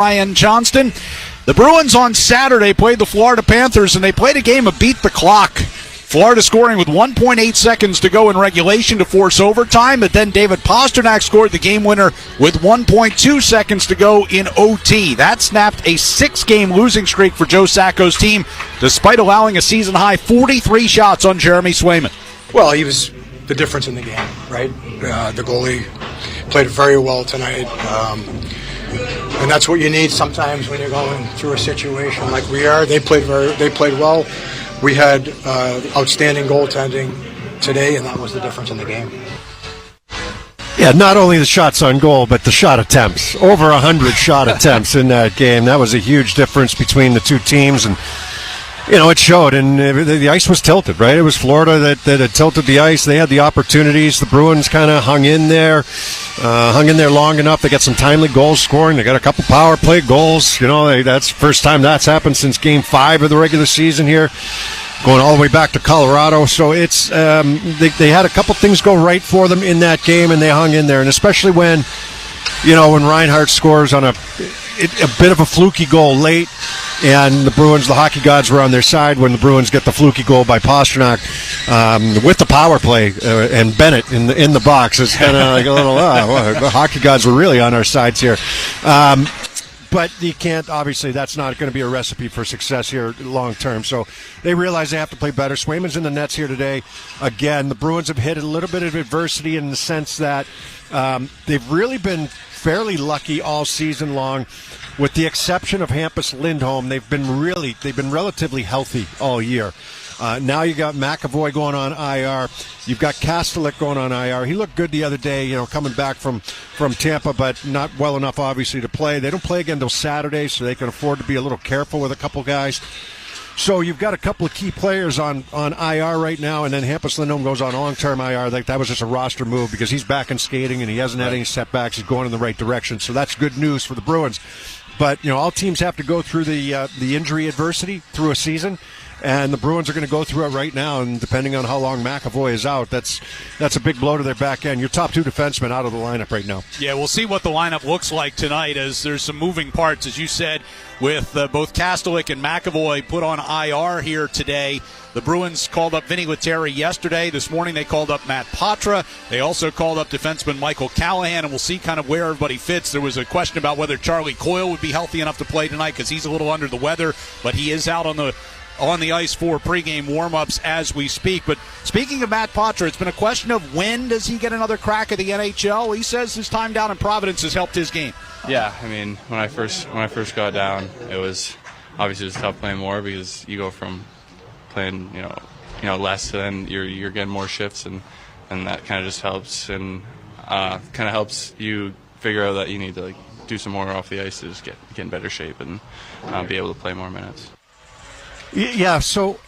Ryan Johnston. The Bruins on Saturday played the Florida Panthers, and they played a game of beat the clock. Florida scoring with 1.8 seconds to go in regulation to force overtime, but then David Pastrnak scored the game winner with 1.2 seconds to go in OT. That snapped a 6-game losing streak for Joe Sacco's team, despite allowing a season-high 43 shots on Jeremy Swayman. Well, he was the difference in the game, right? The goalie played very well tonight. And that's what you need sometimes when you're going through a situation like we are. They played well. We had outstanding goaltending today, and that was the difference in the game. Yeah, not only the shots on goal, but the shot attempts. Over 100 shot attempts in that game. That was a huge difference between the two teams, and it showed. And the ice was tilted, right? It was Florida that had tilted the ice. They had the opportunities. The Bruins kind of hung in there long enough. They got some timely goals scoring. They got a couple power play goals. That's the first time that's happened since Game 5 of the regular season here, going all the way back to Colorado. So it's they had a couple things go right for them in that game, and they hung in there. And especially when Reinhart scores on a bit of a fluky goal late, and the Bruins, the hockey gods, were on their side when the Bruins get the fluky goal by Pastrnak with the power play and Bennett in the box. It's kind of like a little, the hockey gods were really on our sides here. But you can't, obviously, that's not going to be a recipe for success here long term. So they realize they have to play better. Swayman's in the nets here today. Again, the Bruins have hit a little bit of adversity in the sense that they've really been fairly lucky all season long. With the exception of Hampus Lindholm, they've been relatively healthy all year. Now you got McAvoy going on IR. You've got Kastelik going on IR. He looked good the other day, coming back from Tampa, but not well enough, obviously, to play. They don't play again until Saturday, so they can afford to be a little careful with a couple guys. So you've got a couple of key players on IR right now, and then Hampus Lindholm goes on long-term IR. That was just a roster move because he's back in skating, and he hasn't had any setbacks. He's going in the right direction, so that's good news for the Bruins. But, all teams have to go through the injury adversity through a season, and the Bruins are going to go through it right now, and depending on how long McAvoy is out, that's a big blow to their back end. Your top two defensemen out of the lineup right now. Yeah, we'll see what the lineup looks like tonight, as there's some moving parts, as you said, with both Kastelik and McAvoy put on IR here today. The Bruins called up Vinny Lettieri yesterday. This morning they called up Matt Patra. They also called up defenseman Michael Callahan, and we'll see kind of where everybody fits. There was a question about whether Charlie Coyle would be healthy enough to play tonight because he's a little under the weather, but he is out on the ice for pregame warm-ups as we speak. But speaking of Matt Patra, it's been a question of when does he get another crack at the NHL. He says his time down in Providence has helped his game. Yeah, I mean, when I first got down, it was obviously just tough playing more because you go from playing less, and then you're getting more shifts, and that kind of just helps, and kind of helps you figure out that you need to do some more off the ice to just get in better shape and be able to play more minutes. Yeah, so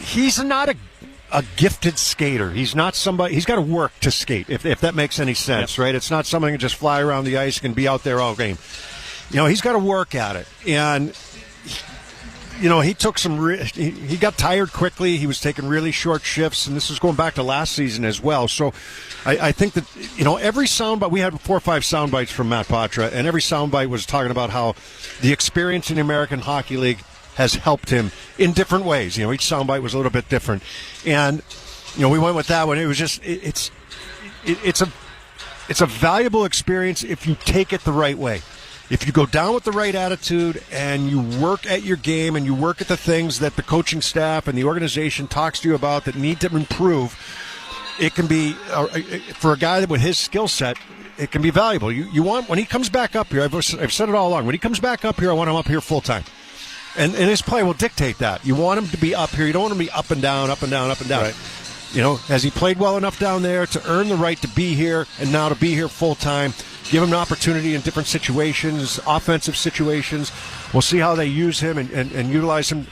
he's not a gifted skater. He's not somebody. He's got to work to skate, if that makes any sense, right? It's not somebody who can just fly around the ice and be out there all game. He's got to work at it, and he took he got tired quickly. He was taking really short shifts, and this is going back to last season as well. So I think that, every soundbite, we had 4 or 5 sound bites from Matt Patra, and every soundbite was talking about how the experience in the American Hockey League has helped him in different ways. Each soundbite was a little bit different. And, we went with that one. It was just, it's a valuable experience if you take it the right way. If you go down with the right attitude and you work at your game and you work at the things that the coaching staff and the organization talks to you about that need to improve, it can be, for a guy with his skill set, it can be valuable. You want, when he comes back up here, I've said it all along, when he comes back up here, I want him up here full time. And his play will dictate that. You want him to be up here. You don't want him to be up and down, up and down, up and down. Right. Has he played well enough down there to earn the right to be here and now to be here full time? Give him an opportunity in different situations, offensive situations. We'll see how they use him and utilize him.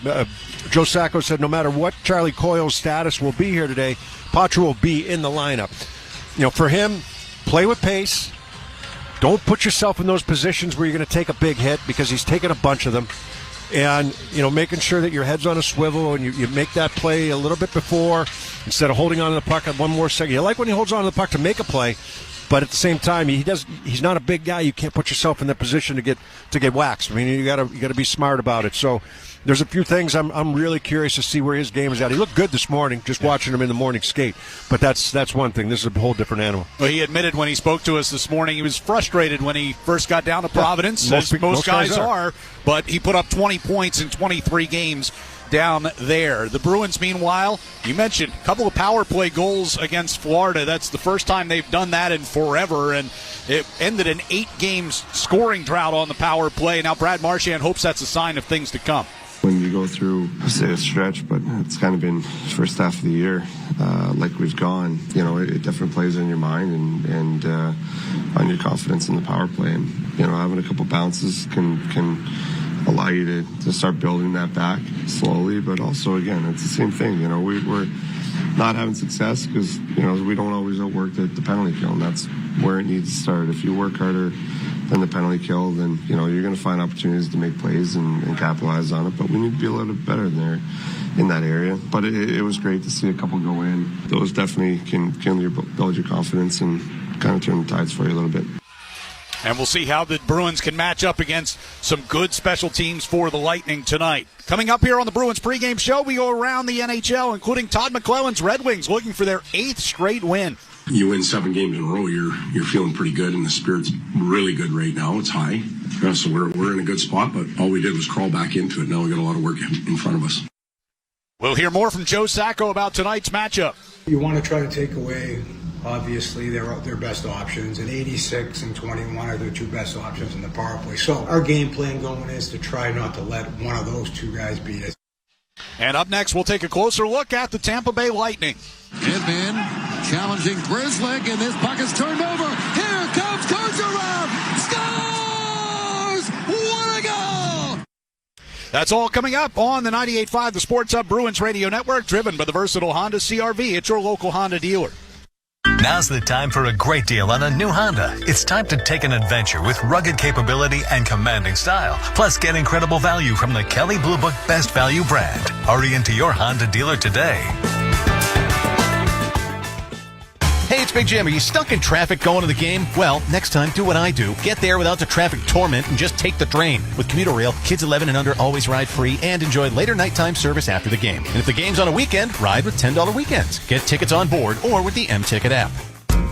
Joe Sacco said no matter what Charlie Coyle's status will be here today, Patra will be in the lineup. For him, play with pace. Don't put yourself in those positions where you're going to take a big hit, because he's taken a bunch of them. And, making sure that your head's on a swivel and you make that play a little bit before instead of holding on to the puck at one more second. You like when he holds on to the puck to make a play, But at the same time, he's not a big guy. You can't put yourself in that position to get waxed. I mean, you got to be smart about it. So there's a few things I'm really curious to see where his game is at. He looked good this morning, just watching him in the morning skate. But that's one thing. This is a whole different animal. Well, he admitted when he spoke to us this morning he was frustrated when he first got down to Providence, Most as most guys are. are. But he put up 20 points in 23 games down there. The Bruins, meanwhile, you mentioned a couple of power play goals against Florida. That's the first time they've done that in forever, and it ended an 8-game scoring drought on the power play. Now Brad Marchand hopes that's a sign of things to come. When you go through, say, a stretch, but it's kind of been the first half of the year, like we've gone, it definitely plays in your mind and on your confidence in the power play. And, having a couple bounces can allow you to start building that back slowly, but also, again, it's the same thing. We're not having success because, we don't always outwork the penalty kill, and that's where it needs to start. If you work harder than the penalty kill, then, you're going to find opportunities to make plays and capitalize on it, but we need to be a little bit better there in that area. But it was great to see a couple go in. Those definitely can build your confidence and kind of turn the tides for you a little bit. And we'll see how the Bruins can match up against some good special teams for the Lightning tonight. Coming up here on the Bruins pregame show, we go around the NHL, including Todd McClellan's Red Wings looking for their 8th straight win. You win 7 games in a row, you're feeling pretty good, and the spirit's really good right now. It's high. So we're in a good spot, but all we did was crawl back into it. Now we got a lot of work in front of us. We'll hear more from Joe Sacco about tonight's matchup. You want to try to take away, obviously, their best options, and 86 and 21 are their 2 best options in the power play. So our game plan going is to try not to let one of those 2 guys beat us. And up next, we'll take a closer look at the Tampa Bay Lightning. Kidman challenging Grzelcyk, and this puck is turned over. Here comes Kucherov. Scores! What a goal! That's all coming up on the 98.5 The Sports Hub Bruins Radio Network, driven by the versatile Honda CR-V. It's your local Honda dealer. Now's the time for a great deal on a new Honda. It's time to take an adventure with rugged capability and commanding style. Plus, get incredible value from the Kelley Blue Book Best Value brand. Hurry into your Honda dealer today. Hey, it's Big Jim. Are you stuck in traffic going to the game? Well, next time, do what I do. Get there without the traffic torment and just take the train. With Commuter Rail, kids 11 and under always ride free and enjoy later nighttime service after the game. And if the game's on a weekend, ride with $10 weekends. Get tickets on board or with the M-Ticket app.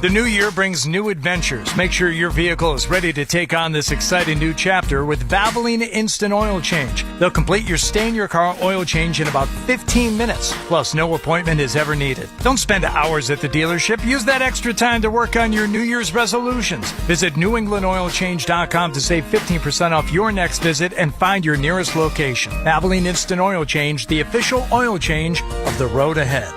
The new year brings new adventures. Make sure your vehicle is ready to take on this exciting new chapter with Valvoline Instant Oil Change. They'll complete your stay-in-your-car oil change in about 15 minutes. Plus, no appointment is ever needed. Don't spend hours at the dealership. Use that extra time to work on your New Year's resolutions. Visit NewEnglandOilChange.com to save 15% off your next visit and find your nearest location. Valvoline Instant Oil Change, the official oil change of the road ahead.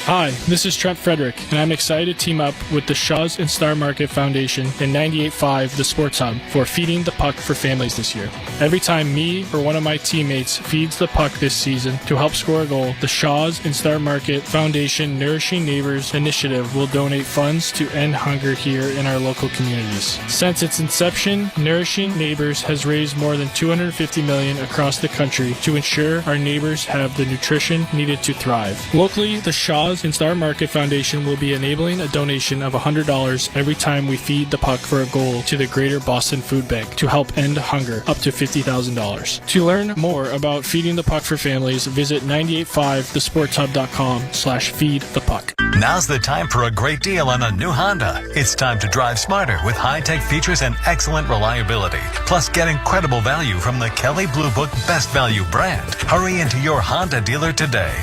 Hi, this is Trent Frederick, and I'm excited to team up with the Shaws and Star Market Foundation and 98.5 The Sports Hub for Feeding the Puck for Families this year. Every time me or one of my teammates feeds the puck this season to help score a goal, the Shaws and Star Market Foundation Nourishing Neighbors initiative will donate funds to end hunger here in our local communities. Since its inception, Nourishing Neighbors has raised more than $250 million across the country to ensure our neighbors have the nutrition needed to thrive. Locally, the Shaws and Star Market Foundation will be enabling a donation of $100 every time we feed the puck for a goal to the Greater Boston Food Bank to help end hunger, up to $50,000. To learn more about Feeding the Puck for Families, visit 985thesportshub.com/feedthepuck. Now's the time for a great deal on a new Honda. It's time to drive smarter with high-tech features and excellent reliability. Plus, get incredible value from the Kelley Blue Book Best Value brand. Hurry into your Honda dealer today.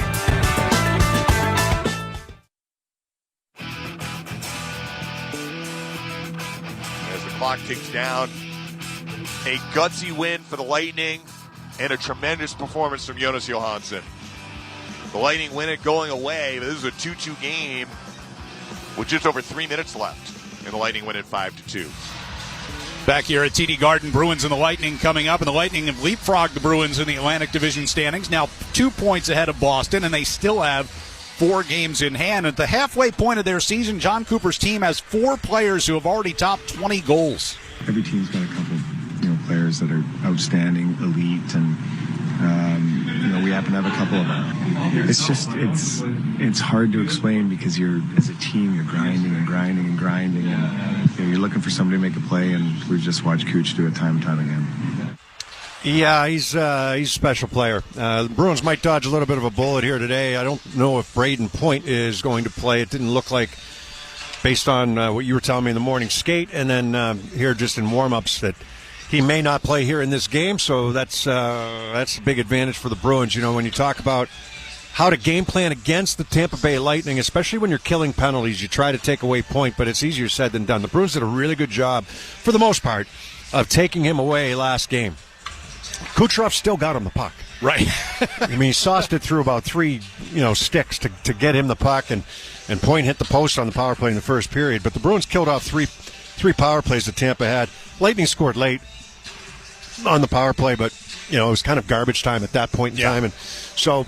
Clock ticks down. A gutsy win for the Lightning and a tremendous performance from Jonas Johansson. The Lightning win it going away. This is a 2-2 game with just over 3 minutes left. And the Lightning win it 5-2. Back here at TD Garden, Bruins and the Lightning coming up. And the Lightning have leapfrogged the Bruins in the Atlantic Division standings. Now 2 points ahead of Boston, and they still have 4 games in hand. At the halfway point of their season, John Cooper's team has 4 players who have already topped 20 goals. Every team's got a couple, players that are outstanding, elite, and We happen to have a couple of them. It's just, it's hard to explain because as a team, you're grinding and grinding and grinding, and you're looking for somebody to make a play, and we've just watched Cooch do it time and time again. Yeah, he's a special player. The Bruins might dodge a little bit of a bullet here today. I don't know if Braden Point is going to play. It didn't look like, based on what you were telling me in the morning skate, and then here just in warm-ups, that he may not play here in this game. So that's a big advantage for the Bruins. When you talk about how to game plan against the Tampa Bay Lightning, especially when you're killing penalties, you try to take away Point, but it's easier said than done. The Bruins did a really good job, for the most part, of taking him away last game. Kucherov still got him the puck. Right. I mean, he sauced it through about 3, sticks to get him the puck, and Point hit the post on the power play in the first period. But the Bruins killed off three power plays that Tampa had. Lightning scored late on the power play, but it was kind of garbage time at that point in time. And so,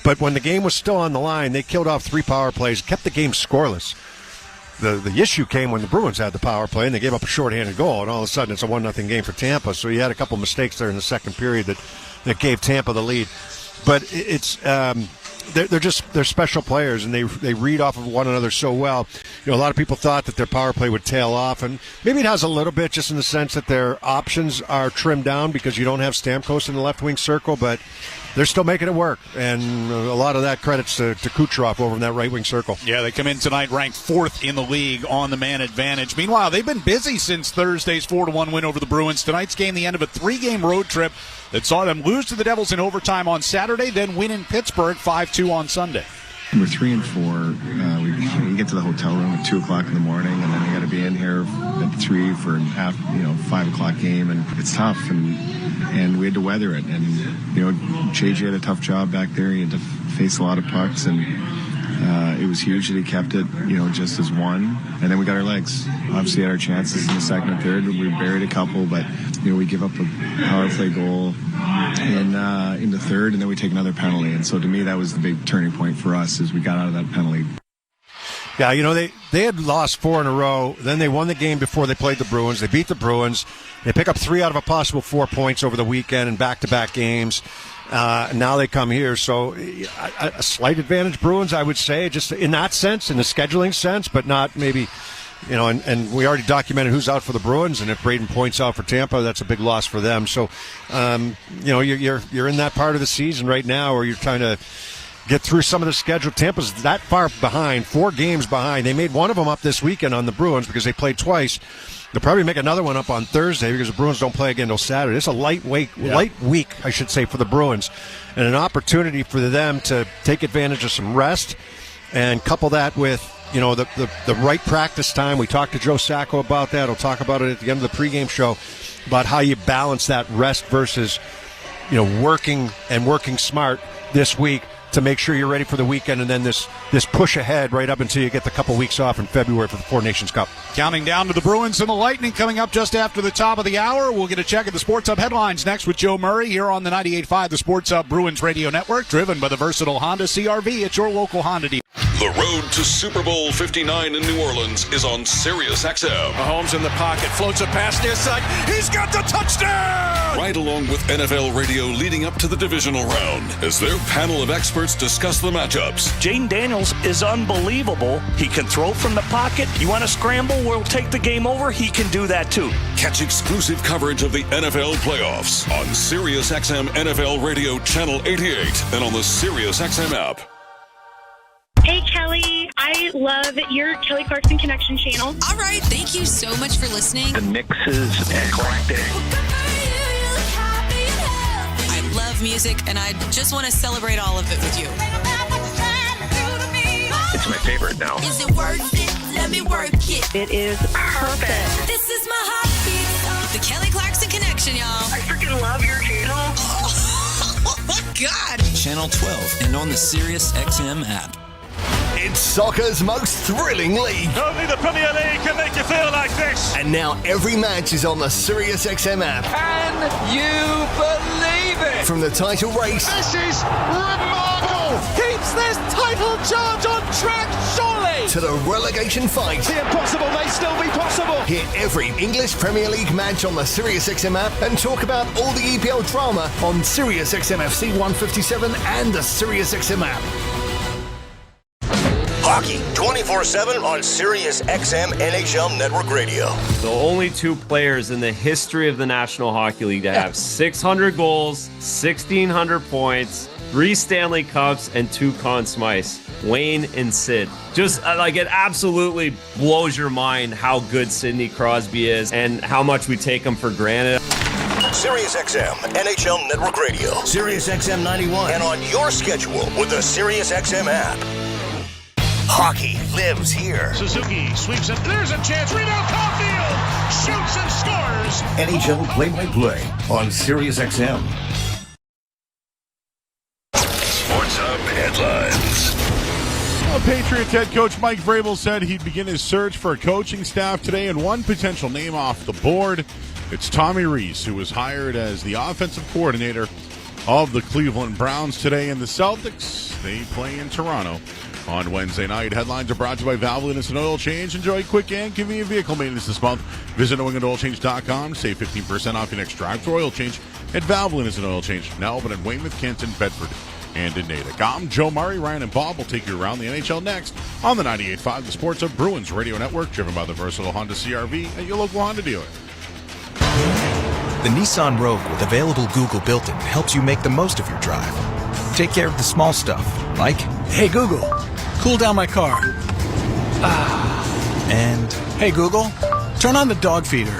but when the game was still on the line, they killed off 3 power plays, kept the game scoreless. The issue came when the Bruins had the power play and they gave up a shorthanded goal, and all of a sudden it's a 1-0 game for Tampa. So you had a couple mistakes there in the second period that gave Tampa the lead. But it's they're special players, and they read off of one another so well. A lot of people thought that their power play would tail off, and maybe it has a little bit, just in the sense that their options are trimmed down because you don't have Stamkos in the left wing circle, but they're still making it work, and a lot of that credits to Kucherov over in that right wing circle. Yeah, they come in tonight ranked 4th in the league on the man advantage. Meanwhile, they've been busy since Thursday's 4-1 win over the Bruins. Tonight's game, the end of a 3-game road trip that saw them lose to the Devils in overtime on Saturday, then win in Pittsburgh 5-2 on Sunday. We're 3 and 4. You get to the hotel room at 2 o'clock in the morning, and then you got to be in here at 3 for an 5 o'clock game, and it's tough. And we had to weather it. And JJ had a tough job back there. He had to face a lot of pucks, and it was huge that he kept it, just as one. And then we got our legs. Obviously, had our chances in the second and third. We buried a couple, but we give up a power play goal in the third, and then we take another penalty. And so to me, that was the big turning point for us, as we got out of that penalty. Yeah, they had lost 4 in a row. Then they won the game before they played the Bruins. They beat the Bruins. They pick up 3 out of a possible 4 points over the weekend in back-to-back games. Now they come here. So a slight advantage, Bruins, I would say, just in that sense, in the scheduling sense, but not maybe, and we already documented who's out for the Bruins, and if Braden Point's out for Tampa, that's a big loss for them. So, you're in that part of the season right now where you're trying to get through some of the schedule. Tampa's that far behind, 4 games behind. They made one of them up this weekend on the Bruins because they played twice. They'll probably make another one up on Thursday because the Bruins don't play again until Saturday. It's a light week, I should say, for the Bruins, and an opportunity for them to take advantage of some rest and couple that with the right practice time. We talked to Joe Sacco about that. I'll talk about it at the end of the pregame show about how you balance that rest versus working smart this week to make sure you're ready for the weekend, and then this push ahead right up until you get the couple weeks off in February for the Four Nations Cup. Counting down to the Bruins and the Lightning coming up just after the top of the hour. We'll get a check at the Sports Hub headlines next with Joe Murray here on the 98.5, the Sports Hub Bruins Radio Network, driven by the versatile Honda CR-V at your local Honda dealer. The road to Super Bowl 59 in New Orleans is on Sirius XM. Mahomes in the pocket, floats a pass near side. He's got the touchdown! Right along with NFL radio leading up to the divisional round as their panel of experts discuss the matchups. Jaden Daniels is unbelievable. He can throw from the pocket. You want to scramble, we'll take the game over. He can do that too. Catch exclusive coverage of the NFL playoffs on Sirius XM NFL Radio Channel 88 and on the Sirius XM app. Hey, Kelly. I love your Kelly Clarkson Connection channel. All right. Thank you so much for listening. The mix is eclectic. I love music, and I just want to celebrate all of it with you. It's my favorite now. Is it worth it? Let me work it. It is perfect. This is my heartbeat. The Kelly Clarkson Connection, y'all. I freaking love your channel. Oh my God. Channel 12 and on the Sirius XM app. It's soccer's most thrilling league. Only the Premier League can make you feel like this. And now every match is on the Sirius XM app. Can you believe it? From the title race. This is remarkable. Keeps this title charge on track, surely. to the relegation fight. The impossible may still be possible. Hear every English Premier League match on the SiriusXM app and talk about all the EPL drama on SiriusXM FC 157 and the SiriusXM app. Hockey 24/7 on SiriusXM NHL Network Radio. The only two players in the history of the National Hockey League to have 600 goals, 1,600 points, 3 Stanley Cups, and 2 Conn Smythes. Wayne and Sid. Just like it absolutely blows your mind how good Sidney Crosby is and how much we take him for granted. SiriusXM NHL Network Radio. SiriusXM 91. And on your schedule with the SiriusXM app. Hockey lives here. Suzuki sweeps it. There's a chance. Rebound. Caulfield shoots and scores. NHL play-by-play on SiriusXM. Sports Hub headlines. Well, Patriots head coach Mike Vrabel said he'd begin his search for a coaching staff today, and one potential name off the board. It's Tommy Rees, who was hired as the offensive coordinator of the Cleveland Browns today. And the Celtics, they play in Toronto on Wednesday night. Headlines are brought to you by Valvoline Instant Oil Change. Enjoy quick and convenient vehicle maintenance this month. Visit NewEnglandOilChange.com. Save 15% off your next drive through oil change at Valvoline Instant Oil Change. Now open at Weymouth, Kenton, Bedford, and in Natick. I'm Joe Murray. Ryan and Bob will take you around the NHL next on the 98.5 The Sports of Bruins Radio Network, driven by the versatile Honda CR-V at your local Honda dealer. The Nissan Rogue with available Google built-in helps you make the most of your drive. Take care of the small stuff, like, hey Google, cool down my car. And, hey Google, turn on the dog feeder.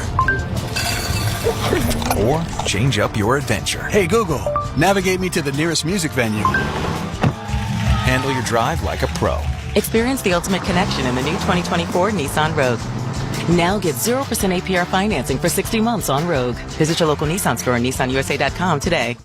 Or change up your adventure. Hey Google, navigate me to the nearest music venue. Handle your drive like a pro. Experience the ultimate connection in the new 2024 Nissan Rogue. Now get 0% APR financing for 60 months on Rogue. Visit your local Nissan store and nissanusa.com today.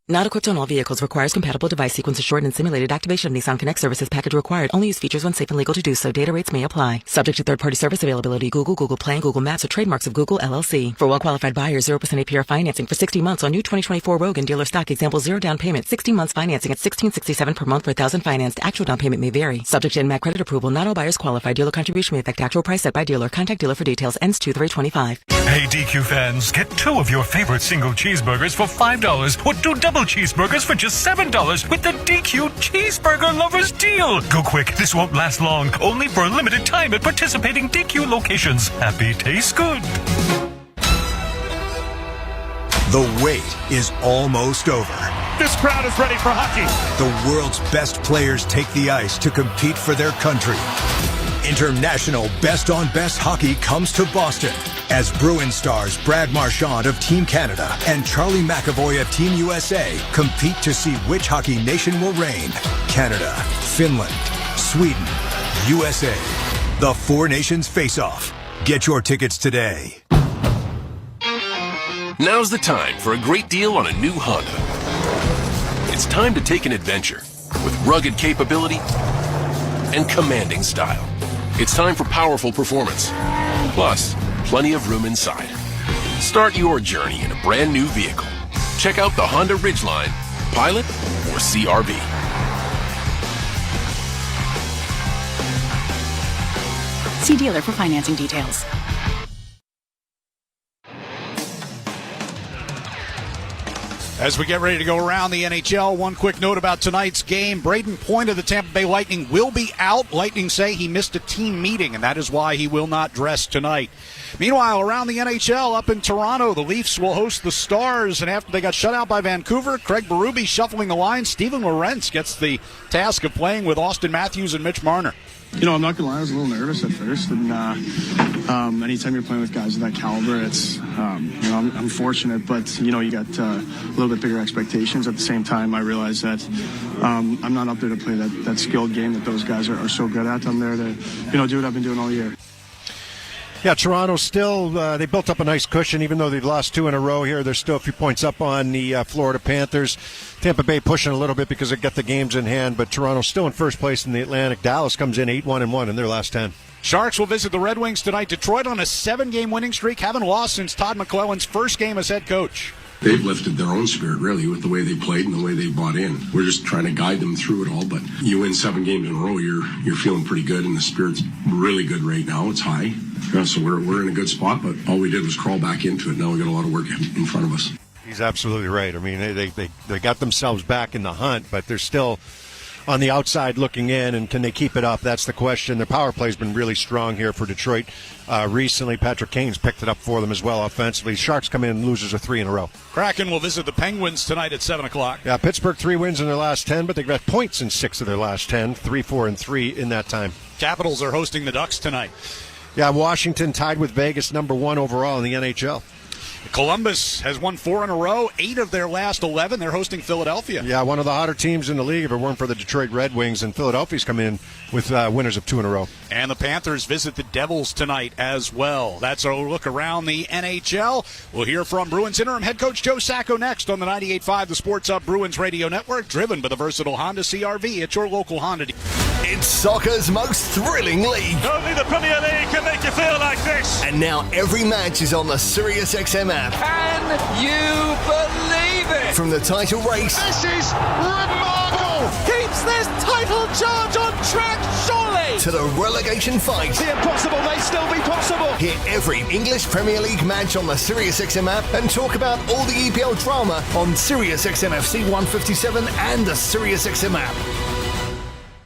Not equipped on all vehicles. Requires compatible device sequence assured and simulated activation of Nissan Connect services package required. Only use features when safe and legal to do so. Data rates may apply. Subject to third-party service availability. Google, Google Play, and Google Maps are trademarks of Google LLC. For well-qualified buyers, 0% APR financing for 60 months on new 2024 Rogue and dealer stock. Example, 0 down payment, 16 months financing at $1,667 per month per 1,000 financed. Actual down payment may vary. Subject to NMAC credit approval. Not all buyers qualify. Dealer contribution may affect actual price set by dealer. Contact dealer for details. Ends 2/3/25. Hey, DQ fans, get 2 of your favorite single cheeseburgers for $5 or 2 double cheeseburgers for just $7 with the DQ Cheeseburger Lovers deal. Go quick, this won't last long. Only for a limited time at participating DQ locations. Happy tastes good. The wait is almost over. This crowd is ready for hockey. The world's best players take the ice to compete for their country. International Best on Best Hockey comes to Boston as Bruins stars Brad Marchand of Team Canada and Charlie McAvoy of Team USA compete to see which hockey nation will reign. Canada, Finland, Sweden, USA. The 4 nations face-off. Get your tickets today. Now's the time for a great deal on a new Honda. It's time to take an adventure with rugged capability and commanding style. It's time for powerful performance, plus plenty of room inside. Start your journey in a brand new vehicle. Check out the Honda Ridgeline, Pilot, or CR-V. See dealer for financing details. As we get ready to go around the NHL, one quick note about tonight's game. Braden Point of the Tampa Bay Lightning will be out. Lightning say he missed a team meeting, and that is why he will not dress tonight. Meanwhile, around the NHL, up in Toronto, the Leafs will host the Stars, and after they got shut out by Vancouver, Craig Berube shuffling the line. Steven Lorentz gets the task of playing with Austin Matthews and Mitch Marner. You know, I'm not going to lie, I was a little nervous at first, and anytime you're playing with guys of that caliber, it's, I'm fortunate, but, you got a little bit bigger expectations. At the same time, I realize that I'm not up there to play that skilled game that those guys are so good at. I'm there to, do what I've been doing all year. Yeah, Toronto still, they built up a nice cushion. Even though they've lost 2 in a row here, they're still a few points up on the Florida Panthers. Tampa Bay pushing a little bit because they got the games in hand, but Toronto's still in first place in the Atlantic. Dallas comes in 8-1-1 in their last 10. Sharks will visit the Red Wings tonight. Detroit on a 7-game winning streak, haven't lost since Todd McClellan's first game as head coach. They've lifted their own spirit, really, with the way they played and the way they bought in. We're just trying to guide them through it all, but you win 7 games in a row, you're feeling pretty good, and the spirit's really good right now. It's high. So we're in a good spot, but all we did was crawl back into it. Now we got a lot of work in front of us. He's absolutely right. I mean, they got themselves back in the hunt, but they're still on the outside looking in, and can they keep it up? That's the question. Their power play's been really strong here for Detroit recently. Patrick Kane's picked it up for them as well offensively. Sharks come in and loses 3 in a row. Kraken will visit the Penguins tonight at 7 o'clock. Yeah, Pittsburgh 3 wins in their last 10, but they've got points in 6 of their last 10, 3-4-3 in that time. Capitals are hosting the Ducks tonight. Yeah, Washington tied with Vegas, number 1 overall in the NHL. Columbus has won 4 in a row, 8 of their last 11. They're hosting Philadelphia. Yeah, one of the hotter teams in the league if it weren't for the Detroit Red Wings, and Philadelphia's come in with winners of 2 in a row. And the Panthers visit the Devils tonight as well. That's our look around the NHL. We'll hear from Bruins interim head coach Joe Sacco next on the 98.5 The Sports Hub Bruins Radio Network, driven by the versatile Honda CR-V at your local Honda dealer. It's soccer's most thrilling league. Only the Premier League can make you feel like this. And now every match is on the SiriusXM app. Can you believe it? From the title race. This is remarkable. Keeps this title charge on track, surely. To the relegation fight. The impossible may still be possible. Hear every English Premier League match on the SiriusXM app and talk about all the EPL drama on SiriusXM FC 157 and the SiriusXM app.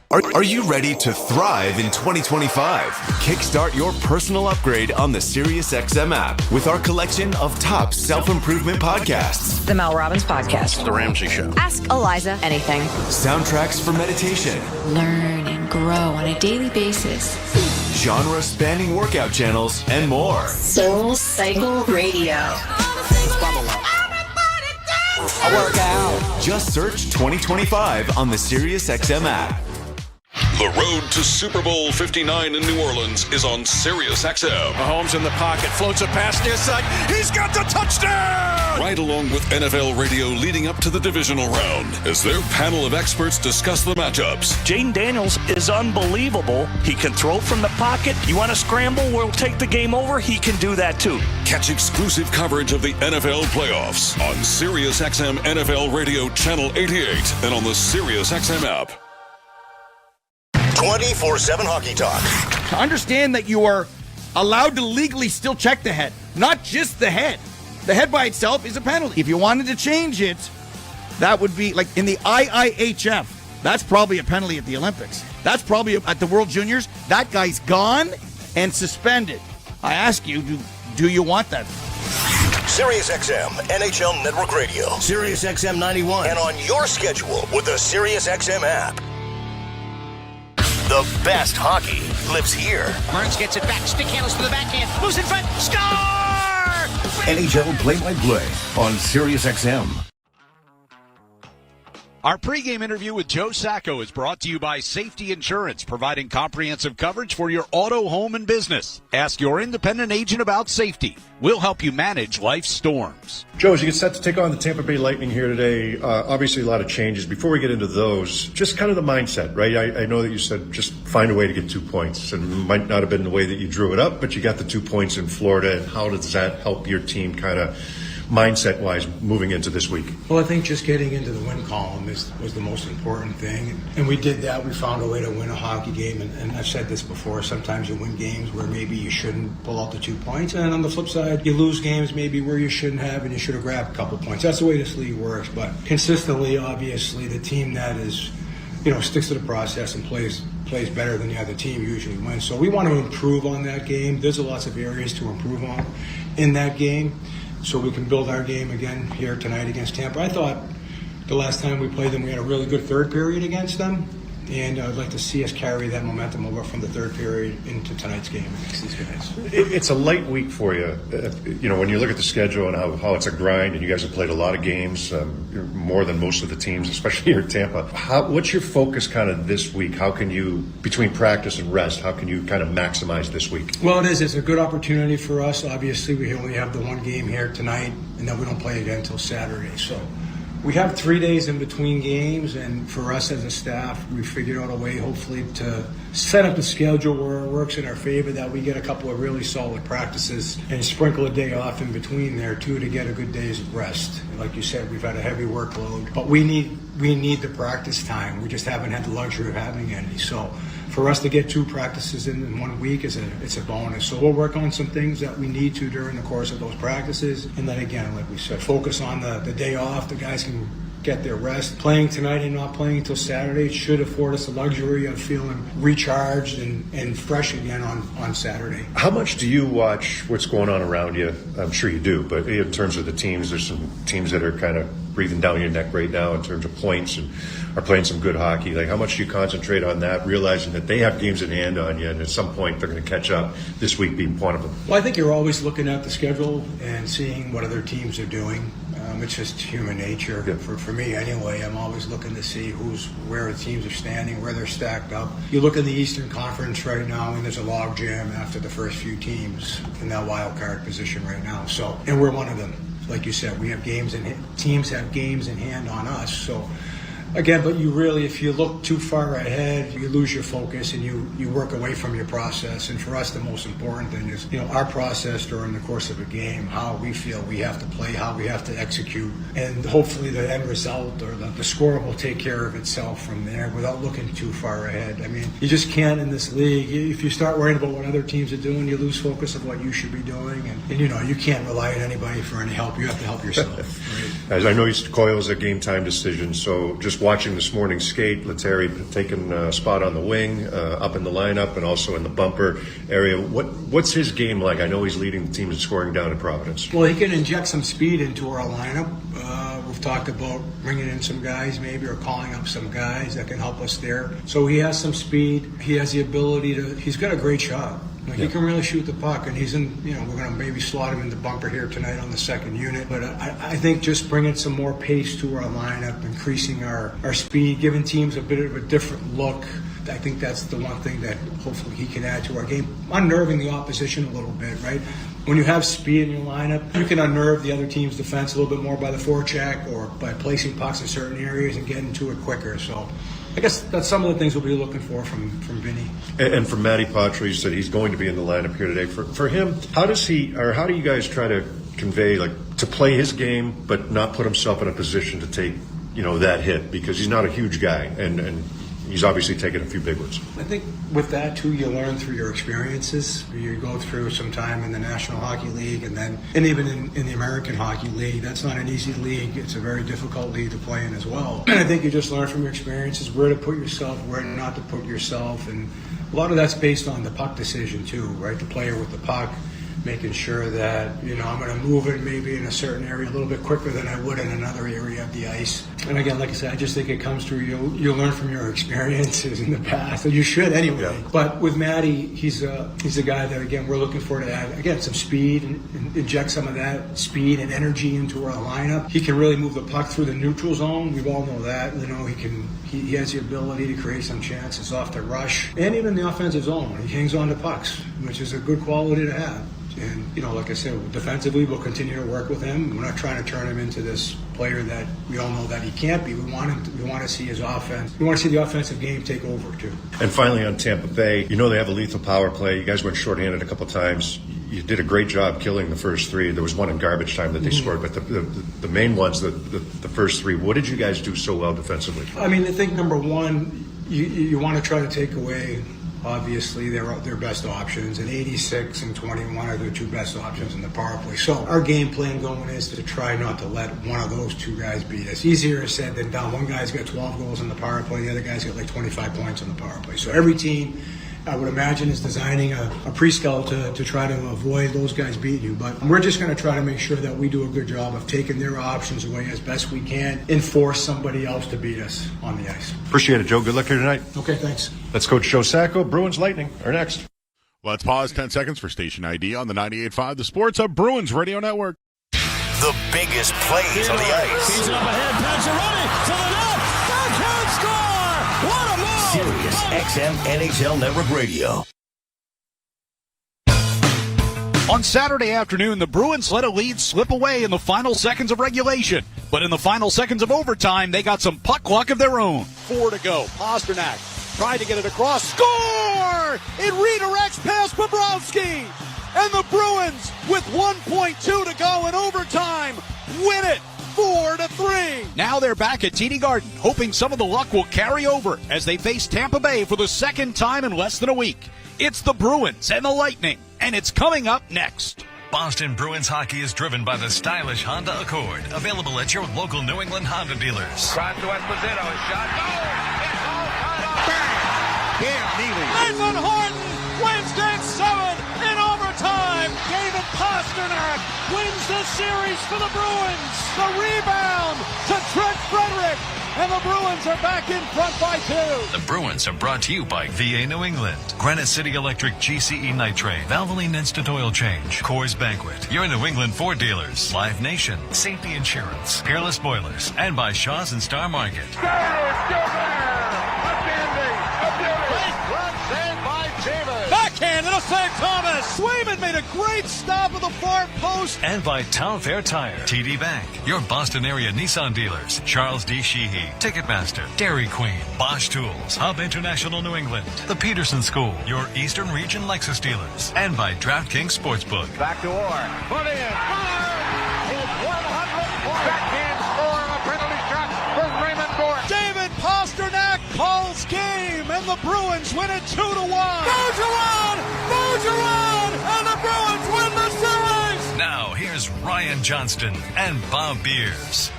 Are you ready to thrive in 2025? Kickstart your personal upgrade on the SiriusXM app with our collection of top self-improvement podcasts. The Mel Robbins Podcast. The Ramsey Show. Ask Eliza anything. Soundtracks for meditation. Learn and grow on a daily basis. Genre-spanning workout channels and more. Soul Cycle Radio. I work out. Just search 2025 on the SiriusXM app. The road to Super Bowl 59 in New Orleans is on SiriusXM. Mahomes in the pocket, floats a pass near side. He's got the touchdown! Right along with NFL radio leading up to the divisional round as their panel of experts discuss the matchups. Jaden Daniels is unbelievable. He can throw from the pocket. You want to scramble where we'll take the game over? He can do that too. Catch exclusive coverage of the NFL playoffs on SiriusXM NFL Radio Channel 88 and on the SiriusXM app. 24/7 hockey talk. To understand that you are allowed to legally still check the head, not just the head. The head by itself is a penalty. If you wanted to change it, that would be like in the IIHF. That's probably a penalty at the Olympics. That's probably at the World Juniors. That guy's gone and suspended. I ask you, do you want that? SiriusXM NHL Network Radio. SiriusXM 91. And on your schedule with the SiriusXM app. The best hockey lives here. Burns gets it back. Stick handles to the backhand. Moves in front. Score! NHL play-by-play on SiriusXM. Our pregame interview with Joe Sacco is brought to you by Safety Insurance, providing comprehensive coverage for your auto, home, and business. Ask your independent agent about safety. We'll help you manage life's storms. Joe, as you get set to take on the Tampa Bay Lightning here today, obviously a lot of changes. Before we get into those, just kind of the mindset, right? I know that you said just find a way to get 2 points, and it might not have been the way that you drew it up, but you got the 2 points in Florida. And how does that help your team kind of mindset-wise moving into this week? Well, I think just getting into the win column was the most important thing. And we did that. We found a way to win a hockey game. And I've said this before, sometimes you win games where maybe you shouldn't pull out the 2 points. And on the flip side, you lose games maybe where you shouldn't have and you should have grabbed a couple points. That's the way this league works. But consistently, obviously, the team that is, sticks to the process and plays better than the other team usually wins. So we want to improve on that game. There's lots of areas to improve on in that game, so we can build our game again here tonight against Tampa. I thought the last time we played them, we had a really good third period against them, and I'd like to see us carry that momentum over from the third period into tonight's game against these guys. It's a light week for you. When you look at the schedule and how it's a grind, and you guys have played a lot of games, more than most of the teams, especially here at Tampa. What's your focus kind of this week? How can you, between practice and rest, how can you kind of maximize this week? Well, it is. It's a good opportunity for us. Obviously, we only have the one game here tonight, and then we don't play again until Saturday. So We have 3 days in between games, and for us as a staff, we figured out a way, hopefully, to set up the schedule where it works in our favor, that we get a couple of really solid practices and sprinkle a day off in between there, too, to get a good day's rest. And like you said, we've had a heavy workload, but we need the practice time. We just haven't had the luxury of having any. So for us to get 2 practices in 1 week it's a bonus. So we'll work on some things that we need to during the course of those practices. And then again, like we said, focus on the day off. The guys can get their rest. Playing tonight and not playing until Saturday should afford us the luxury of feeling recharged and fresh again on Saturday. How much do you watch what's going on around you? I'm sure you do, but in terms of the teams, there's some teams that are kind of breathing down your neck right now in terms of points and are playing some good hockey. Like, how much do you concentrate on that, realizing that they have games in hand on you, and at some point they're going to catch up, this week being one of them? Well, I think you're always looking at the schedule and seeing what other teams are doing. It's just human nature. Yeah. For me anyway, I'm always looking to see where the teams are standing, where they're stacked up. You look in the Eastern Conference right now, and there's a log jam after the first few teams in that wild card position right now. So, and we're one of them. Like you said, we have teams have games in hand on us. So again, but you really, if you look too far ahead, you lose your focus and you work away from your process. And for us, the most important thing is, our process during the course of a game, how we feel we have to play, how we have to execute, and hopefully the end result or the score will take care of itself from there without looking too far ahead. I mean, you just can't in this league. If you start worrying about what other teams are doing, you lose focus of what you should be doing. And you can't rely on anybody for any help. You have to help yourself. Right? As I know, Coyle is a game time decision, so just watching this morning's skate, Lettieri taking a spot on the wing, up in the lineup, and also in the bumper area. What's his game like? I know he's leading the team in scoring down at Providence. Well, he can inject some speed into our lineup. We've talked about bringing in some guys maybe, or calling up some guys that can help us there. So he has some speed. He has the ability he's got a great shot. He can really shoot the puck, and he's in, we're going to maybe slot him in the bumper here tonight on the second unit. But I think just bringing some more pace to our lineup, increasing our speed, giving teams a bit of a different look. I think that's the one thing that hopefully he can add to our game. Unnerving the opposition a little bit, right? When you have speed in your lineup, you can unnerve the other team's defense a little bit more by the forecheck or by placing pucks in certain areas and getting to it quicker. So I guess that's some of the things we'll be looking for from Vinny. And from Matty Patry, you said he's going to be in the lineup here today. For him, how do you guys try to convey, to play his game but not put himself in a position to take, that hit? Because he's not a huge guy, and he's obviously taken a few big ones. I think with that, too, you learn through your experiences. You go through some time in the National Hockey League and even in the American Hockey League. That's not an easy league. It's a very difficult league to play in as well. And I think you just learn from your experiences where to put yourself, where not to put yourself. And a lot of that's based on the puck decision, too, right? The player with the puck, making sure that, I'm going to move it maybe in a certain area a little bit quicker than I would in another area of the ice. And again, like I said, I just think it comes through you'll learn from your experiences in the past, and you should anyway. Yeah. But with Matty, he's a guy that, again, we're looking for to add, again, some speed and inject some of that speed and energy into our lineup. He can really move the puck through the neutral zone. We all know that. He has the ability to create some chances off the rush and even the offensive zone. He hangs on to pucks, which is a good quality to have. And, like I said, defensively, we'll continue to work with him. We're not trying to turn him into this player that we all know that he can't be. We want to see his offense. We want to see the offensive game take over, too. And finally, on Tampa Bay, they have a lethal power play. You guys went shorthanded a couple times. You did a great job killing the first 3. There was one in garbage time that they scored, but the main ones, the first 3, what did you guys do so well defensively? I think number one, you want to try to take away, obviously, their best options, and 86 and 21 are their 2 best options in the power play. So our game plan going is to try not to let one of those 2 guys beat us. Easier said than done. One guy's got 12 goals in the power play, the other guy's got 25 points in the power play. So every team, I would imagine, is designing a pre-scout to try to avoid those guys beating you. But we're just going to try to make sure that we do a good job of taking their options away as best we can and force somebody else to beat us on the ice. Appreciate it, Joe. Good luck here tonight. Okay, thanks. Let's Coach Joe Sacco. Bruins Lightning are next. Let's pause 10 seconds for station ID on the 98.5, the Sports Hub Bruins Radio Network. The biggest plays on the ice. He's up ahead, Pacioretty to the net. Backhand score! What a move! Sirius XM NHL Network Radio. On Saturday afternoon, the Bruins let a lead slip away in the final seconds of regulation. But in the final seconds of overtime, they got some puck luck of their own. 4 to go. Pasternak tried to get it across. Score! It redirects past Bobrovsky. And the Bruins, with 1.2 to go in overtime, win it 4-3. Now they're back at TD Garden, hoping some of the luck will carry over as they face Tampa Bay for the second time in less than a week. It's the Bruins and the Lightning, and it's coming up next. Boston Bruins hockey is driven by the stylish Honda Accord, available at your local New England Honda dealers. Cross to Esposito, his shot. Goal! It's all cut off. Bang! Yeah, Neely. Nathan Horton wins Game 7 in overtime. David Pasternak wins the series for the Bruins. The rebound to Trent Frederick. And the Bruins are back in front by 2. The Bruins are brought to you by VA New England, Granite City Electric GCE Nitrate, Valvoline Instant Oil Change, Coors Banquet, your New England Ford dealers, Live Nation, Safety Insurance, Peerless Boilers, and by Shaw's and Star Market. Still there! A dandy! A beauty! Great run saved by Davis! Backhand to St. Thomas! Swayman made a great stop at the far post! And by Town Fair Tire, TD Bank, your Boston area Nissan dealers, Charles D. Sheehy, Ticketmaster, Dairy Queen, Bosch Tools, Hub International New England, the Peterson School, your Eastern Region Lexus dealers, and by DraftKings Sportsbook. Back to Orr. Put in. His 104th backhand score on a penalty shot for Raymond Gordon. David Pasternak calls game, and the Bruins win it 2-1. Bergeron! Bergeron! And the Bruins win the series! Now, here's Ryan Johnston and Bob Beers.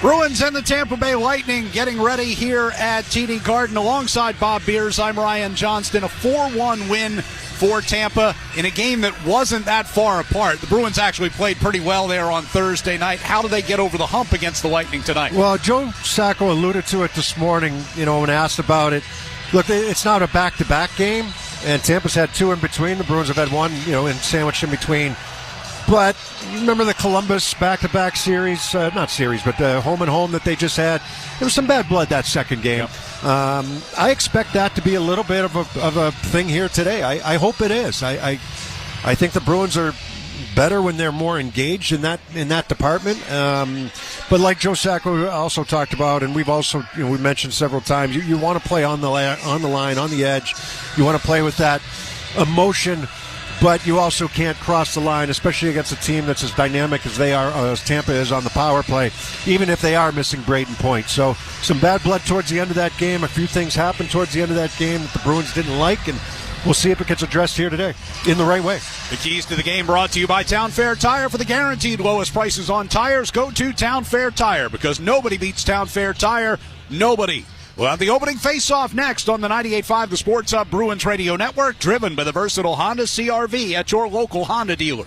Bruins and the Tampa Bay Lightning getting ready here at TD Garden. Alongside Bob Beers, I'm Ryan Johnston. A 4-1 win for Tampa in a game that wasn't that far apart. The Bruins actually played pretty well there on Thursday night. How do they get over the hump against the Lightning tonight? Well, Joe Sacco alluded to it this morning, when asked about it. Look, it's not a back-to-back game, and Tampa's had 2 in between. The Bruins have had 1, and sandwiched in between. But remember the Columbus back-to-back series, not series, but home and home that they just had. There was some bad blood that second game. Yep. I expect that to be a little bit of a thing here today. I hope it is. I think the Bruins are better when they're more engaged in that department. But like Joe Sacco also talked about, and we've also we mentioned several times, you want to play on the line, on the edge. You want to play with that emotion. But you also can't cross the line, especially against a team that's as dynamic as they are, as Tampa is on the power play, even if they are missing Braden Point. So some bad blood towards the end of that game. A few things happened towards the end of that game that the Bruins didn't like, and we'll see if it gets addressed here today in the right way. The keys to the game brought to you by Town Fair Tire. For the guaranteed lowest prices on tires, go to Town Fair Tire, because nobody beats Town Fair Tire. Nobody. We'll have the opening face-off next on the 98.5 The Sports Hub Bruins Radio Network, driven by the versatile Honda CR-V at your local Honda dealer.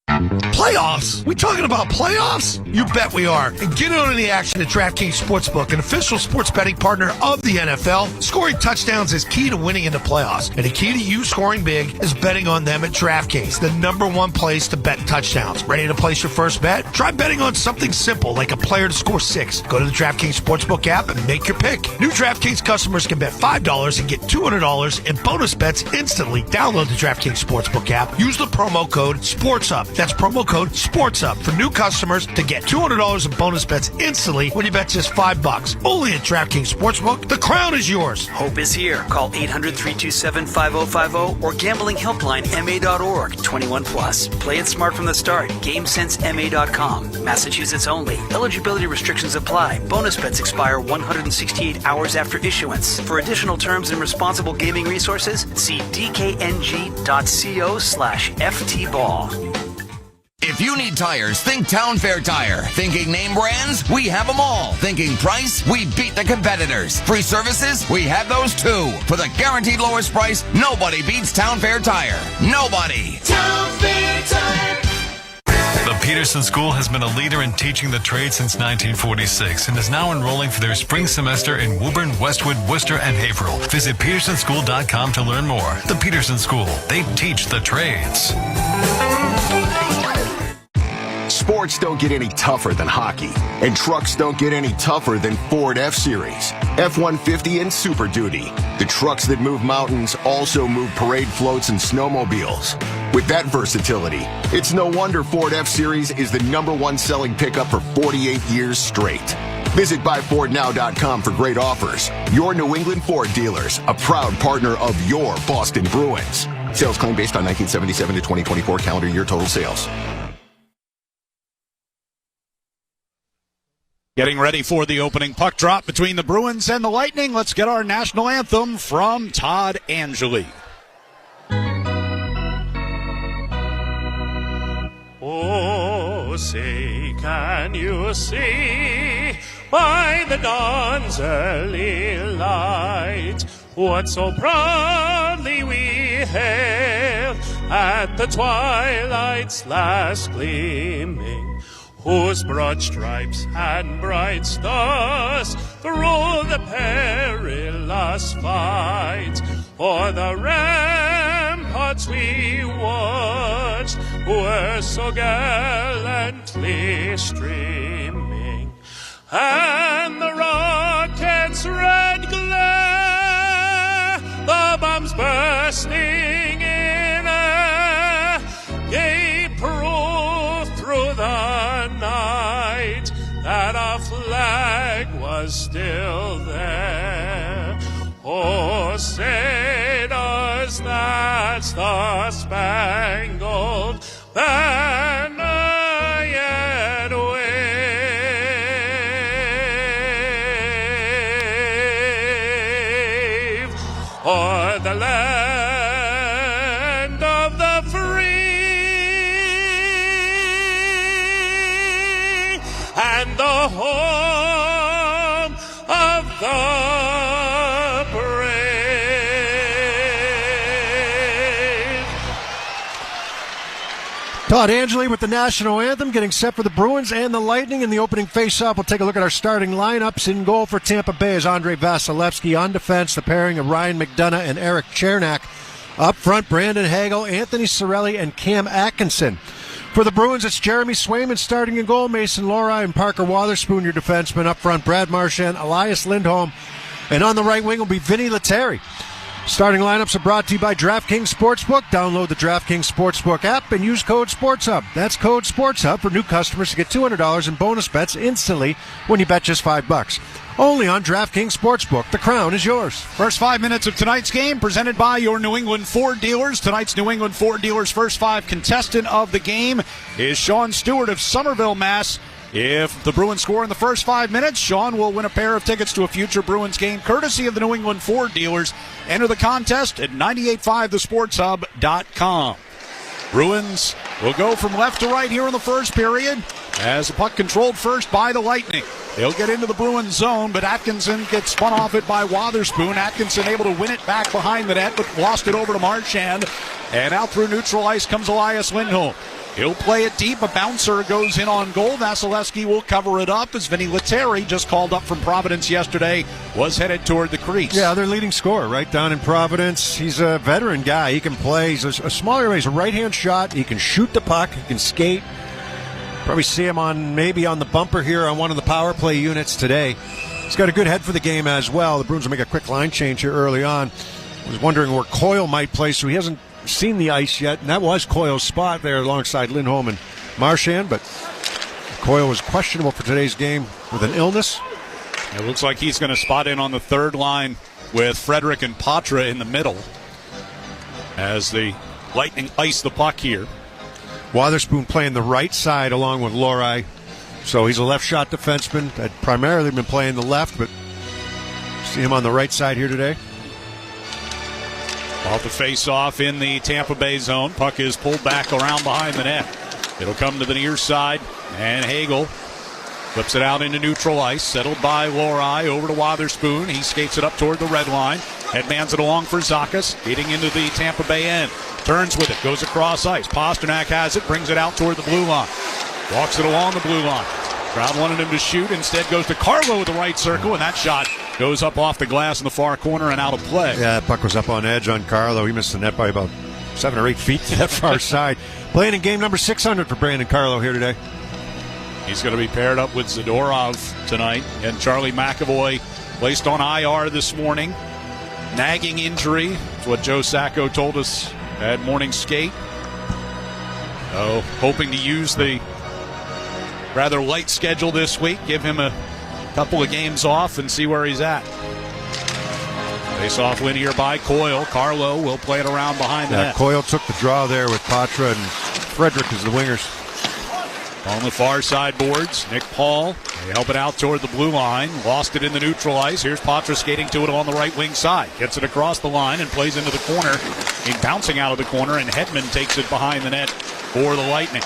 Playoffs? We talking about playoffs? You bet we are. And get in on the action at DraftKings Sportsbook, an official sports betting partner of the NFL. Scoring touchdowns is key to winning in the playoffs. And the key to you scoring big is betting on them at DraftKings, the #1 place to bet touchdowns. Ready to place your first bet? Try betting on something simple like a player to score 6. Go to the DraftKings Sportsbook app and make your pick. New DraftKings customers can bet $5 and get $200 in bonus bets instantly. Download the DraftKings Sportsbook app. Use the promo code SPORTSUP. That's promo code SPORTSUP for new customers to get $200 in bonus bets instantly when you bet just $5. Only at DraftKings Sportsbook. The crown is yours. Hope is here. Call 800-327-5050 or gamblinghelplinema.org. 21 plus. Play it smart from the start. GameSenseMA.com. Massachusetts only. Eligibility restrictions apply. Bonus bets expire 168 hours after issuance. For additional terms and responsible gaming resources, see dkng.co/ftball. If you need tires, think Town Fair Tire. Thinking name brands? We have them all. Thinking price? We beat the competitors. Free services? We have those too. For the guaranteed lowest price, nobody beats Town Fair Tire. Nobody. Town Fair Tire. The Peterson School has been a leader in teaching the trade since 1946 and is now enrolling for their spring semester in Woburn, Westwood, Worcester, and Haverhill. Visit petersonschool.com to learn more. The Peterson School. They teach the trades. Sports don't get any tougher than hockey, and trucks don't get any tougher than Ford F-Series, F-150, and Super Duty. The trucks that move mountains also move parade floats and snowmobiles. With that versatility, it's no wonder Ford F-Series is the #1 selling pickup for 48 years straight. Visit buyfordnow.com for great offers. Your New England Ford dealers, a proud partner of your Boston Bruins. Sales claim based on 1977 to 2024 calendar year total sales. Getting ready for the opening puck drop between the Bruins and the Lightning. Let's get our national anthem from Todd Angeli. Oh, say, can you see by the dawn's early light what so proudly we hailed at the twilight's last gleaming, whose broad stripes and bright stars through the perilous fight o'er the ramparts we watched were so gallantly streaming, and the rocket's red glare, the bombs bursting in air, gave proof through the night that our flag was still there. Oh, say does that star-spangled banner yet wave o'er the land of the free and the home of the Todd Angeli with the national anthem, getting set for the Bruins and the Lightning in the opening face-off. We'll take a look at our starting lineups. In goal for Tampa Bay is Andrei Vasilevsky. On defense, the pairing of Ryan McDonough and Eric Chernak. Up front, Brandon Hagel, Anthony Cirelli, and Cam Atkinson. For the Bruins, it's Jeremy Swayman starting in goal, Mason Lohrei and Parker Wotherspoon, your defensemen. Up front, Brad Marchand, Elias Lindholm, and on the right wing will be Vinny Lettieri. Starting lineups are brought to you by DraftKings Sportsbook. Download the DraftKings Sportsbook app and use code SportsHub. That's code SportsHub for new customers to get $200 in bonus bets instantly when you bet just $5. Only on DraftKings Sportsbook. The crown is yours. First 5 minutes of tonight's game presented by your New England Ford dealers. Tonight's New England Ford dealers' first 5 contestant of the game is Sean Stewart of Somerville, Mass. If the Bruins score in the first 5 minutes, Sean will win a pair of tickets to a future Bruins game courtesy of the New England Ford dealers. Enter the contest at 985thesportshub.com. Bruins will go from left to right here in the first period as the puck controlled first by the Lightning. They'll get into the Bruins zone, but Atkinson gets spun off it by Wotherspoon. Atkinson able to win it back behind the net, but lost it over to Marchand. And out through neutral ice comes Elias Lindholm. He'll play it deep. A bouncer goes in on goal. Vasilevsky will cover it up as Vinny Lettieri, just called up from Providence yesterday, was headed toward the crease. Yeah, their leading scorer right down in Providence. He's a veteran guy. He can play. He's a smaller guy. He's a right-hand shot. He can shoot the puck. He can skate. Probably see him on the bumper here on one of the power play units today. He's got a good head for the game as well. The Bruins will make a quick line change here early on. I was wondering where Coyle might play, so he hasn't seen the ice yet, and that was Coyle's spot there alongside Lindholm and Marchand, but Coyle was questionable for today's game with an illness. It looks like he's going to spot in on the third line with Frederick and Patra in the middle as the Lightning ice the puck here. Wotherspoon playing the right side along with Lohrei, so he's a left shot defenseman. Had primarily been playing the left, but see him on the right side here today. Off the face-off in the Tampa Bay zone. Puck is pulled back around behind the net. It'll come to the near side, and Hagel flips it out into neutral ice. Settled by Lohrei over to Wotherspoon. He skates it up toward the red line. Headmans it along for Zakas, getting into the Tampa Bay end. Turns with it, goes across ice. Pasternak has it, brings it out toward the blue line. Walks it along the blue line. Crowd wanted him to shoot. Instead goes to Carlo with the right circle, and that shot goes up off the glass in the far corner and out of play. Yeah, that puck was up on edge on Carlo. He missed the net by about 7 or 8 feet to that far side. Playing in game number 600 for Brandon Carlo here today. He's going to be paired up with Zadorov tonight. And Charlie McAvoy placed on IR this morning. Nagging injury. That's what Joe Sacco told us at morning skate. So hoping to use the rather light schedule this week. Give him a couple of games off and see where he's at. Face off win here by Coyle. Carlo will play it around behind the net. Coyle took the draw there with Patra and Frederick as the wingers. On the far side boards, Nick Paul. They help it out toward the blue line. Lost it in the neutral ice. Here's Patra skating to it on the right wing side. Gets it across the line and plays into the corner. He's bouncing out of the corner, and Hedman takes it behind the net for the Lightning.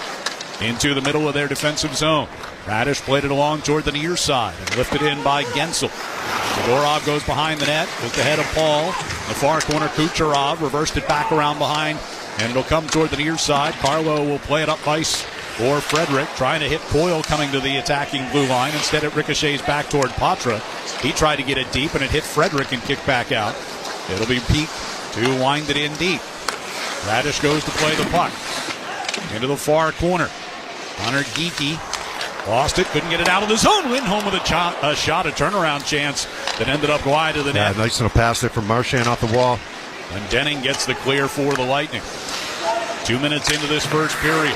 Into the middle of their defensive zone. Radish played it along toward the near side and lifted in by Gensel. Zadorov goes behind the net with the head of Paul. The far corner, Kucherov reversed it back around behind, and it'll come toward the near side. Carlo will play it up ice for Frederick, trying to hit Coyle coming to the attacking blue line. Instead, it ricochets back toward Patra. He tried to get it deep, and it hit Frederick and kicked back out. It'll be Peak to wind it in deep. Radish goes to play the puck into the far corner. Connor Geekie lost it, couldn't get it out of the zone. Lindholm with a shot, a turnaround chance that ended up wide of the net. Nice little pass there from Marchand off the wall. And Denning gets the clear for the Lightning. 2 minutes into this first period.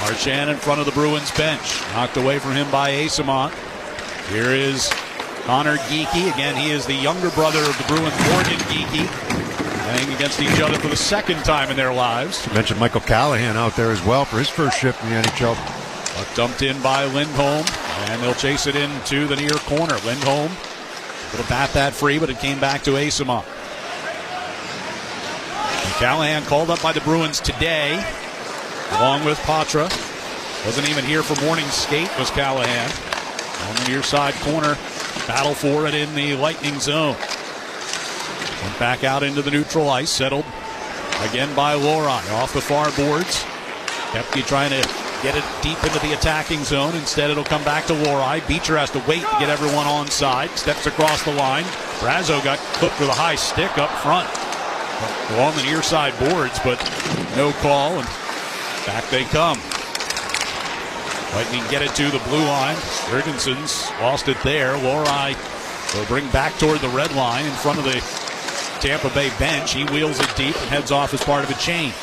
Marchand in front of the Bruins bench. Knocked away from him by Asamont. Here is Connor Geekie. Again, he is the younger brother of the Bruins, Morgan Geekie. Playing against each other for the second time in their lives. You mentioned Michael Callahan out there as well for his first shift in the NHL. Puck dumped in by Lindholm, and they'll chase it into the near corner. Lindholm would have bat that free, but it came back to Asamont. Callahan called up by the Bruins today, along with Patra. Wasn't even here for morning skate, was Callahan. On the near side corner, battle for it in the Lightning zone. Went back out into the neutral ice, settled again by Lohrei off the far boards. Kepke trying to get it deep into the attacking zone. Instead, it'll come back to Lohrei. Beecher has to wait to get everyone on side. Steps across the line. Brazo got clipped with a high stick up front. On the near side boards, but no call, and back they come. Lightning get it to the blue line. Jurgensen's lost it there. Lohrei will bring back toward the red line in front of the Tampa Bay bench. He wheels it deep and heads off as part of a change.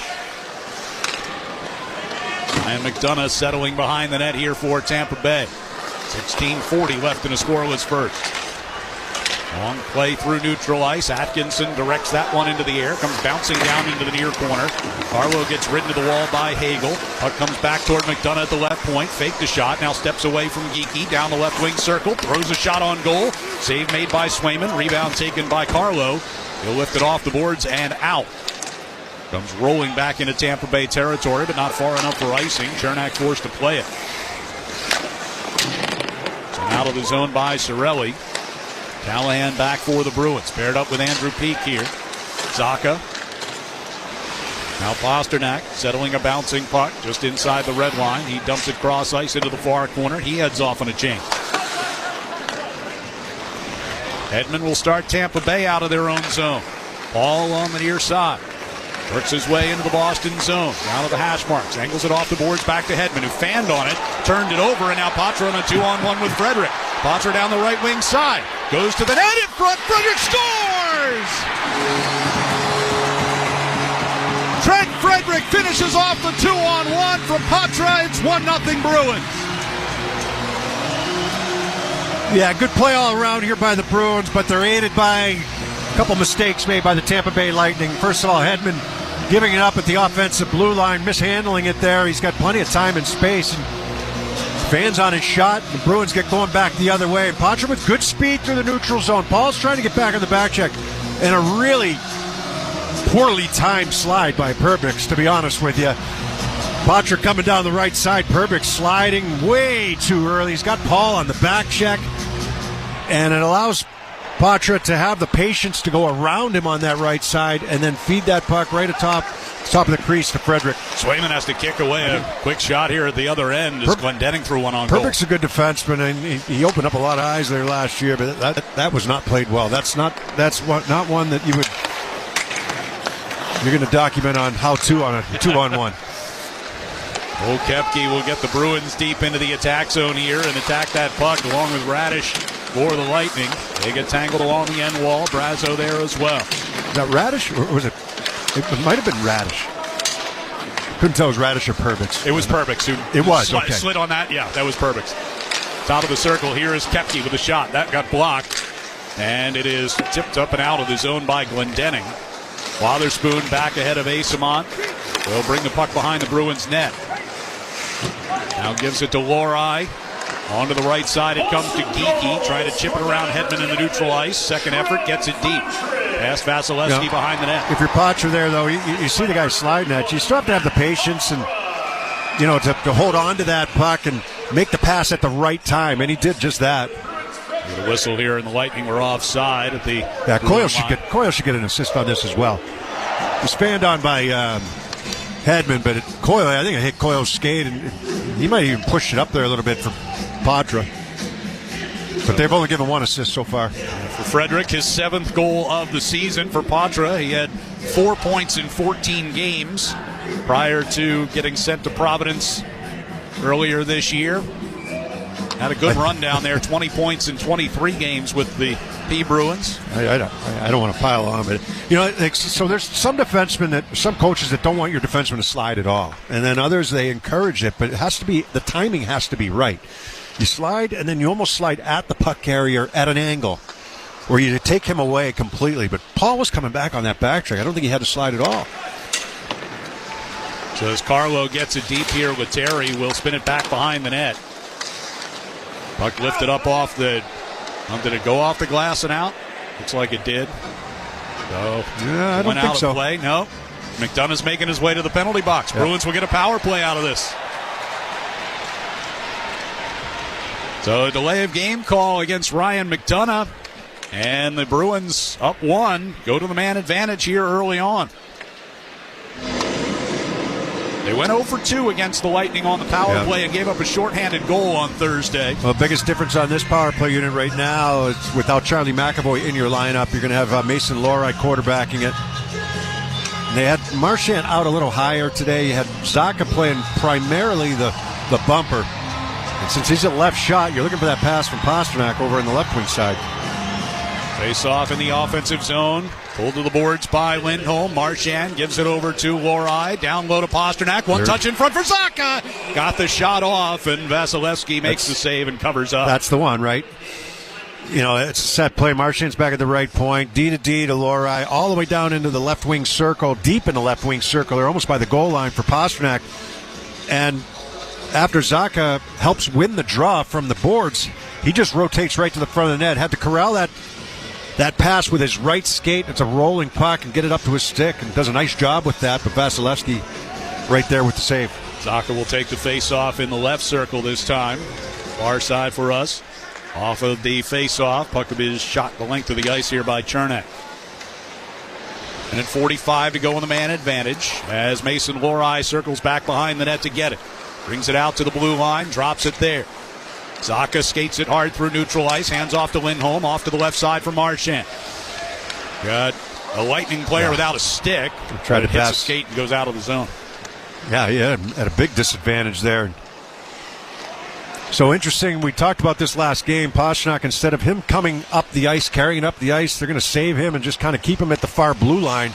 And McDonough settling behind the net here for Tampa Bay. 16:40 left in a scoreless first. Long play through neutral ice. Atkinson directs that one into the air. Comes bouncing down into the near corner. Carlo gets ridden to the wall by Hagel. Puck comes back toward McDonough at the left point. Faked the shot. Now steps away from Geekie. Down the left wing circle. Throws a shot on goal. Save made by Swayman. Rebound taken by Carlo. He'll lift it off the boards and out. Comes rolling back into Tampa Bay territory, but not far enough for icing. Chernak forced to play it. So out of the zone by Cirelli. Callahan back for the Bruins. Paired up with Andrew Peak here. Zaka. Now Pasternak settling a bouncing puck just inside the red line. He dumps it cross ice into the far corner. He heads off on a change. Edmond will start Tampa Bay out of their own zone. Paul on the near side. Works his way into the Boston zone. Down to the hash marks. Angles it off the boards back to Hedman, who fanned on it. Turned it over, and now Patra on a 2-on-1 with Frederick. Patra down the right wing side. Goes to the net in front. Frederick scores! Trent Frederick finishes off the 2-on-1 from Patra. It's 1-0 Bruins. Yeah, good play all around here by the Bruins, but they're aided by a couple mistakes made by the Tampa Bay Lightning. First of all, Hedman giving it up at the offensive blue line, mishandling it there. He's got plenty of time and space. And fans on his shot. The Bruins get going back the other way. And Patra with good speed through the neutral zone. Paul's trying to get back on the back check. And a really poorly timed slide by Perbix, to be honest with you. Patra coming down the right side. Perbix sliding way too early. He's got Paul on the back check. And it allows Patra to have the patience to go around him on that right side and then feed that puck right atop of the crease to Frederick. Swayman has to kick away a quick shot here at the other end as Glendening threw one on goal. Perbick's a good defenseman, and he opened up a lot of eyes there last year, but that was not played well. That's not one that you're going to document on how to on a 2-on-1. Old Koepke will get the Bruins deep into the attack zone here and attack that puck along with Radish for the Lightning. They get tangled along the end wall. Brazo there as well. Is that Radish, or was it? It might have been Radish. Couldn't tell it was Radish or Perbix. It was Perbix. It was, okay. Slid on that. Yeah, that was Perbix. Top of the circle. Here is Koepke with a shot. That got blocked. And it is tipped up and out of the zone by Glendening. Wotherspoon back ahead of Asamont. Will bring the puck behind the Bruins net. Now gives it to Lohrei. Onto the right side it comes to Geekie. Trying to chip it around Hedman in the neutral ice. Second effort gets it deep. Past Vasilevsky behind the net. If you're Poitras there, though, you see the guy sliding at you. You still have to have the patience and, to hold on to that puck and make the pass at the right time. And he did just that. The whistle here, and the Lightning were offside at the. Yeah, Coyle should get an assist on this as well. He's fanned on by Hedman, but Coyle, I think it hit Coyle's skate, and he might even push it up there a little bit for Poitras. But they've only given one assist so far. For Frederick, his 7th goal of the season. For Poitras, he had 4 points in 14 games prior to getting sent to Providence earlier this year. Had a good run down there, 20 points in 23 games with the P Bruins. I don't want to pile on, but so there's some defensemen some coaches that don't want your defenseman to slide at all, and then others they encourage it, but it has to be the timing has to be right. You slide, and then you almost slide at the puck carrier at an angle, where you take him away completely. But Paul was coming back on that back check. I don't think he had to slide at all. So as Carlo gets it deep here with Terry, will spin it back behind the net. Puck lifted up off the. Did it go off the glass and out? Looks like it did. So yeah, I don't think so. Play. No. McDonough's making his way to the penalty box. Yep. Bruins will get a power play out of this. So a delay of game call against Ryan McDonough. And the Bruins up 1. Go to the man advantage here early on. They went 0 for 2 against the Lightning on the power play and gave up a shorthanded goal on Thursday. Well, the biggest difference on this power play unit right now is without Charlie McAvoy in your lineup, you're going to have Mason Lohrei quarterbacking it. And they had Marchand out a little higher today. You had Zacha playing primarily the bumper. And since he's a left shot, you're looking for that pass from Pasternak over in the left wing side. Face off in the offensive zone. Pulled to the boards by Lindholm. Marchand gives it over to Lohrei. Down low to Pasternak. One touch in front for Zacha. Got the shot off, and Vasilevsky makes the save and covers up. That's the one, right? It's a set play. Marchand's back at the right point. D to Lohrei. All the way down into the left wing circle. Deep in the left wing circle. They're almost by the goal line for Pasternak. And after Zacha helps win the draw from the boards, he just rotates right to the front of the net. Had to corral that pass with his right skate. It's a rolling puck and get it up to his stick, and does a nice job with that. But Vasilevsky right there with the save. Zacha will take the face-off in the left circle this time. Far side for us. Off of the face-off. Puck is shot the length of the ice here by Chernak. And at 45 to go on the man advantage as Mason Lohrei circles back behind the net to get it. Brings it out to the blue line, drops it there. Zacha skates it hard through neutral ice, hands off to Lindholm, off to the left side for Marchand. Got a Lightning player without a stick. Tried to hits pass. a skate and goes out of the zone. Yeah, he had a big disadvantage there. So interesting, we talked about this last game. Pasternak, instead of him coming up the ice, carrying up the ice, they're going to save him and just kind of keep him at the far blue line.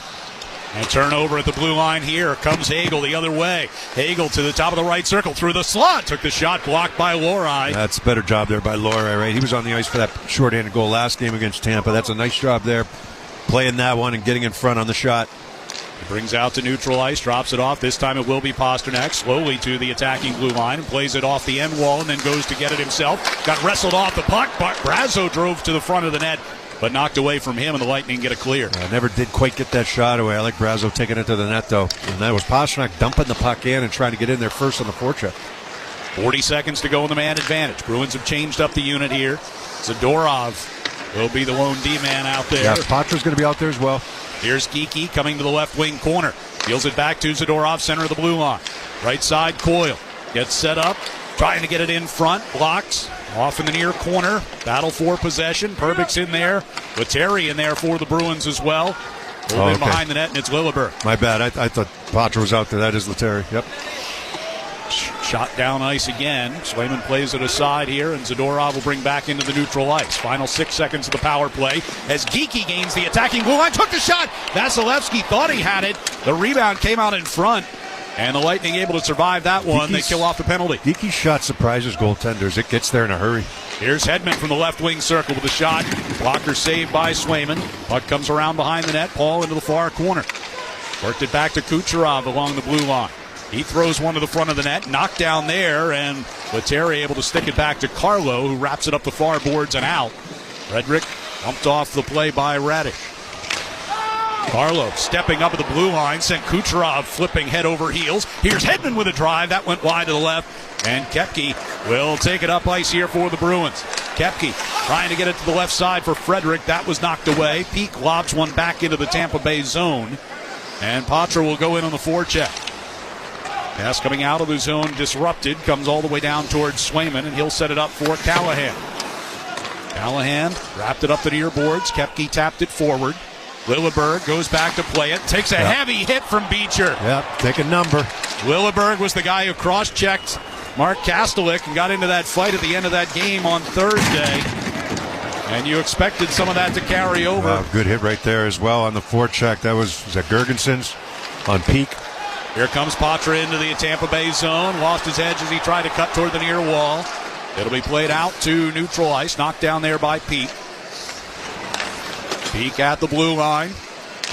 And turnover at the blue line here. Comes Hagel the other way. Hagel to the top of the right circle through the slot. Took the shot, blocked by Lohrei. That's a better job there by Lohrei, right? He was on the ice for that shorthanded goal last game against Tampa. That's a nice job there, playing that one and getting in front on the shot. He brings out to neutral ice, drops it off. This time it will be Pasternak, slowly to the attacking blue line, and plays it off the end wall and then goes to get it himself. Got wrestled off the puck, but Brazo drove to the front of the net, but knocked away from him, and the Lightning get a clear. Never did quite get that shot away. I like Brazo taking it to the net, though. And that was Pasternak dumping the puck in and trying to get in there first on the forecheck. 40 seconds to go in the man advantage. Bruins have changed up the unit here. Zadorov will be the lone D-man out there. Yeah, Poitras's going to be out there as well. Here's Geekie coming to the left wing corner. Deals it back to Zadorov, center of the blue line. Right side, Coyle. Gets set up, trying to get it in front. Blocked. Off in the near corner. Battle for possession. Perbix in there. With Terry in there for the Bruins as well. In behind the net, and it's Lilleberg. My bad. I thought Poitras was out there. That is Letary. Yep. Shot down ice again. Swayman plays it aside here, and Zadorov will bring back into the neutral ice. Final 6 seconds of the power play as Geekie gains the attacking blue line. Took the shot. Vasilevsky thought he had it. The rebound came out in front, and the Lightning able to survive that one. They kill off the penalty. Geekie's shot surprises goaltenders. It gets there in a hurry. Here's Hedman from the left wing circle with a shot. Blocker saved by Swayman. Puck comes around behind the net. Paul into the far corner. Worked it back to Kucherov along the blue line. He throws one to the front of the net, knocked down there, and Lettieri able to stick it back to Carlo, who wraps it up the far boards and out. Frederick bumped off the play by Radish. Carlo stepping up at the blue line, sent Kucherov flipping head over heels. Here's Hedman with a drive. That went wide to the left, and Koepke will take it up ice here for the Bruins. Koepke trying to get it to the left side for Frederick. That was knocked away. Peak lobs one back into the Tampa Bay zone, and Patra will go in on the forecheck. Pass coming out of the zone, disrupted, comes all the way down towards Swayman, and he'll set it up for Callahan. Callahan wrapped it up the near boards. Koepke tapped it forward. Lilleberg goes back to play it. Takes a heavy hit from Beecher. Take a number. Lilleberg was the guy who cross-checked Mark Kastelik and got into that fight at the end of that game on Thursday. And you expected some of that to carry over. Good hit right there as well on the forecheck. That was that Gergenson's on Peak. Here comes Patra into the Tampa Bay zone. Lost his edge as he tried to cut toward the near wall. It'll be played out to neutral ice. Knocked down there by Peak. Peak at the blue line.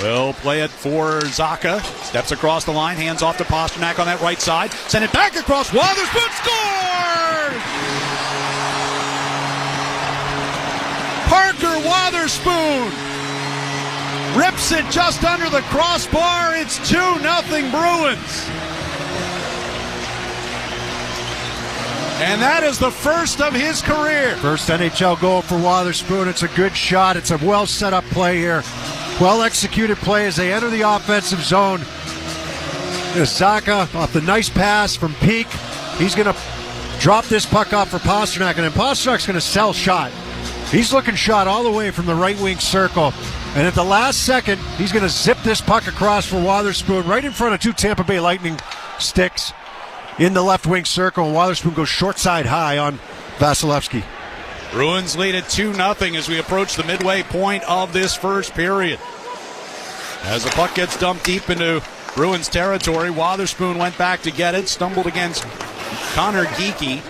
Will play it for Zacha. Steps across the line. Hands off to Pasternak on that right side. Send it back across. Wotherspoon scores! Parker Wotherspoon rips it just under the crossbar. It's 2-0 Bruins. And that is the first of his career. First NHL goal for Wotherspoon. It's a good shot. It's a well set up play here. Well executed play as they enter the offensive zone. Zacha off the nice pass from Peak. He's going to drop this puck off for Pasternak, and then Pasternak's going to sell shot. He's looking shot all the way from the right wing circle. And at the last second, he's going to zip this puck across for Wotherspoon right in front of 2 Tampa Bay Lightning sticks in the left wing circle. And Wotherspoon goes short side high on Vasilevsky. Bruins lead at 2-0 as we approach the midway point of this first period. As the puck gets dumped deep into Bruins territory, Wotherspoon went back to get it, stumbled against Connor Geekie.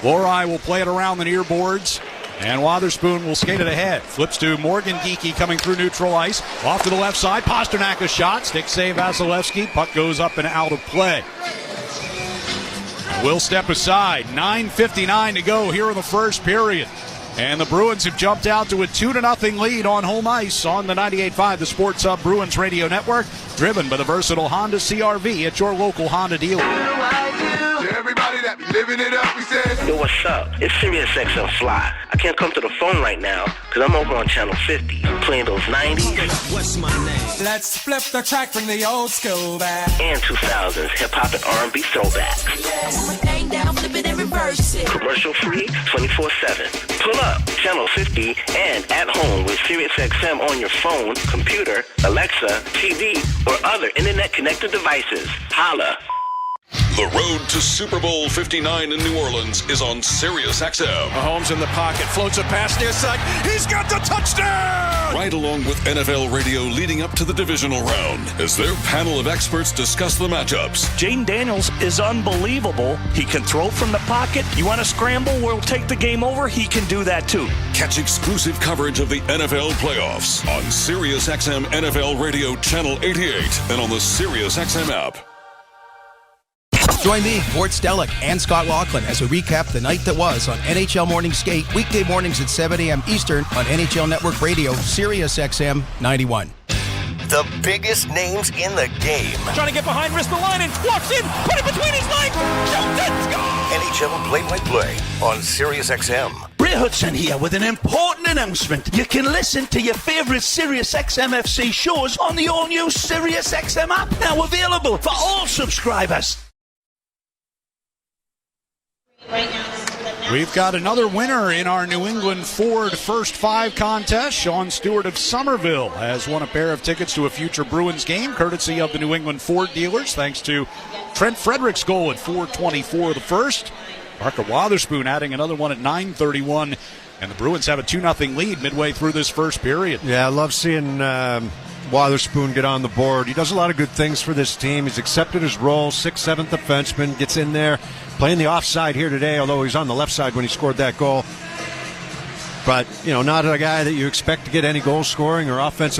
Lohrei will play it around the near boards, and Wotherspoon will skate it ahead. Flips to Morgan Geekie coming through neutral ice. Off to the left side, Pasternak a shot. Stick save Vasilevsky. Puck goes up and out of play. Will step aside. 9:59 to go here in the first period. And the Bruins have jumped out to a 2-0 lead on home ice on the 98.5, the Sports Hub Bruins Radio Network, driven by the versatile Honda CR-V at your local Honda dealer. To everybody that be living it up, we said. Yo, what's up? It's Sirius XM Fly. I can't come to the phone right now because I'm over on Channel 50 playing those 90s. What's my name? Let's flip the track from the old school back. And 2000s hip-hop and R&B throwbacks. Commercial free, 24/7. Pull up, Channel 50, and at home with Sirius XM on your phone, computer, Alexa, TV, or other internet-connected devices. Holla. The road to Super Bowl 59 in New Orleans is on Sirius XM. Mahomes in the pocket, floats a pass near side. He's got the touchdown! Right along with NFL radio leading up to the divisional round as their panel of experts discuss the matchups. Jaden Daniels is unbelievable. He can throw from the pocket. You want to scramble where we'll take the game over? He can do that too. Catch exclusive coverage of the NFL playoffs on Sirius XM NFL Radio Channel 88 and on the Sirius XM app. Join me, Ward Stellick, and Scott Laughlin as we recap the night that was on NHL Morning Skate, weekday mornings at 7 a.m. Eastern on NHL Network Radio, Sirius XM 91. The biggest names in the game. Trying to get behind, wrist the line, and walks in, put it between his legs, shoots it, score! NHL play-by-play on Sirius XM. Ray Hudson here with an important announcement. You can listen to your favourite Sirius XM FC shows on the all-new Sirius XM app, now available for all subscribers. Right now, this is We've got another winner in our New England Ford First Five contest. Sean Stewart of Somerville has won a pair of tickets to a future Bruins game, courtesy of the New England Ford dealers, thanks to Trent Frederick's goal at 4:24 the first. Parker Wotherspoon adding another one at 9:31, and the Bruins have a 2-0 lead midway through this first period. Yeah, I love seeing Wotherspoon get on the board. He does a lot of good things for this team. He's accepted his role, 6th, 7th defenseman, gets in there, playing the offside here today, although he's on the left side when he scored that goal. But, not a guy that you expect to get any goal scoring or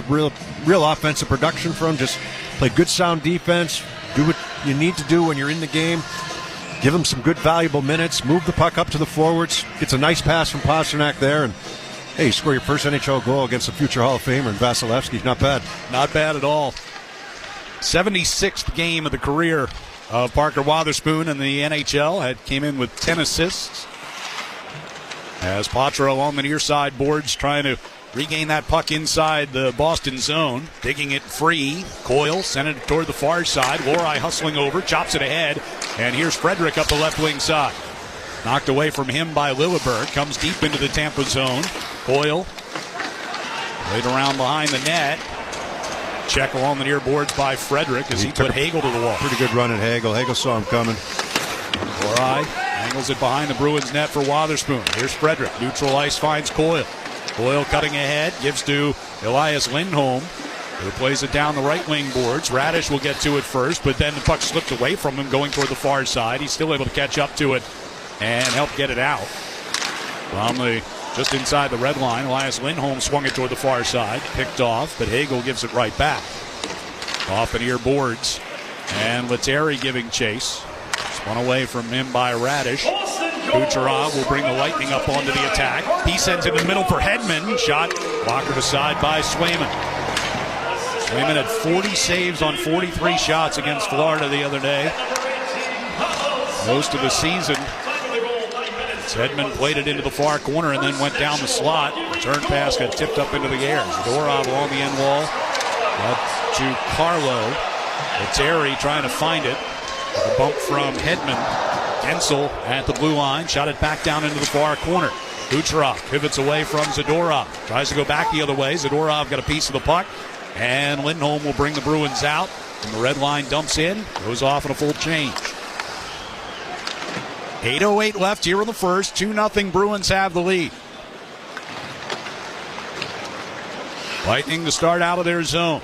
real offensive production from. Just play good, sound defense, do what you need to do when you're in the game. Give him some good, valuable minutes, move the puck up to the forwards, gets a nice pass from Pasternak there, and hey, you score your first NHL goal against a future Hall of Famer in Vasilevsky. Not bad. Not bad at all. 76th game of the career of Parker Wotherspoon in the NHL. Came in with 10 assists. As Potro on the near side boards trying to regain that puck inside the Boston zone. Digging it free. Coyle sent it toward the far side. Lohrei hustling over, chops it ahead. And here's Frederick up the left wing side. Knocked away from him by Lilleberg. Comes deep into the Tampa zone. Coyle laid around behind the net. Check along the near boards by Frederick as he put Hagel to the wall. Pretty good run at Hagel. Hagel saw him coming. Lohrei angles it behind the Bruins net for Wotherspoon. Here's Frederick. Neutral ice finds Coyle. Coyle cutting ahead. Gives to Elias Lindholm, who plays it down the right wing boards. Radish will get to it first, but then the puck slipped away from him going toward the far side. He's still able to catch up to it and help get it out. Just inside the red line, Elias Lindholm swung it toward the far side. Picked off, but Hagel gives it right back. Off the near boards. And Lettieri giving chase. Spun away from him by Radish. Kucherov will bring the Lightning up onto the attack. He sends it in the middle for Hedman. Shot blockered aside by Swayman. Swayman had 40 saves on 43 shots against Florida the other day. Most of the season. Hedman played it into the far corner and then went down the slot. Return pass got tipped up into the air. Zadorov along the end wall. Up to Carlo. Lettieri trying to find it. A bump from Hedman. Gensel at the blue line. Shot it back down into the far corner. Kucherov pivots away from Zadorov. Tries to go back the other way. Zadorov got a piece of the puck. And Lindholm will bring the Bruins out. And the red line dumps in. Goes off in a full change. 8:08 left here in the first. 2-0 Bruins have the lead. Lightning to start out of their zone.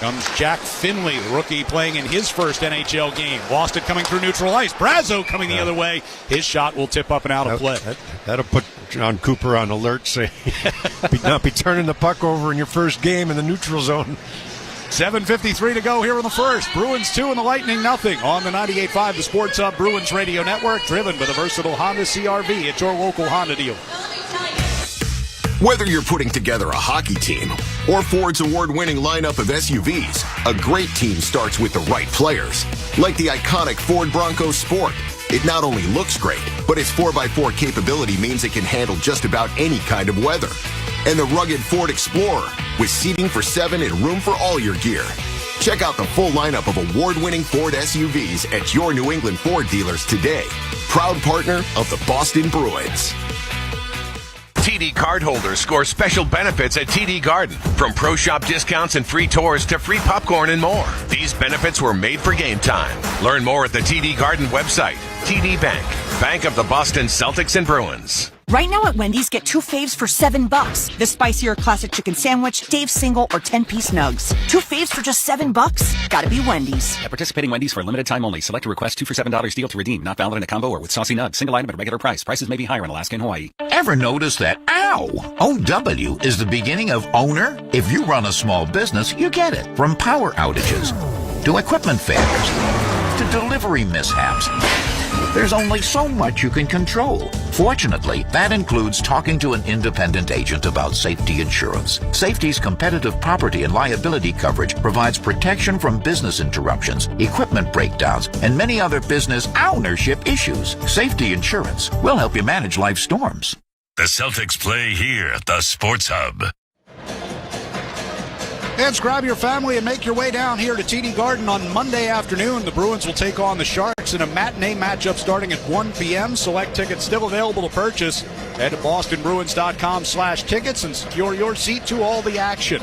Comes Jack Finley, the rookie, playing in his first NHL game. Lost it coming through neutral ice. Brazo coming the other way. His shot will tip up and out of play. That'll put John Cooper on alert, say not be turning the puck over in your first game in the neutral zone. 7:53 to go here in the first. Bruins 2 and the Lightning nothing on the 98.5 The Sports Hub Bruins Radio Network, driven by the versatile Honda CR-V at your local Honda dealer. Whether you're putting together a hockey team or Ford's award-winning lineup of SUVs, a great team starts with the right players. Like the iconic Ford Bronco Sport. It not only looks great, but its 4x4 capability means it can handle just about any kind of weather. And the rugged Ford Explorer, with seating for 7 and room for all your gear. Check out the full lineup of award-winning Ford SUVs at your New England Ford dealers today. Proud partner of the Boston Bruins. TD cardholders score special benefits at TD Garden. From pro shop discounts and free tours to free popcorn and more. These benefits were made for game time. Learn more at the TD Garden website. TD Bank, bank of the Boston Celtics and Bruins. Right now at Wendy's, get 2 faves for $7. The spicier classic chicken sandwich, Dave's single, or 10-piece nugs. 2 faves for just $7? Gotta be Wendy's. At participating Wendy's for a limited time only. Select a request 2 for $7 deal to redeem. Not valid in a combo or with saucy nugs. Single item at regular price. Prices may be higher in Alaska and Hawaii. Ever notice that OW? OW is the beginning of owner? If you run a small business, you get it. From power outages to equipment failures to delivery mishaps. There's only so much you can control. Fortunately, that includes talking to an independent agent about safety insurance. Safety's competitive property and liability coverage provides protection from business interruptions, equipment breakdowns, and many other business ownership issues. Safety insurance will help you manage life storms. The Celtics play here at the Sports Hub. Fans, grab your family and make your way down here to TD Garden on Monday afternoon. The Bruins will take on the Sharks in a matinee matchup starting at 1 p.m. Select tickets still available to purchase. Head to bostonbruins.com/tickets and secure your seat to all the action.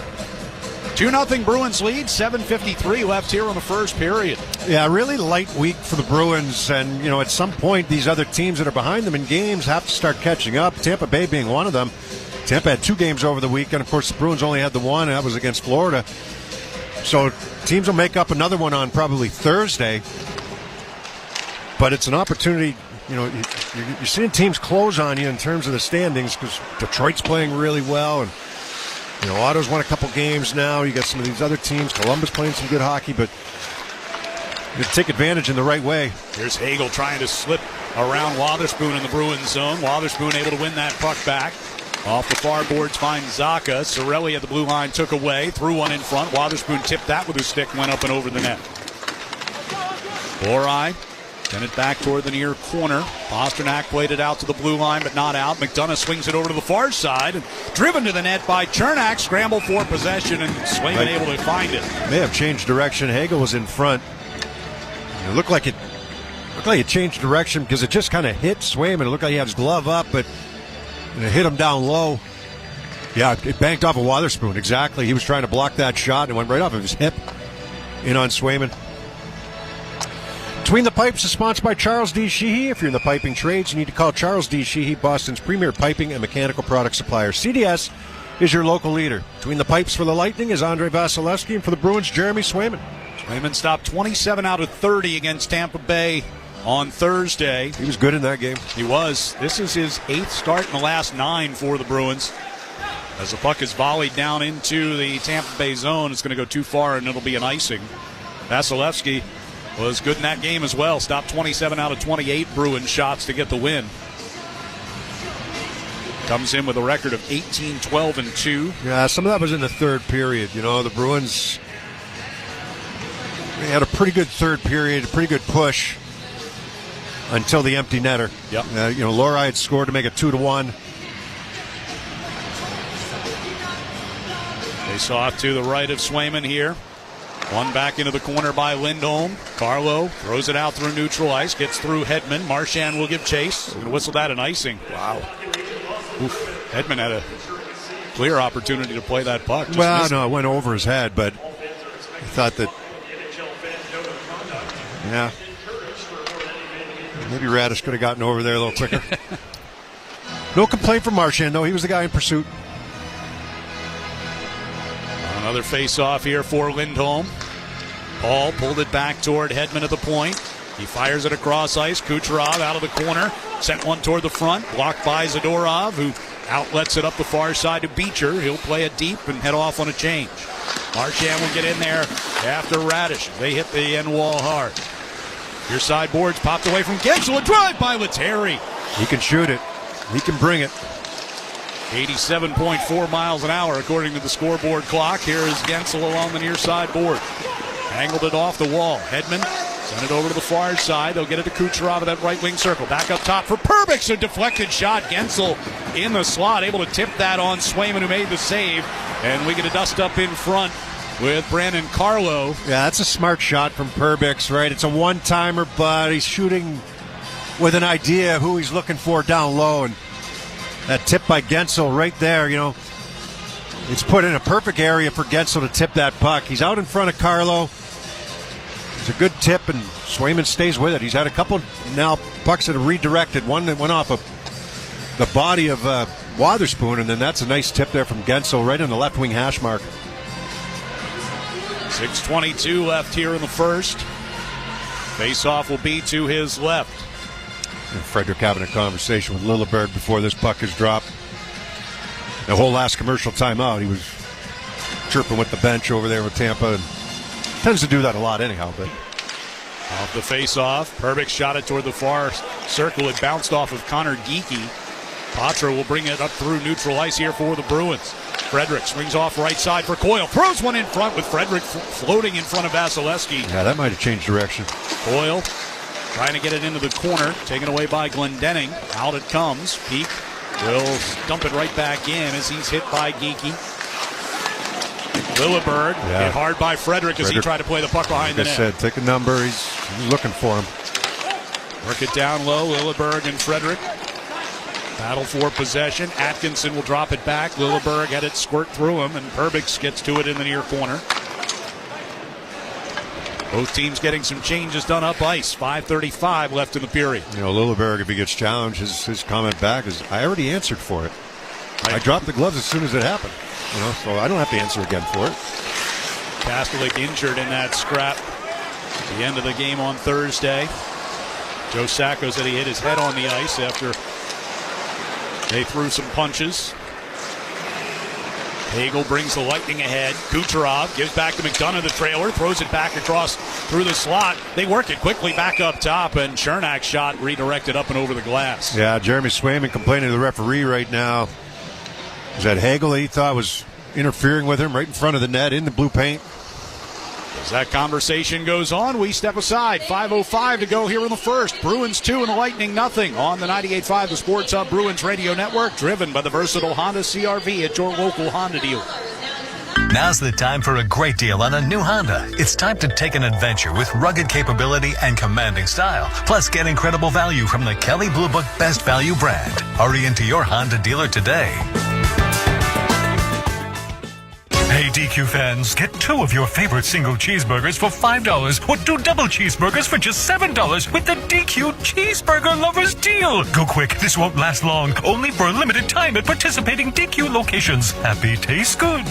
2-0 Bruins lead, 7:53 left here in the first period. Yeah, really light week for the Bruins, and at some point these other teams that are behind them in games have to start catching up. Tampa Bay being one of them. Tampa had 2 games over the weekend. Of course, the Bruins only had the one, and that was against Florida. So teams will make up another one on probably Thursday. But it's an opportunity. You're seeing teams close on you in terms of the standings because Detroit's playing really well, and Ottawa's won a couple games now. You got some of these other teams. Columbus playing some good hockey, but you take advantage in the right way. Here's Hagel trying to slip around Wotherspoon in the Bruins zone. Wotherspoon able to win that puck back. Off the far boards finds Zaka. Cirelli at the blue line took away. Threw one in front. Wotherspoon tipped that with his stick. Went up and over the net. Borai sent it back toward the near corner. Pasternak played it out to the blue line, but not out. McDonough swings it over to the far side. And driven to the net by Chernak. Scramble for possession, and Swayman able to find it. May have changed direction. Hagel was in front. It looked like it changed direction because it just kind of hit Swayman. It looked like he had his glove up, but it hit him down low. Yeah, it banked off of Wotherspoon. Exactly. He was trying to block that shot and it went right off of his hip in on Swayman. Between the Pipes is sponsored by Charles D. Sheehy. If you're in the piping trades, you need to call Charles D. Sheehy, Boston's premier piping and mechanical product supplier. CDS is your local leader. Between the Pipes for the Lightning is Andrei Vasilevsky, and for the Bruins, Jeremy Swayman. Swayman stopped 27 out of 30 against Tampa Bay on Thursday. He was good in that game. He was. This is his 8th start in the last 9 for the Bruins. As the puck is volleyed down into the Tampa Bay zone, it's going to go too far and it'll be an icing. Vasilevsky was good in that game as well. Stopped 27 out of 28 Bruins shots to get the win. Comes in with a record of 18-12-2. Yeah, some of that was in the third period. The Bruins had a pretty good third period, a pretty good push until the empty netter. Yep. Lohrei had scored to make it 2-1. Face off to the right of Swayman here. One back into the corner by Lindholm. Carlo throws it out through neutral ice. Gets through Hedman. Marchand will give chase. And whistle that an icing. Wow. Oof. Hedman had a clear opportunity to play that puck. No, it went over his head, but I thought that, yeah, maybe Radish could have gotten over there a little quicker. No complaint from Marchand, though. He was the guy in pursuit. Another face-off here for Lindholm. Paul pulled it back toward Hedman at the point. He fires it across ice. Kucherov out of the corner. Sent one toward the front. Blocked by Zadorov, who outlets it up the far side to Beecher. He'll play it deep and head off on a change. Marchand will get in there after Radish. They hit the end wall hard. Your side boards popped away from Gensel. A drive by Lettieri. He can shoot it. He can bring it. 87.4 miles an hour according to the scoreboard clock. Here is Gensel along the near side board. Angled it off the wall. Hedman sent it over to the far side. They'll get it to Kucherov at that right wing circle. Back up top for Perbix. A deflected shot. Gensel in the slot, able to tip that on Swayman, who made the save. And we get a dust up in front with Brandon Carlo. Yeah, that's a smart shot from Perbix, right? It's a one-timer, but he's shooting with an idea of who he's looking for down low. And that tip by Gensel right there, it's put in a perfect area for Gensel to tip that puck. He's out in front of Carlo. It's a good tip, and Swayman stays with it. He's had a couple now pucks that are redirected. One that went off of the body of Wotherspoon, and then that's a nice tip there from Gensel right on the left wing hash mark. 6:22 left here in the first. Face-off will be to his left. And Frederick having a conversation with Lilleberg before this puck is dropped. The whole last commercial timeout, he was chirping with the bench over there with Tampa, and tends to do that a lot anyhow. But off the face-off, Perbix shot it toward the far circle. It bounced off of Connor Geekie. Patra will bring it up through neutral ice here for the Bruins. Frederick swings off right side for Coyle. Throws one in front with Frederick floating in front of Vasilevsky. Yeah, that might have changed direction. Coyle trying to get it into the corner. Taken away by Glendening. Out it comes. Peak will dump it right back in as he's hit by Geekie. Lilleberg hit hard by Frederick as he tried to play the puck behind the net. Like I said, take a number. He's looking for him. Work it down low. Lilleberg and Frederick battle for possession. Atkinson will drop it back. Lilleberg had it squirt through him, and Perbix gets to it in the near corner. Both teams getting some changes done up ice. 5:35 left in the period. You know, Lilleberg, if he gets challenged, his comment back is, I already answered for it. I dropped the gloves as soon as it happened. You know, so I don't have to answer again for it. Kastelik injured in that scrap at the end of the game on Thursday. Joe Sacco said he hit his head on the ice after they threw some punches. Hagel brings the Lightning ahead. Kucherov gives back to McDonough, the trailer, throws it back across through the slot. They work it quickly back up top, and Chernak's shot redirected up and over the glass. Yeah, Jeremy Swayman complaining to the referee right now. Is that Hagel he thought was interfering with him right in front of the net in the blue paint? As that conversation goes on, we step aside. 5:05 to go here in the first. Bruins 2 and the Lightning nothing on the 98.5 The Sports Hub Bruins Radio Network, driven by the versatile Honda CR-V at your local Honda dealer. Now's the time for a great deal on a new Honda. It's time to take an adventure with rugged capability and commanding style. Plus, get incredible value from the Kelley Blue Book Best Value brand. Hurry into your Honda dealer today. Hey DQ fans, get 2 of your favorite single cheeseburgers for $5 or 2 double cheeseburgers for just $7 with the DQ Cheeseburger Lovers deal. Go quick, this won't last long. Only for a limited time at participating DQ locations. Happy tastes good.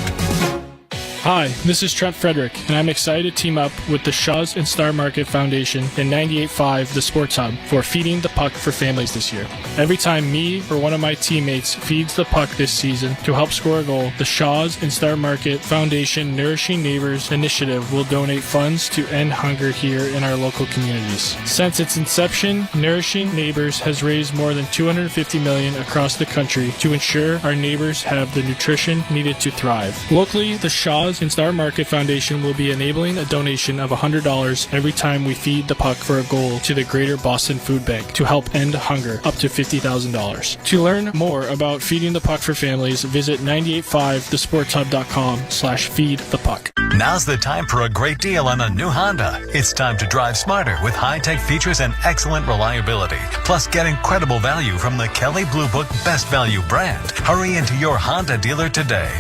Hi, this is Trent Frederick, and I'm excited to team up with the Shaw's and Star Market Foundation and 98.5 The Sports Hub for Feeding the Puck for Families this year. Every time me or one of my teammates feeds the puck this season to help score a goal, the Shaw's and Star Market Foundation Nourishing Neighbors initiative will donate funds to end hunger here in our local communities. Since its inception, Nourishing Neighbors has raised more than $250 million across the country to ensure our neighbors have the nutrition needed to thrive. Locally, the Shaw's and Star Market Foundation will be enabling a donation of $100 every time we feed the puck for a goal to the Greater Boston Food Bank to help end hunger, up to $50,000. To learn more about feeding the puck for families, visit 985thesportshub.com/feedthepuck. Now's the time for a great deal on a new Honda. It's time to drive smarter with high-tech features and excellent reliability. Plus, get incredible value from the Kelley Blue Book Best Value brand. Hurry into your Honda dealer today.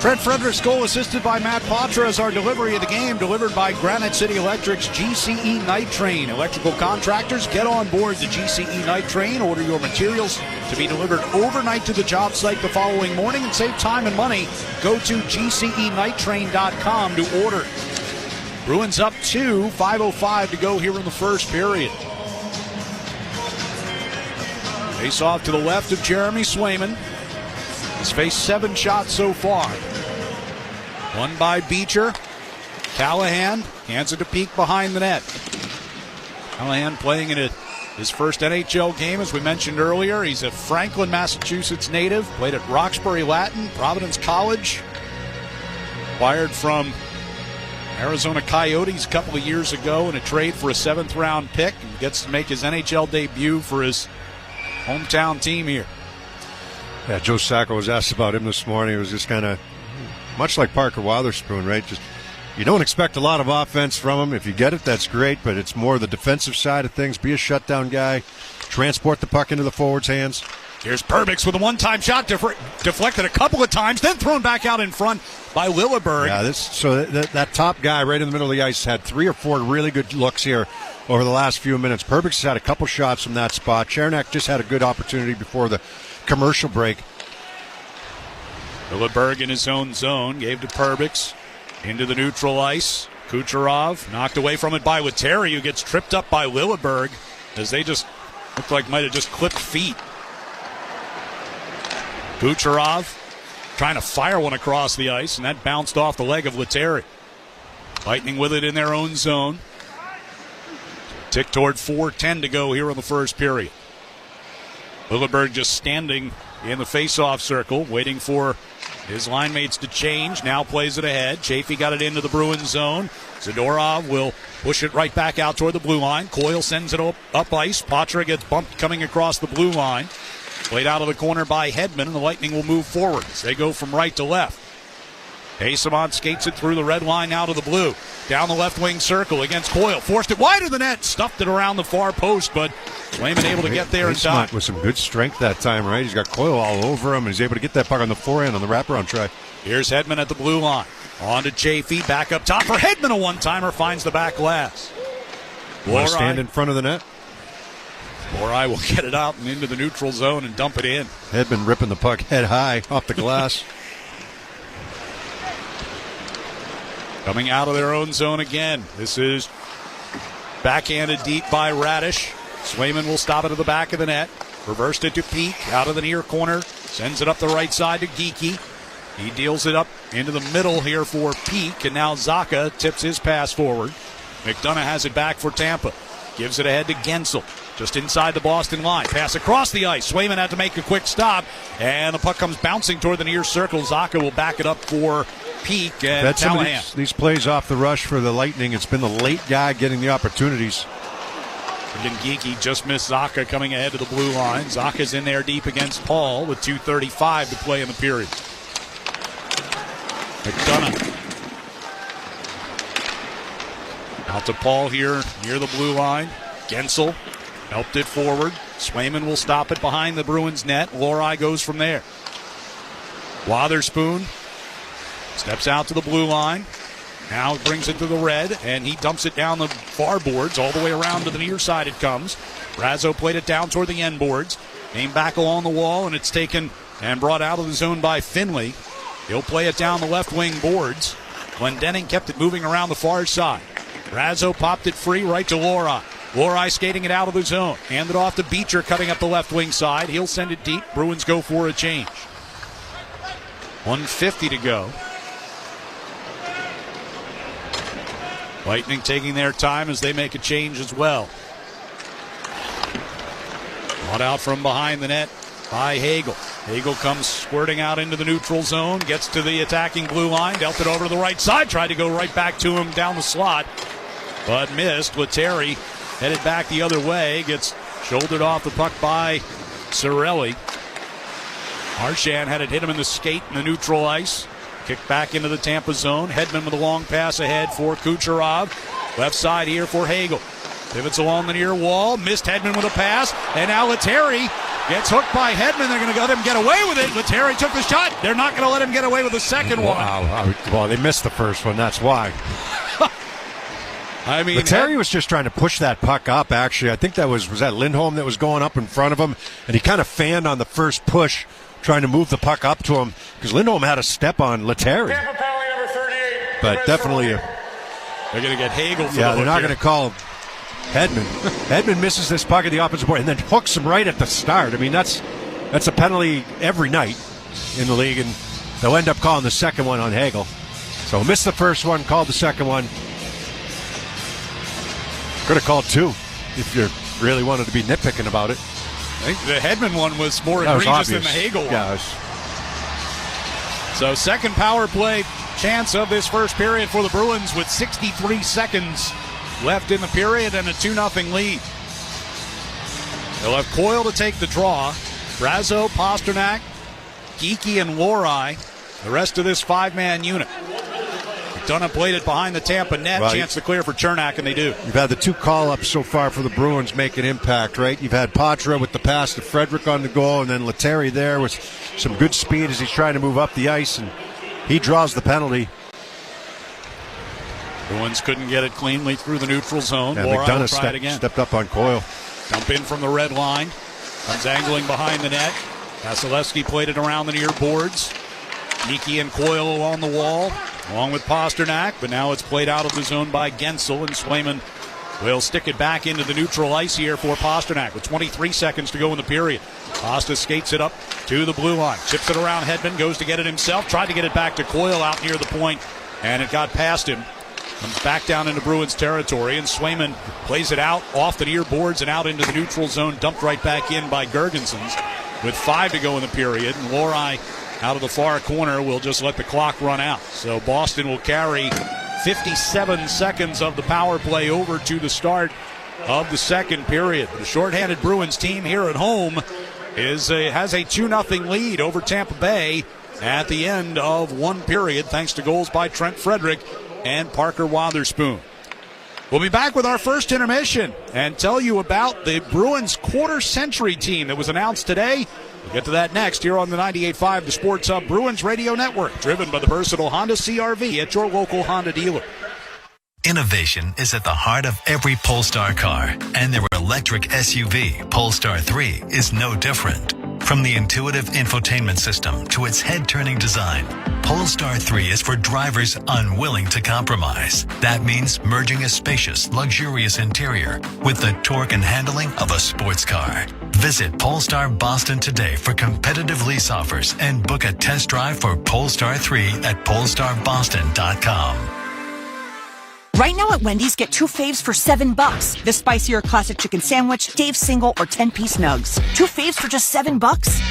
Trent Frederick's goal assisted by Matt Poitras as our delivery of the game, delivered by Granite City Electric's GCE Night Train. Electrical contractors, get on board the GCE Night Train. Order your materials to be delivered overnight to the job site the following morning and save time and money. Go to GCEnighttrain.com to order. Bruins up 2, 5:05 to go here in the first period. Face off to the left of Jeremy Swayman. He's faced 7 shots so far. One by Beecher. Callahan hands it to Peak behind the net. Callahan playing in his first NHL game, as we mentioned earlier. He's a Franklin, Massachusetts native. Played at Roxbury Latin, Providence College. Acquired from Arizona Coyotes a couple of years ago in a trade for a 7th-round pick. And gets to make his NHL debut for his hometown team here. Yeah, Joe Sacco was asked about him this morning. It was just kind of much like Parker Wotherspoon, right? Just you don't expect a lot of offense from him. If you get it, that's great, but it's more the defensive side of things. Be a shutdown guy. Transport the puck into the forward's hands. Here's Perbix with a one-time shot deflected a couple of times, then thrown back out in front by Lilleberg. Yeah, that top guy right in the middle of the ice had 3 or 4 really good looks here over the last few minutes. Perbix has had a couple shots from that spot. Chernak just had a good opportunity before the commercial break. Lilleberg in his own zone, gave to Perbix into the neutral ice. Kucherov knocked away from it by Lettieri, who gets tripped up by Lilleberg as they just looked like might have just clipped feet. Kucherov trying to fire one across the ice, and that bounced off the leg of Lettieri. Lightning with it in their own zone. Tick toward 4:10 to go here in the first period. Lilleberg just standing in the face-off circle, waiting for His line mates to change. Now plays it ahead. Chafee got it into the Bruins zone. Zadorov will push it right back out toward the blue line. Coyle sends it up ice. Poitras gets bumped coming across the blue line. Played out of the corner by Hedman, and the Lightning will move forward as they go from right to left. Eyssimont skates it through the red line out of the blue. Down the left wing circle against Coyle. Forced it wide of the net. Stuffed it around the far post, but Swayman able to get there in time. With some good strength that time, right? He's got Coyle all over him, and he's able to get that puck on the forehand on the wraparound try. Here's Hedman at the blue line. On to Chafee. Back up top for Hedman. A one-timer finds the back glass. Want to stand in front of the net? Lorai will get it out and into the neutral zone and dump it in. Hedman ripping the puck head high off the glass. Coming out of their own zone again. This is backhanded deep by Radish. Swayman will stop it at the back of the net. Reversed it to Peak. Out of the near corner. Sends it up the right side to Geekie. He deals it up into the middle here for Peak. And now Zacha tips his pass forward. McDonough has it back for Tampa. Gives it ahead to Gensel. Just inside the Boston line. Pass across the ice. Swayman had to make a quick stop. And the puck comes bouncing toward the near circle. Zacha will back it up for Peak and Callahan. These plays off the rush for the Lightning. It's been the late guy getting the opportunities. Again, Geekie just missed Zacha coming ahead to the blue line. Zacha's in there deep against Paul with 2:35 to play in the period. McDonough. Out to Paul here near the blue line. Gensel helped it forward. Swayman will stop it behind the Bruins net. Lorai goes from there. Wotherspoon steps out to the blue line. Now brings it to the red, and he dumps it down the far boards. All the way around to the near side it comes. Razzo played it down toward the end boards. Came back along the wall, and it's taken and brought out of the zone by Finley. He'll play it down the left wing boards. Glendening kept it moving around the far side. Razzo popped it free right to Lorai. Lorai skating it out of the zone. Handed off to Beecher cutting up the left wing side. He'll send it deep. Bruins go for a change. 1:50 to go. Lightning taking their time as they make a change as well. Brought out from behind the net by Hagel. Hagel comes squirting out into the neutral zone. Gets to the attacking blue line. Dealt it over to the right side. Tried to go right back to him down the slot. But missed. Lettieri headed back the other way. Gets shouldered off the puck by Cirelli. Marchand had it hit him in the skate in the neutral ice. Kicked back into the Tampa zone. Hedman with a long pass ahead for Kucherov. Left side here for Hagel. Pivots along the near wall. Missed Hedman with a pass. And now Lettieri gets hooked by Hedman. They're going to let him get away with it. Lettieri took the shot. They're not going to let him get away with the second one. Wow. Well, they missed the first one. That's why. I mean, Lettieri was just trying to push that puck up, actually. I think that was that Lindholm that was going up in front of him. And he kind of fanned on the first push, trying to move the puck up to him, because Lindholm had a step on Lettieri. But definitely, they're going to get Hagel. For they're not going to call Hedman. Hedman misses this puck at the opposite board and then hooks him right at the start. I mean, that's a penalty every night in the league, and they'll end up calling the second one on Hagel. So missed the first one, called the second one. Could have called two if you really wanted to be nitpicking about it. I think the Hedman one was more egregious than the Hagel one. Yeah, So second power play chance of this first period for the Bruins with 63 seconds left in the period and a 2-0 lead. They'll have Coyle to take the draw. Razzo, Pasternak, Geekie, and Lorai. The rest of this five-man unit. McDonough played it behind the Tampa net. Well, chance to clear for Chernak, and they do. You've had the two call-ups so far for the Bruins make an impact, right? You've had Poitras with the pass to Frederick on the goal, and then Lettieri there with some good speed as he's trying to move up the ice, and he draws the penalty. Bruins couldn't get it cleanly through the neutral zone. Yeah, McDonough stepped up on Coyle. Dump in from the red line. Comes angling behind the net. Vasilevsky played it around the near boards. Geekie and Coyle along the wall, along with Pasternak, but now it's played out of the zone by Gensel, and Swayman will stick it back into the neutral ice here for Pasternak with 23 seconds to go in the period. Pasta skates it up to the blue line, chips it around Hedman, goes to get it himself, tried to get it back to Coyle out near the point, and it got past him. Comes back down into Bruins territory, and Swayman plays it out off the near boards and out into the neutral zone, dumped right back in by Gergensons with 5 to go in the period, and Lorai out of the far corner will just let the clock run out. So Boston will carry 57 seconds of the power play over to the start of the second period. The shorthanded Bruins team here at home has a 2-0 lead over Tampa Bay at the end of one period, thanks to goals by Trent Frederick and Parker Wotherspoon. We'll be back with our first intermission and tell you about the Bruins quarter-century team that was announced today. We'll get to that next here on the 98.5 The Sports Hub Bruins Radio Network, driven by the versatile Honda CR-V at your local Honda dealer. Innovation is at the heart of every Polestar car, and their electric SUV, Polestar 3, is no different. From the intuitive infotainment system to its head-turning design, Polestar 3 is for drivers unwilling to compromise. That means merging a spacious, luxurious interior with the torque and handling of a sports car. Visit Polestar Boston today for competitive lease offers and book a test drive for Polestar 3 at polestarboston.com. Right now at Wendy's, get 2 faves for $7. The spicier classic chicken sandwich, Dave's single, or 10-piece nugs. 2 faves for just $7?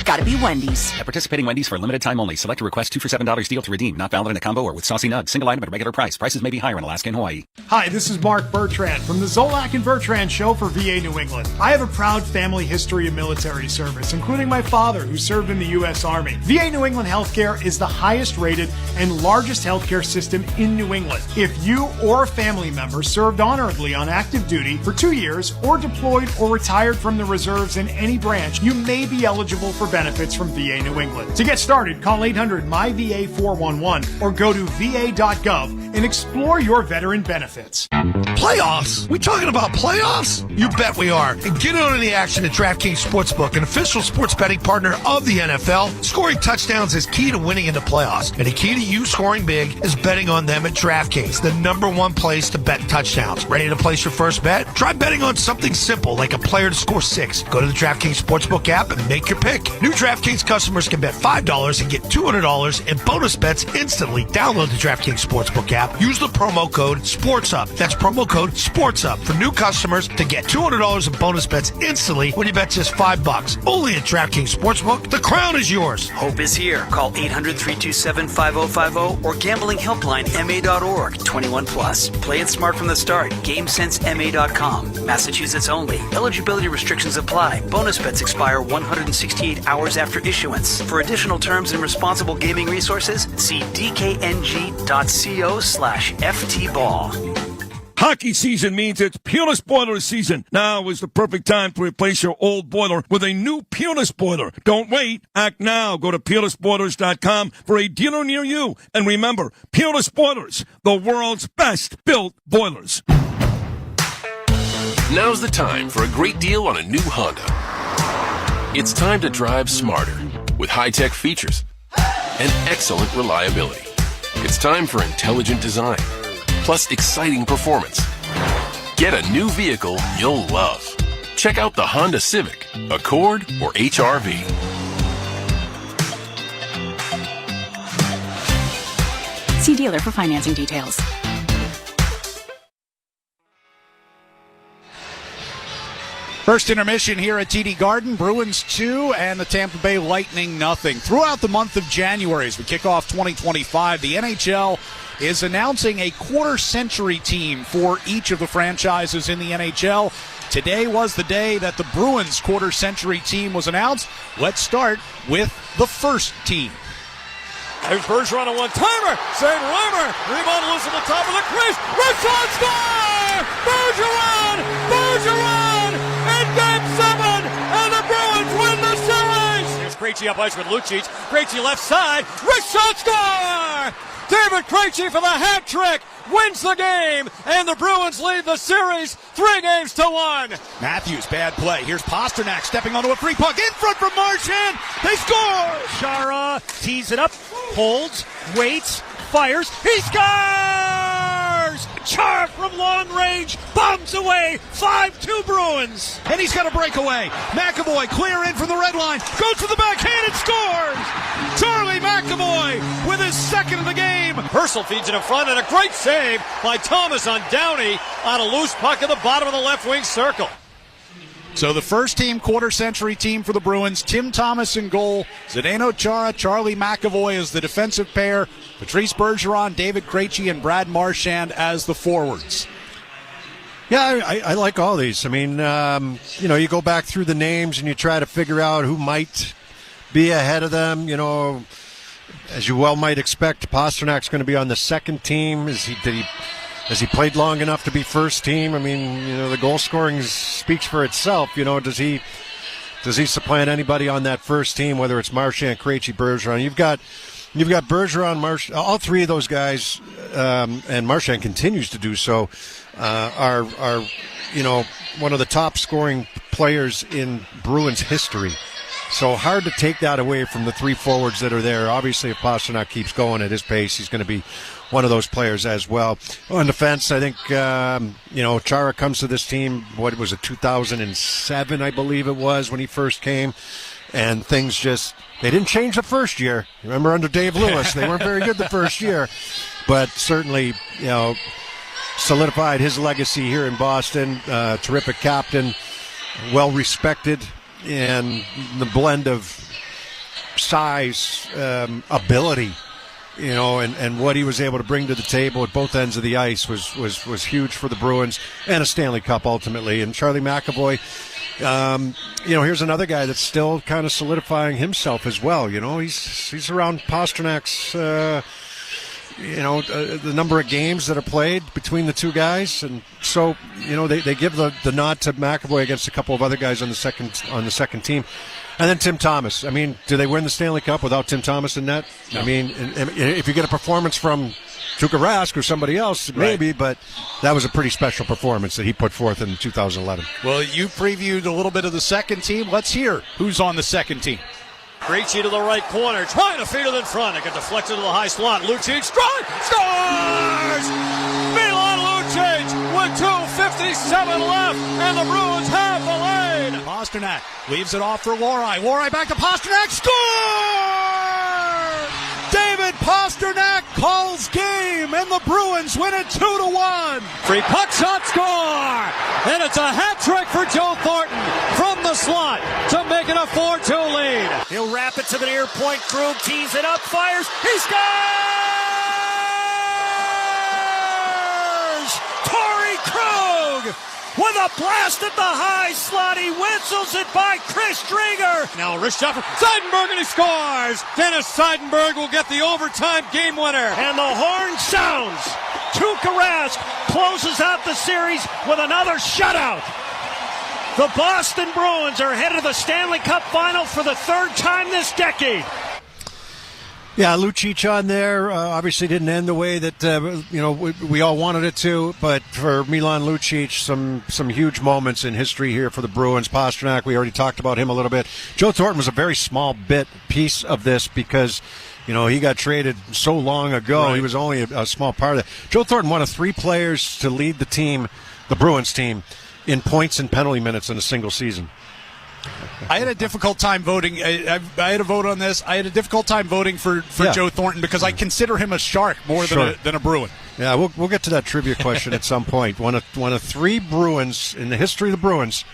Gotta be Wendy's. At participating Wendy's for a limited time only. Select a request 2 for $7 deal to redeem. Not valid in a combo or with saucy nugs. Single item at a regular price. Prices may be higher in Alaska and Hawaii. Hi, this is Mark Bertrand from the Zolak and Bertrand Show for VA New England. I have a proud family history of military service, including my father, who served in the U.S. Army. VA New England Healthcare is the highest rated and largest healthcare system in New England. If you or a family member served honorably on active duty for 2 years or deployed or retired from the reserves in any branch, you may be eligible for benefits from VA New England. To get started, call 800-MY-VA-411 or go to va.gov and explore your veteran benefits. Playoffs? We talking about playoffs? You bet we are. And get on the action at DraftKings Sportsbook, an official sports betting partner of the NFL. Scoring touchdowns is key to winning in the playoffs. And the key to you scoring big is betting on them at DraftKings, the #1 place to bet touchdowns. Ready to place your first bet? Try betting on something simple like a player to score 6. Go to the DraftKings Sportsbook app and make your pick. New DraftKings customers can bet $5 and get $200 in bonus bets instantly. Download the DraftKings Sportsbook app. Use the promo code SPORTSUP. That's promo code SPORTSUP for new customers to get $200 in bonus bets instantly when you bet just $5. Only at DraftKings Sportsbook. The crown is yours. Hope is here. Call 800-327-5050 or gamblinghelplinema.org. 21 plus. Play it smart from the start. GameSenseMA.com. Massachusetts only. Eligibility restrictions apply. Bonus bets expire 168 hours after issuance. For additional terms and responsible gaming resources, see dkng.co/ftball. Hockey season means it's Peerless Boiler season. Now is the perfect time to replace your old boiler with a new Peerless Boiler. Don't wait. Act now. Go to peerlessboilers.com for a dealer near you. And remember, Peerless Boilers, the world's best built boilers. Now's the time for a great deal on a new Honda. It's time to drive smarter with high-tech features and excellent reliability. It's time for intelligent design, plus exciting performance. Get a new vehicle you'll love. Check out the Honda Civic, Accord, or HR-V. See dealer for financing details. First intermission here at TD Garden. Bruins 2 and the Tampa Bay Lightning 0. Throughout the month of January, as we kick off 2025, the NHL is announcing a quarter-century team for each of the franchises in the NHL. Today was the day that the Bruins quarter-century team was announced. Let's start with the first team. There's Bergeron, a one-timer. St. Reimer. Rebound loose at the top of the crease. Richard score! Bergeron! In Game 7, and the Bruins win the series! Here's Krejci up ice with Lucic. Krejci left side. Richard score! David Krejci for the hat trick wins the game, and the Bruins lead the series 3-1. Matthews, bad play. Here's Pasternak stepping onto a free puck in front from Marchand. They score! Chara tees it up, holds, waits, fires. He scores! Chara from long range bombs away. 5-2 Bruins. And he's got a breakaway. McAvoy clear in from the red line. Goes to the backhand and scores! Charlie McAvoy with his second of the game. Purcell feeds it in front, and a great save by Thomas on Downey on a loose puck at the bottom of the left wing circle. So the first team, quarter-century team for the Bruins, Tim Thomas in goal, Zdeno Chara, Charlie McAvoy as the defensive pair, Patrice Bergeron, David Krejci, and Brad Marchand as the forwards. Yeah, I like all these. I mean, you go back through the names and you try to figure out who might be ahead of them. As you well might expect, Pasternak's going to be on the second team. Has he played long enough to be first team? I mean, the goal scoring speaks for itself. Does he supplant anybody on that first team, whether it's Marchand, Krejci, Bergeron? You've got Bergeron, all three of those guys, and Marchand continues to do so, are one of the top scoring players in Bruins history. So hard to take that away from the three forwards that are there. Obviously, if Pastrnak keeps going at his pace, he's going to be one of those players as well. On defense, I think, Chara comes to this team, what was it, 2007, I believe it was, when he first came. And things they didn't change the first year. Remember, under Dave Lewis, they weren't very good the first year. But certainly, solidified his legacy here in Boston. Terrific captain, well-respected. And the blend of size, ability, and what he was able to bring to the table at both ends of the ice was huge for the Bruins, and a Stanley Cup ultimately. And Charlie McAvoy, here's another guy that's still kind of solidifying himself as well. He's around Pasternak's, the number of games that are played between the two guys, and so they give the nod to McAvoy against a couple of other guys on the second team. And then Tim Thomas. I mean, do they win the Stanley Cup without Tim Thomas in net? No. I mean, if you get a performance from Tuukka Rask or somebody else, maybe, but that was a pretty special performance that he put forth in 2011. Well, you previewed a little bit of the second team. Let's hear who's on the second team. Krejci to the right corner, trying to feed it in front. It got deflected to the high slot. Lucic scores! Milan Lucic with 2:57 left, and the Bruins have the lead. Pastrnak leaves it off for Lohrei. Lohrei back to Pastrnak. Score! David Pastrnak calls game, and the Bruins win it 2-1. Free puck shot, score! And it's a hat trick for Joe Thornton from the slot to make it a 4-2 lead. He'll wrap it to the near point. Krug tees it up, fires. He scores! Torrey Krug with a blast at the high slot. He whistles it by Chris Driedger. Now wrist shot for Seidenberg, and he scores. Dennis Seidenberg will get the overtime game winner. And the horn sounds. Tuukka Rask closes out the series with another shutout. The Boston Bruins are headed to the Stanley Cup Final for the third time this decade. Yeah, Lucic on there obviously didn't end the way that we all wanted it to, but for Milan Lucic, some huge moments in history here for the Bruins. Pastrnak, we already talked about him a little bit. Joe Thornton was a very small piece of this because he got traded so long ago. Right. He was only a small part of that. Joe Thornton, one of three players to lead the team, the Bruins team, in points and penalty minutes in a single season. I had a difficult time voting. I had a vote on this. I had a difficult time voting for Joe Thornton because I consider him a Shark more than a Bruin. Yeah, we'll get to that trivia question at some point. One of three Bruins in the history of the Bruins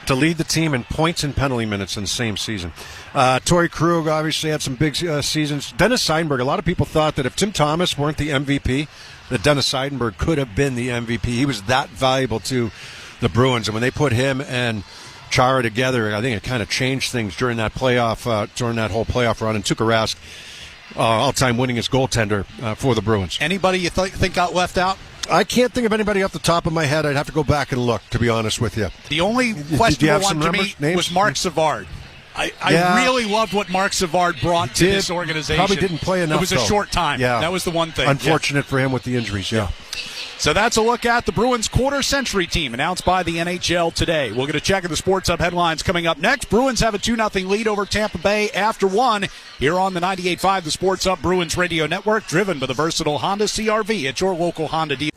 to lead the team in points and penalty minutes in the same season. Torrey Krug obviously had some big seasons. Dennis Seidenberg, a lot of people thought that if Tim Thomas weren't the MVP, that Dennis Seidenberg could have been the MVP. He was that valuable to the Bruins, and when they put him and Chara together, I think it kind of changed things during that whole playoff run. And Tuukka Rask, all-time winningest goaltender for the Bruins. Anybody you think got left out? I can't think of anybody off the top of my head. I'd have to go back and look, to be honest with you. The only questionable one to me was Mark Savard. I really loved what Mark Savard brought to this organization. Probably didn't play enough. It was a short time. Yeah. That was the one thing. Unfortunate for him with the injuries, yeah. So that's a look at the Bruins quarter-century team announced by the NHL today. We'll get a check of the Sports Hub headlines coming up next. Bruins have a 2-0 lead over Tampa Bay after one here on the 98.5 The Sports Hub Bruins Radio Network, driven by the versatile Honda CR-V at your local Honda dealer.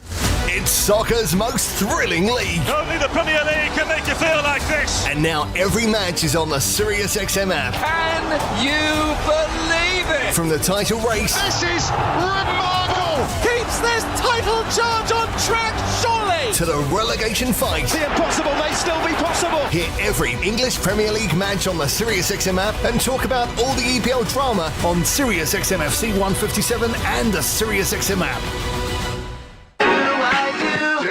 It's soccer's most thrilling league. Only the Premier League can make you feel like this. And now every match is on the SiriusXM app. Can you believe it? From the title race. This is remarkable. Keeps this title charge on track, surely. to the relegation fight. The impossible may still be possible. Hear every English Premier League match on the SiriusXM app and talk about all the EPL drama on SiriusXM FC 157 and the SiriusXM app.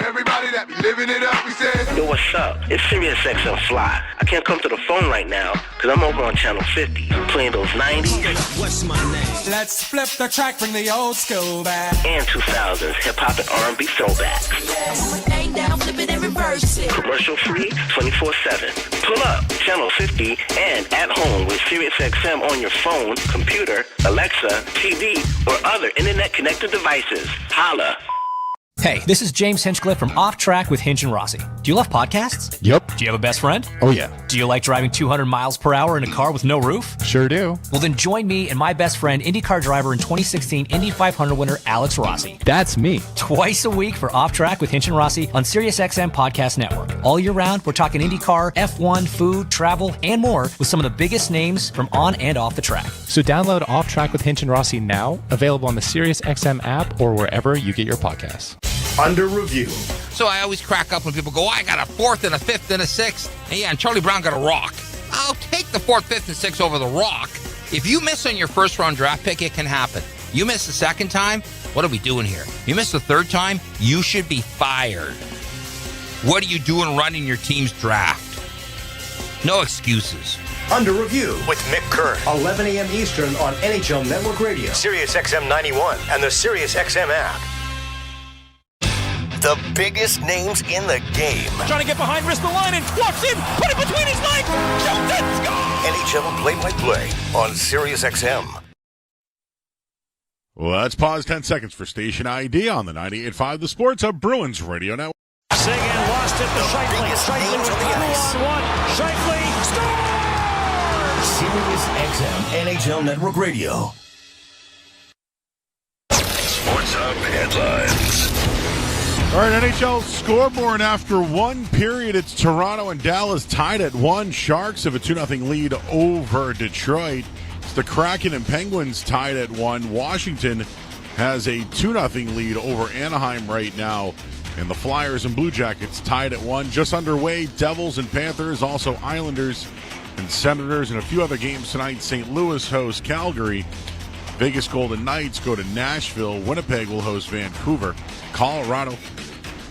Everybody that be living it up, we said. Yo, what's up? It's SiriusXM Fly. I can't come to the phone right now because I'm over on channel 50 playing those 90s. What's my name? Let's flip the track, bring the old school back. And 2000s hip-hop and R&B throwbacks. Commercial free, 24/7. Pull up, channel 50, and at home with SiriusXM on your phone, computer, Alexa, TV, or other internet-connected devices. Holla. Hey, this is James Hinchcliffe from Off Track with Hinch and Rossi. Do you love podcasts? Yep. Do you have a best friend? Oh, yeah. Do you like driving 200 miles per hour in a car with no roof? Sure do. Well, then join me and my best friend, IndyCar driver and 2016 Indy 500 winner Alex Rossi. That's me. Twice a week for Off Track with Hinch and Rossi on SiriusXM Podcast Network. All year round, we're talking IndyCar, F1, food, travel, and more with some of the biggest names from on and off the track. So download Off Track with Hinch and Rossi now, available on the SiriusXM app or wherever you get your podcasts. Under review. So I always crack up when people go, I got a 4th and a 5th and a 6th. And yeah, and Charlie Brown got a rock. I'll take the 4th, 5th, and 6th over the rock. If you miss on your first round draft pick, it can happen. You miss the second time, what are we doing here? You miss the third time, you should be fired. What are you doing running your team's draft? No excuses. Under review with Mick Kerr, 11 a.m. Eastern on NHL Network Radio, SiriusXM 91, and the SiriusXM app. The biggest names in the game. Trying to get behind, wrist the line, and walks in, put it between his legs, shoots it, score! NHL play-by-play on SiriusXM. Let's pause 10 seconds for station ID on the 98.5 The Sports Hub Bruins Radio Network. Seguin lost it to Scheifele. Scheifele with 2-on-1. Scheifele scores! SiriusXM NHL Network Radio. Sports Hub headlines. All right, NHL scoreboard after one period. It's Toronto and Dallas tied at 1. Sharks have a 2-0 lead over Detroit. It's the Kraken and Penguins tied at 1. Washington has a 2-0 lead over Anaheim right now. And the Flyers and Blue Jackets tied at 1. Just underway, Devils and Panthers, also Islanders and Senators, and a few other games tonight. St. Louis hosts Calgary. Vegas Golden Knights go to Nashville. Winnipeg will host Vancouver. Colorado,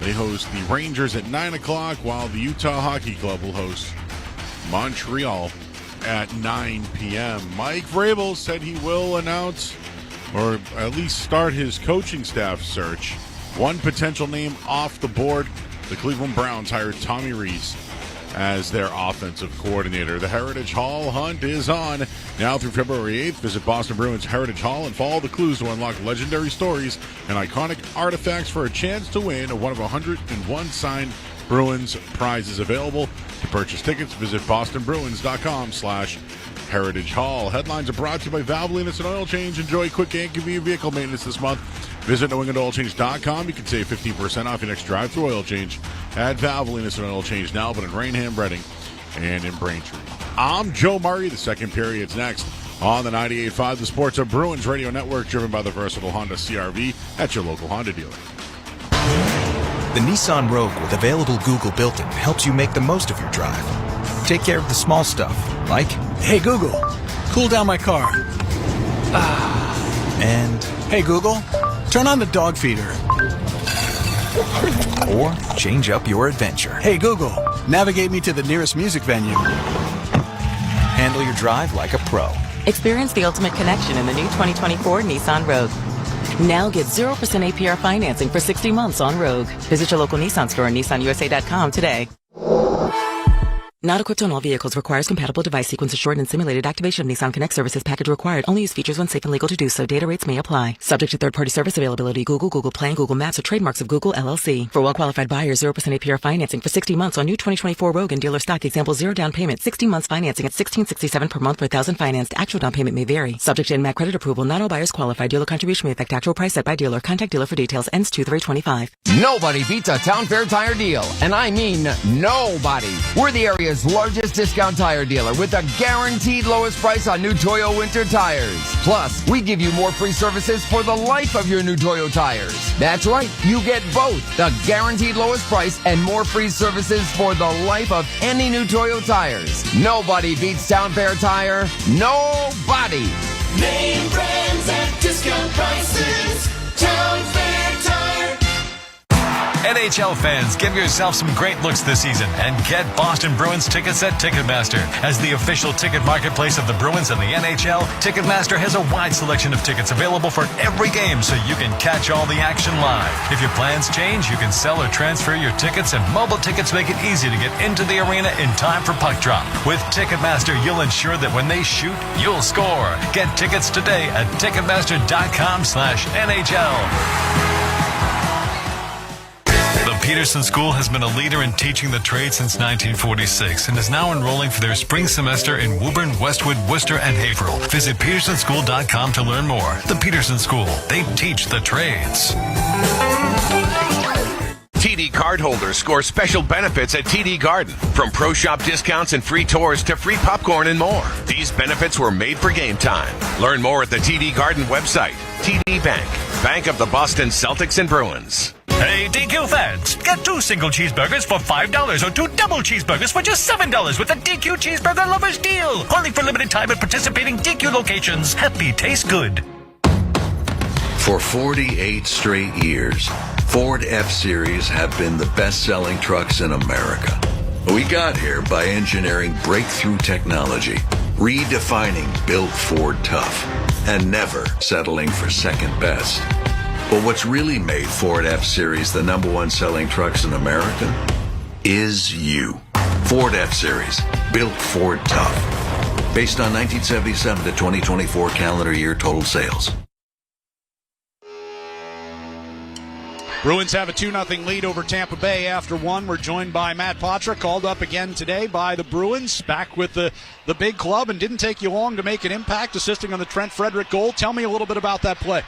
they host the Rangers at 9 o'clock, while the Utah Hockey Club will host Montreal at 9 p.m. Mike Vrabel said he will announce, or at least start his coaching staff search. One potential name off the board, the Cleveland Browns hired Tommy Rees as their offensive coordinator. The Heritage Hall hunt is on now through February 8th. Visit Boston Bruins Heritage Hall and follow the clues to unlock legendary stories and iconic artifacts for a chance to win one of 101 signed Bruins prizes available. To purchase tickets, visit bostonbruins.com/Heritage Hall. Headlines are brought to you by Valvoline and Oil Change. Enjoy quick and convenient vehicle maintenance this month. Visit NewEnglandOilChange.com. You can save 15% off your next drive-through oil change at Valvoline and Oil Change now, but in Rainham, Reading, and in Braintree. I'm Joe Murray. The second period's next on the 98.5 The Sports of Bruins Radio Network, driven by the versatile Honda CR-V at your local Honda dealer. The Nissan Rogue with available Google built-in helps you make the most of your drive. Take care of the small stuff, like, hey Google, cool down my car. And, hey Google, turn on the dog feeder. Or change up your adventure. Hey Google, navigate me to the nearest music venue. Handle your drive like a pro. Experience the ultimate connection in the new 2024 Nissan Rogue. Now get 0% APR financing for 60 months on Rogue. Visit your local Nissan store and nissanusa.com today. Not equipped on all vehicles. Requires compatible device sequence assured and simulated activation of Nissan Connect services package required. Only use features when safe and legal to do so. Data rates may apply. Subject to third-party service availability. Google, Google Play, and Google Maps are trademarks of Google LLC. For well-qualified buyers, 0% APR financing for 60 months on new 2024 Rogue and dealer stock. Example, 0 down payment, 16 months financing at $1,667 per month per $1,000 financed. Actual down payment may vary. Subject to NMAC credit approval. Not all buyers qualify. Dealer contribution may affect actual price set by dealer. Contact dealer for details. Ends 2/3/25. Nobody beats a Town Fair tire deal, and I mean nobody. We're the area's Canada's largest discount tire dealer with a guaranteed lowest price on new Toyo winter tires. Plus, we give you more free services for the life of your new Toyo tires. That's right, you get both the guaranteed lowest price and more free services for the life of any new Toyo tires. Nobody beats Town Fair Tire. Nobody. Name brands at discount prices. Town Fair Tire. NHL fans, give yourself some great looks this season and get Boston Bruins tickets at Ticketmaster. As the official ticket marketplace of the Bruins and the NHL, Ticketmaster has a wide selection of tickets available for every game so you can catch all the action live. If your plans change, you can sell or transfer your tickets, and mobile tickets make it easy to get into the arena in time for puck drop. With Ticketmaster, you'll ensure that when they shoot, you'll score. Get tickets today at Ticketmaster.com/NHL. The Peterson School has been a leader in teaching the trade since 1946 and is now enrolling for their spring semester in Woburn, Westwood, Worcester, and Haverhill. Visit petersonschool.com to learn more. The Peterson School, they teach the trades. TD cardholders score special benefits at TD Garden. From pro shop discounts and free tours to free popcorn and more. These benefits were made for game time. Learn more at the TD Garden website. TD Bank, Bank of the Boston Celtics and Bruins. Hey, DQ fans, get 2 single cheeseburgers for $5 or 2 double cheeseburgers for just $7 with the DQ Cheeseburger Lovers Deal. Only for limited time at participating DQ locations. Happy tastes good. For 48 straight years, Ford F-Series have been the best-selling trucks in America. We got here by engineering breakthrough technology, redefining built Ford tough, and never settling for second best. But what's really made Ford F-Series the #1 selling trucks in America is you. Ford F-Series, built Ford tough. Based on 1977 to 2024 calendar year total sales. Bruins have a 2-0 lead over Tampa Bay after 1. We're joined by Matt Poitras, called up again today by the Bruins, back with the big club, and didn't take you long to make an impact, assisting on the Trent Frederick goal. Tell me a little bit about that play.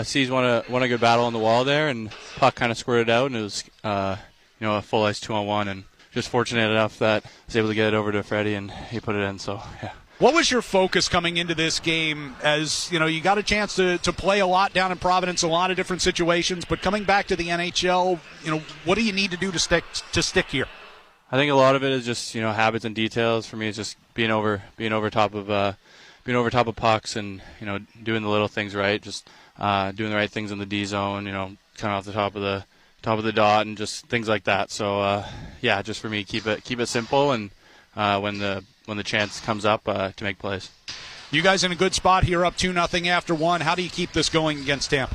C's won a good battle on the wall there, and puck kind of squirted out, and it was a full ice 2-on-1, and just fortunate enough that I was able to get it over to Freddie, and he put it in. So yeah. What was your focus coming into this game? As you got a chance to play a lot down in Providence, a lot of different situations, but coming back to the NHL, what do you need to do to stick here? I think a lot of it is just habits and details. For me, it's just being over top of pucks, and doing the little things right, just doing the right things in the D zone, coming off the top of the dot, and just things like that. So just for me, keep it simple, and when the chance comes up to make plays. You guys in a good spot here, up 2-0 after 1. How do you keep this going against Tampa?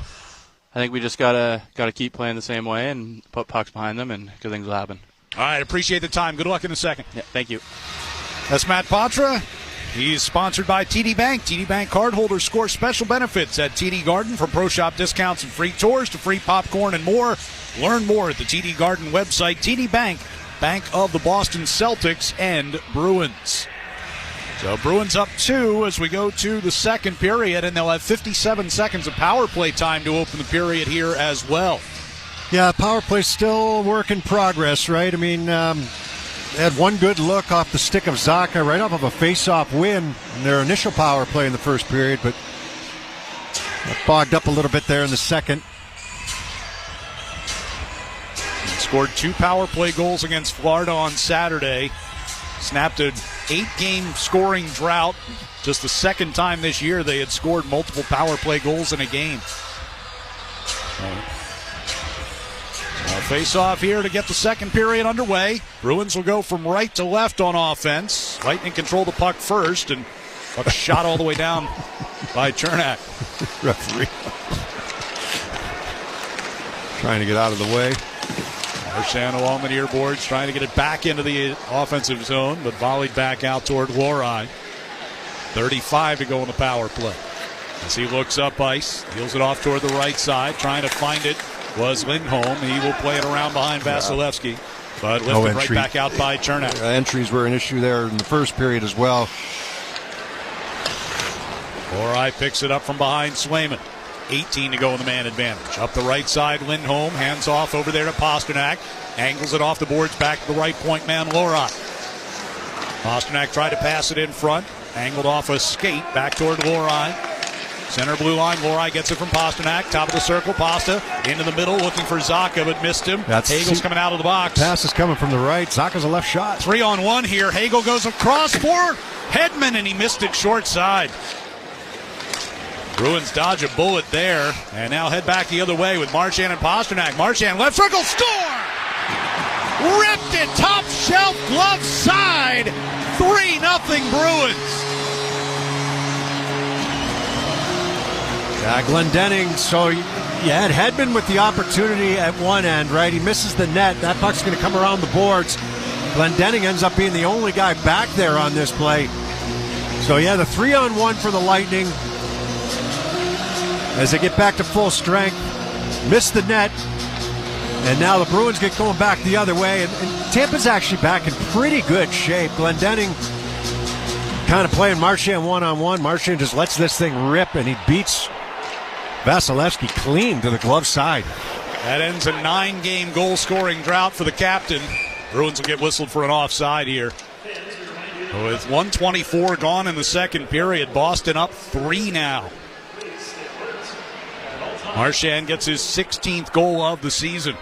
I think we just gotta keep playing the same way and put pucks behind them, and good things will happen. All right, appreciate the time. Good luck in a second. Yeah, thank you. That's Matt Poitras. He's sponsored by TD Bank. TD Bank cardholders score special benefits at TD Garden, from pro shop discounts and free tours to free popcorn and more. Learn more at the TD Garden website. TD Bank, Bank of the Boston Celtics and Bruins. So Bruins up 2 as we go to the second period, and they'll have 57 seconds of power play time to open the period here as well. Yeah, power play still a work in progress, right? I mean, had one good look off the stick of Zacha right off of a face-off win in their initial power play in the first period, but bogged up a little bit there in the second. Scored 2 power play goals against Florida on Saturday. Snapped an 8-game scoring drought. Just the second time this year they had scored multiple power play goals in a game. Face off here to get the second period underway. Bruins will go from right to left on offense. Lightning control the puck first, and puck shot all the way down by Chernak. Referee trying to get out of the way. Marchand along the near boards, trying to get it back into the offensive zone, but volleyed back out toward Lorine. 35 to go in the power play. As he looks up ice, deals it off toward the right side, trying to find it was Lindholm. He will play it around behind Vasilevsky, but lifted right back out by Chernak. Entries were an issue there in the first period as well. Lorine picks it up from behind Swayman. 18 to go in the man advantage. Up the right side, Lindholm hands off over there to Pasternak. Angles it off the boards back to the right point man, Lorine. Pasternak tried to pass it in front. Angled off a skate back toward Lorai. Center blue line. Lorai gets it from Pasternak. Top of the circle. Pasta into the middle looking for Zaka, but missed him. Hagel's coming out of the box. Pass is coming from the right. Zaka's a left shot. 3-on-1 here. Hagel goes across for Hedman, and he missed it short side. Bruins dodge a bullet there, and now head back the other way with Marchand and Pasternak. Marchand left circle, score! Ripped it top shelf glove side. 3-0 Bruins. Glendening, so you had Hedman with the opportunity at one end, right? He misses the net. That puck's going to come around the boards. Glendening ends up being the only guy back there on this play. So, yeah, the 3-on-1 for the Lightning as they get back to full strength. Miss the net. And now the Bruins get going back the other way. And Tampa's actually back in pretty good shape. Glendening kind of playing Marchand one-on-one. Marchand just lets this thing rip, and he beats Vasilevsky clean to the glove side. That ends a 9-game goal-scoring drought for the captain. Bruins will get whistled for an offside here. With 1:24 gone in the second period, Boston up 3 now. Marchand gets his 16th goal of the season.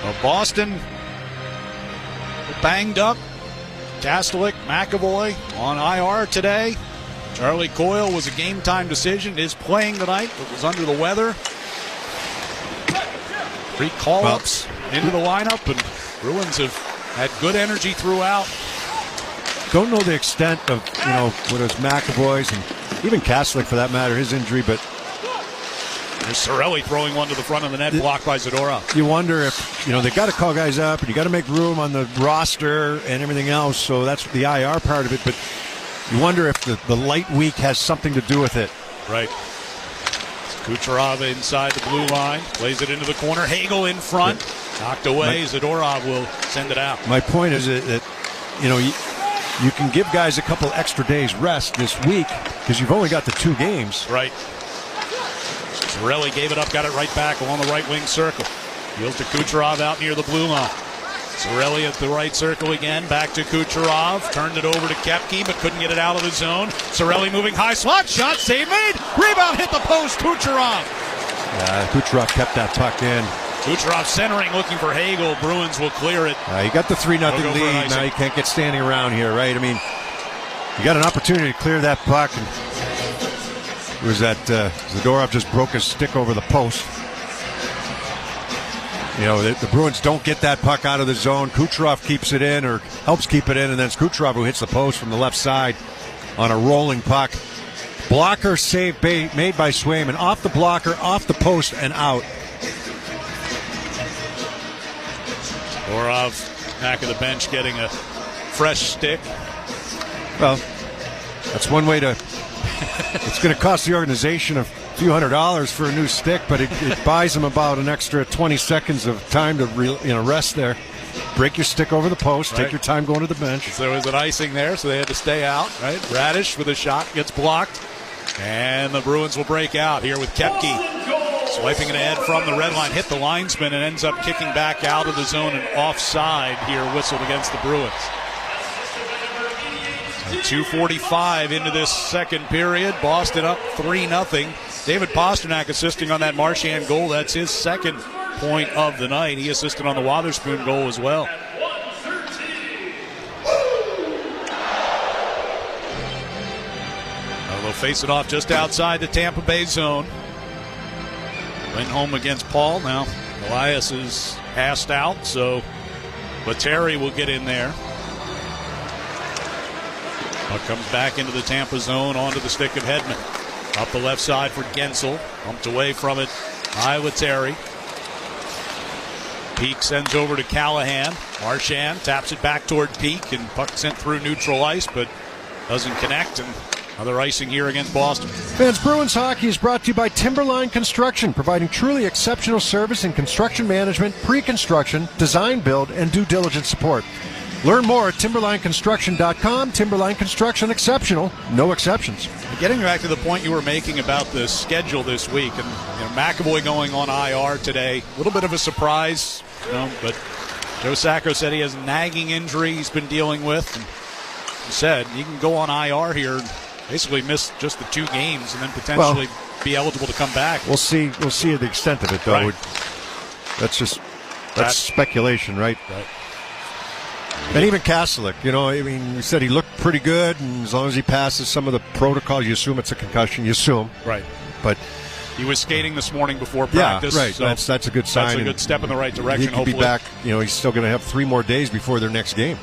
Well, Boston banged up. Kastelik, McAvoy on IR today. Charlie Coyle was a game-time decision. Is playing tonight, but was under the weather. 3 call-ups into the lineup, and Bruins have had good energy throughout. Don't know the extent of, what it was McAvoy's and even Kastelik for that matter, his injury, but there's Cirelli throwing one to the front of the net, blocked by Zadorov. You wonder if, they got to call guys up and you got to make room on the roster and everything else, so that's the IR part of it, but you wonder if the light week has something to do with it. Right. Kucherov inside the blue line, plays it into the corner, Hagel in front, knocked away, Zadorov will send it out. My point is that you can give guys a couple extra days rest this week because you've only got the 2 games. Right. Cirelli gave it up, got it right back along the right wing circle. Deals to Kucherov out near the blue line. Cirelli at the right circle again, back to Kucherov. Turned it over to Koepke, but couldn't get it out of the zone. Cirelli moving high, slot shot, save made. Rebound hit the post, Kucherov. Kucherov kept that puck in. Kucherov centering, looking for Hagel. Bruins will clear it. You got the 3-0 lead. Now you can't get standing around here, right? I mean, you got an opportunity to clear that puck. And it was that Zadorov just broke his stick over the post. The Bruins don't get that puck out of the zone. Kucherov keeps it in or helps keep it in, and then it's Kucherov who hits the post from the left side on a rolling puck. Blocker save made by Swayman. Off the blocker, off the post, and out. Zadorov back of the bench getting a fresh stick. Well, that's one way to... It's going to cost the organization a few $100s for a new stick, but it buys them about an extra 20 seconds of time to rest there. Break your stick over the post, Take your time going to the bench. So there was an icing there, so they had to stay out. Right, Radish with a shot gets blocked, and the Bruins will break out here with Koepke swiping it ahead from the red line, hit the linesman, and ends up kicking back out of the zone and offside here, whistled against the Bruins. 2:45 into this second period. Boston up 3-0. David Pasternak assisting on that Marchand goal. That's his second point of the night. He assisted on the Wotherspoon goal as well. They'll face it off just outside the Tampa Bay zone. Went home against Paul. Now Elias is passed out, so Lettieri will get in there. Puck comes back into the Tampa zone, onto the stick of Hedman. Up the left side for Gensel. Bumped away from it by Lettieri. Peak sends over to Callahan. Marchand taps it back toward Peak, and puck sent through neutral ice, but doesn't connect. And another icing here against Boston. Fans, Bruins Hockey is brought to you by Timberline Construction, providing truly exceptional service in construction management, pre-construction, design, build, and due diligence support. Learn more at timberlineconstruction.com. Timberline Construction, exceptional, no exceptions. Getting back to the point you were making about the schedule this week, and McAvoy going on IR today, a little bit of a surprise, but Joe Sacco said he has a nagging injury he's been dealing with. And he said he can go on IR here and basically miss just the 2 games and then potentially be eligible to come back. We'll see the extent of it, though. Right. That's speculation, right? Right. And even Kastelik, we said he looked pretty good, and as long as he passes some of the protocols, you assume it's a concussion. You assume. Right. But he was skating this morning before practice. Yeah, right. So that's a good sign. That's a good step in the right direction, he could hopefully. be back. He's still going to have 3 more days before their next game.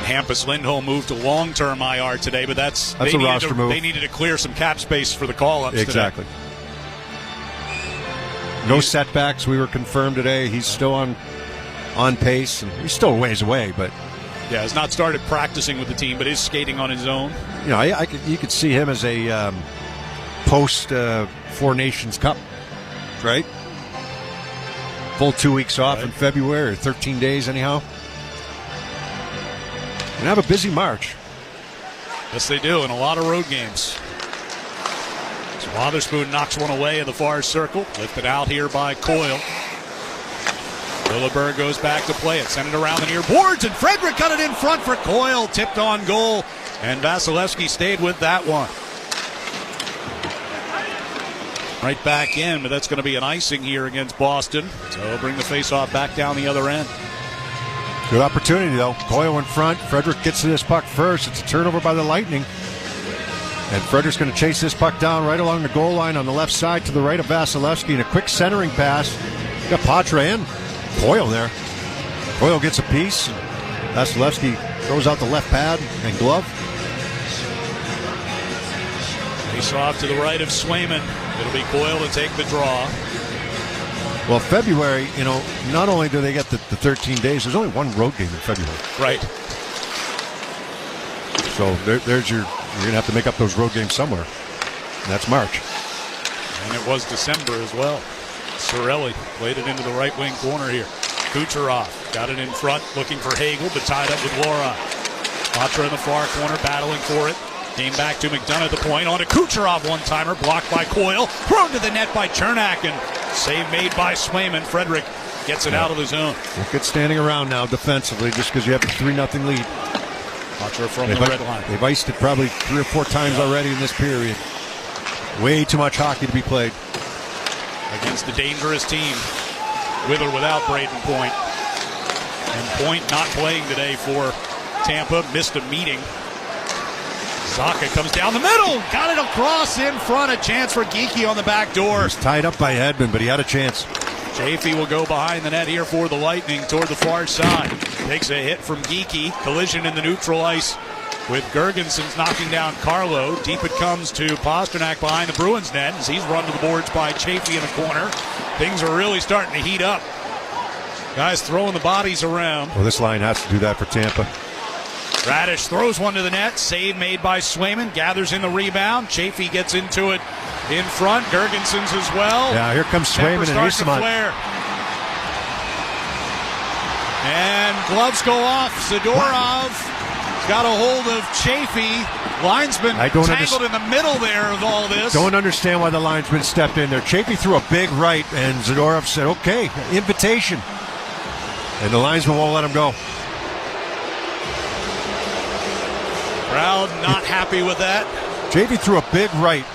Hampus Lindholm moved to long-term IR today, but that's a roster move. They needed to clear some cap space for the call-ups exactly. today. No setbacks. We were confirmed today. He's still on pace, and he's still a ways away, but has not started practicing with the team, but is skating on his own. You could see him as a post Four Nations Cup, right? Full 2 weeks off in February, or 13 days anyhow. And have a busy March. Yes, they do, and a lot of road games. So Wotherspoon knocks one away in the far circle. Lifted out here by Coyle. Lilleberg goes back to play it. Send it around the near boards, and Frederick got it in front for Coyle. Tipped on goal, and Vasilevsky stayed with that one. Right back in, but that's going to be an icing here against Boston. So he'll bring the faceoff back down the other end. Good opportunity, though. Coyle in front. Frederick gets to this puck first. It's a turnover by the Lightning. And Frederick's going to chase this puck down right along the goal line on the left side to the right of Vasilevsky. And a quick centering pass. Got Patra and Coyle there. Coyle gets a piece. Vasilevsky throws out the left pad and glove. Face off to the right of Swayman. It'll be Coyle to take the draw. Well, February, not only do they get the 13 days, there's only 1 road game in February. Right. So there's you're going to have to make up those road games somewhere. And that's March. And it was December as well. Cirelli played it into the right wing corner here. Kucherov got it in front, looking for Hagel, but tied up with Laura. Patra in the far corner, battling for it. Came back to McDonough at the point. On to Kucherov, one-timer, blocked by Coyle. Thrown to the net by Chernak, and save made by Swayman. Frederick gets it out of the zone. Look at standing around now defensively just because you have a 3-0 lead. Patra from the red line. They've iced it probably 3 or 4 times already in this period. Way too much hockey to be played. Against the dangerous team, with or without Braden Point. And Point not playing today for Tampa, missed a meeting. Zaka comes down the middle, got it across in front, a chance for Geekie on the back door. He was tied up by Hedman, but he had a chance. Chafee will go behind the net here for the Lightning toward the far side. Takes a hit from Geekie, collision in the neutral ice with Gergensons knocking down Carlo. Deep it comes to Pasternak behind the Bruins net as he's run to the boards by Chafee in the corner. Things are really starting to heat up. Guys throwing the bodies around. Well, this line has to do that for Tampa. Radish throws one to the net. Save made by Swayman. Gathers in the rebound. Chafee gets into it in front. Gergensons as well. Yeah, here comes Swayman and Eastman. And gloves go off. Zadorov got a hold of Chafee. Linesman tangled in the middle there of all this. Don't understand why the linesman stepped in there. Chafee threw a big right, and Zadorov said, okay, invitation. And the linesman won't let him go. Crowd not happy with that. Chafee threw a big right.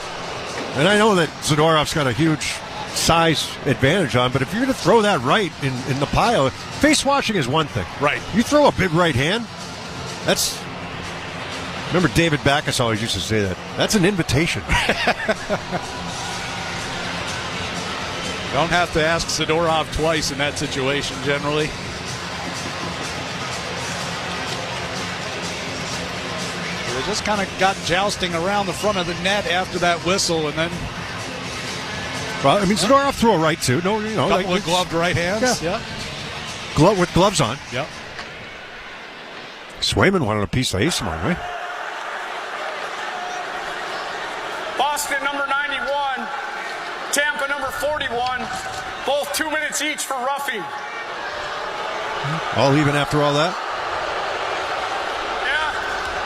And I know that Zadorov's got a huge size advantage on, but if you're going to throw that right in the pile, face washing is one thing. Right. You throw a big right hand, that's... Remember David Backus always used to say that. That's an invitation. Don't have to ask Zadorov twice in that situation generally. They just kind of got jousting around the front of the net after that whistle, and then... Well, I mean, Zadorov threw a right, too. No, you know, couple of gloved right hands. Yeah. With gloves on. Yep. Swayman wanted a piece of Asimov, right? Boston, number 91. Tampa, number 41. Both 2 minutes each for roughing. All even after all that?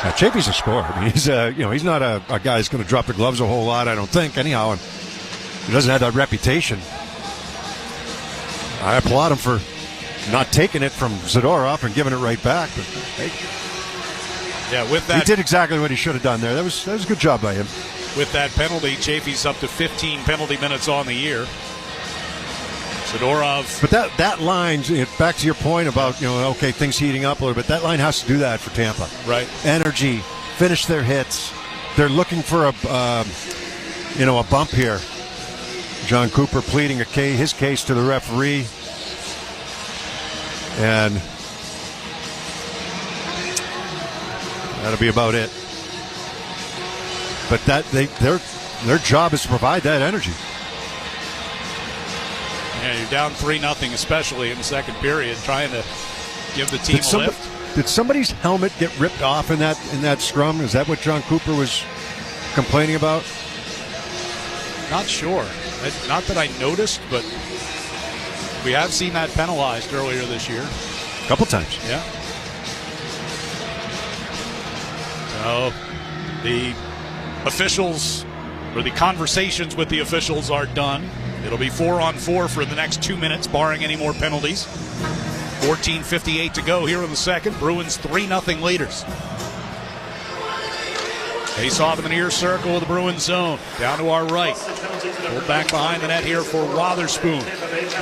Yeah. Chafee's a scorer. I mean, he's not a guy who's going to drop the gloves a whole lot, I don't think, anyhow. And he doesn't have that reputation. I applaud him for not taking it from Zadorov and giving it right back. But hey, yeah, with that, he did exactly what he should have done there. That was a good job by him. With that penalty, Chafee's up to 15 penalty minutes on the year. Zadorov. But that line, back to your point about, things heating up a little bit, that line has to do that for Tampa. Right. Energy, finish their hits. They're looking for a bump here. John Cooper pleading his case to the referee. And that'll be about it. But their job is to provide that energy. Yeah, you're down 3-0, especially in the second period, trying to give the team a lift. Did somebody's helmet get ripped off in that scrum? Is that what John Cooper was complaining about? Not sure. Not that I noticed, but we have seen that penalized earlier this year. A couple times. Yeah. So the officials, or the conversations with the officials, are done. It'll be 4-on-4 for the next 2 minutes, barring any more penalties. 14:58 to go here in the second. Bruins 3-0 leaders. Face off in the near circle of the Bruins zone. Down to our right. Pulled back behind the net here for Wotherspoon.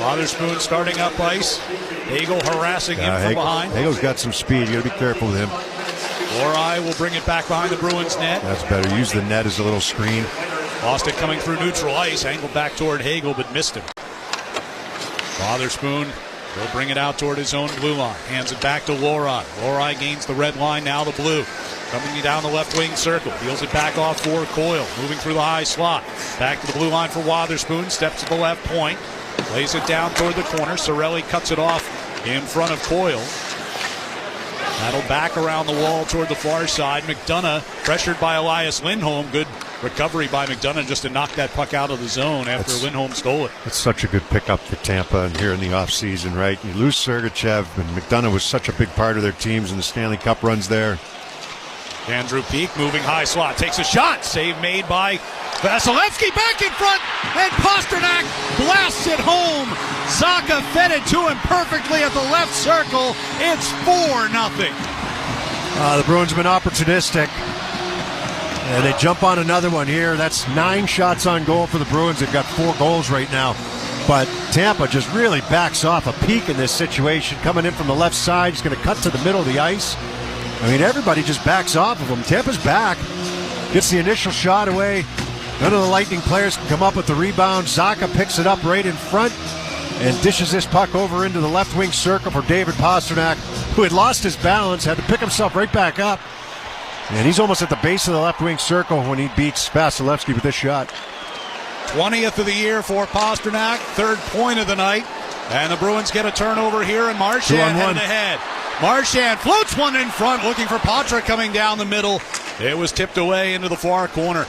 Wotherspoon starting up ice. Hagel harassing him from behind. Hagel's got some speed. You got to be careful with him. Lorai will bring it back behind the Bruins net. That's better. Use the net as a little screen. Lost it coming through neutral ice. Angled back toward Hagel, but missed him. Wotherspoon will bring it out toward his own blue line. Hands it back to Lorai. Lorai gains the red line, now the blue. Coming down the left wing circle. Deals it back off for Coyle. Moving through the high slot. Back to the blue line for Wotherspoon. Steps to the left point. Lays it down toward the corner. Cirelli cuts it off in front of Coyle. That'll back around the wall toward the far side. McDonough pressured by Elias Lindholm. Good recovery by McDonough just to knock that puck out of the zone after Lindholm stole it. That's such a good pickup for Tampa and here in the offseason, right? You lose Sergachev, and McDonough was such a big part of their teams in the Stanley Cup runs there. Andrew Peak moving high slot. Takes a shot. Save made by Vasilevsky. Back in front. And Pasternak blasts it home. Zacha fed it to him perfectly at the left circle. It's 4-0. The Bruins have been opportunistic. And they jump on another one here. That's 9 shots on goal for the Bruins. They've got 4 goals right now. But Tampa just really backs off. A Peak in this situation. Coming in from the left side. He's going to cut to the middle of the ice. I mean, everybody just backs off of him. Tampa's back. Gets the initial shot away. None of the Lightning players can come up with the rebound. Zacha picks it up right in front and dishes this puck over into the left wing circle for David Pasternak, who had lost his balance, had to pick himself right back up. And he's almost at the base of the left wing circle when he beats Vasilevsky with this shot. 20th of the year for Pasternak, 3rd point of the night. And the Bruins get a turnover here, and Marchand headed ahead. Marchand floats one in front, looking for Patra coming down the middle. It was tipped away into the far corner.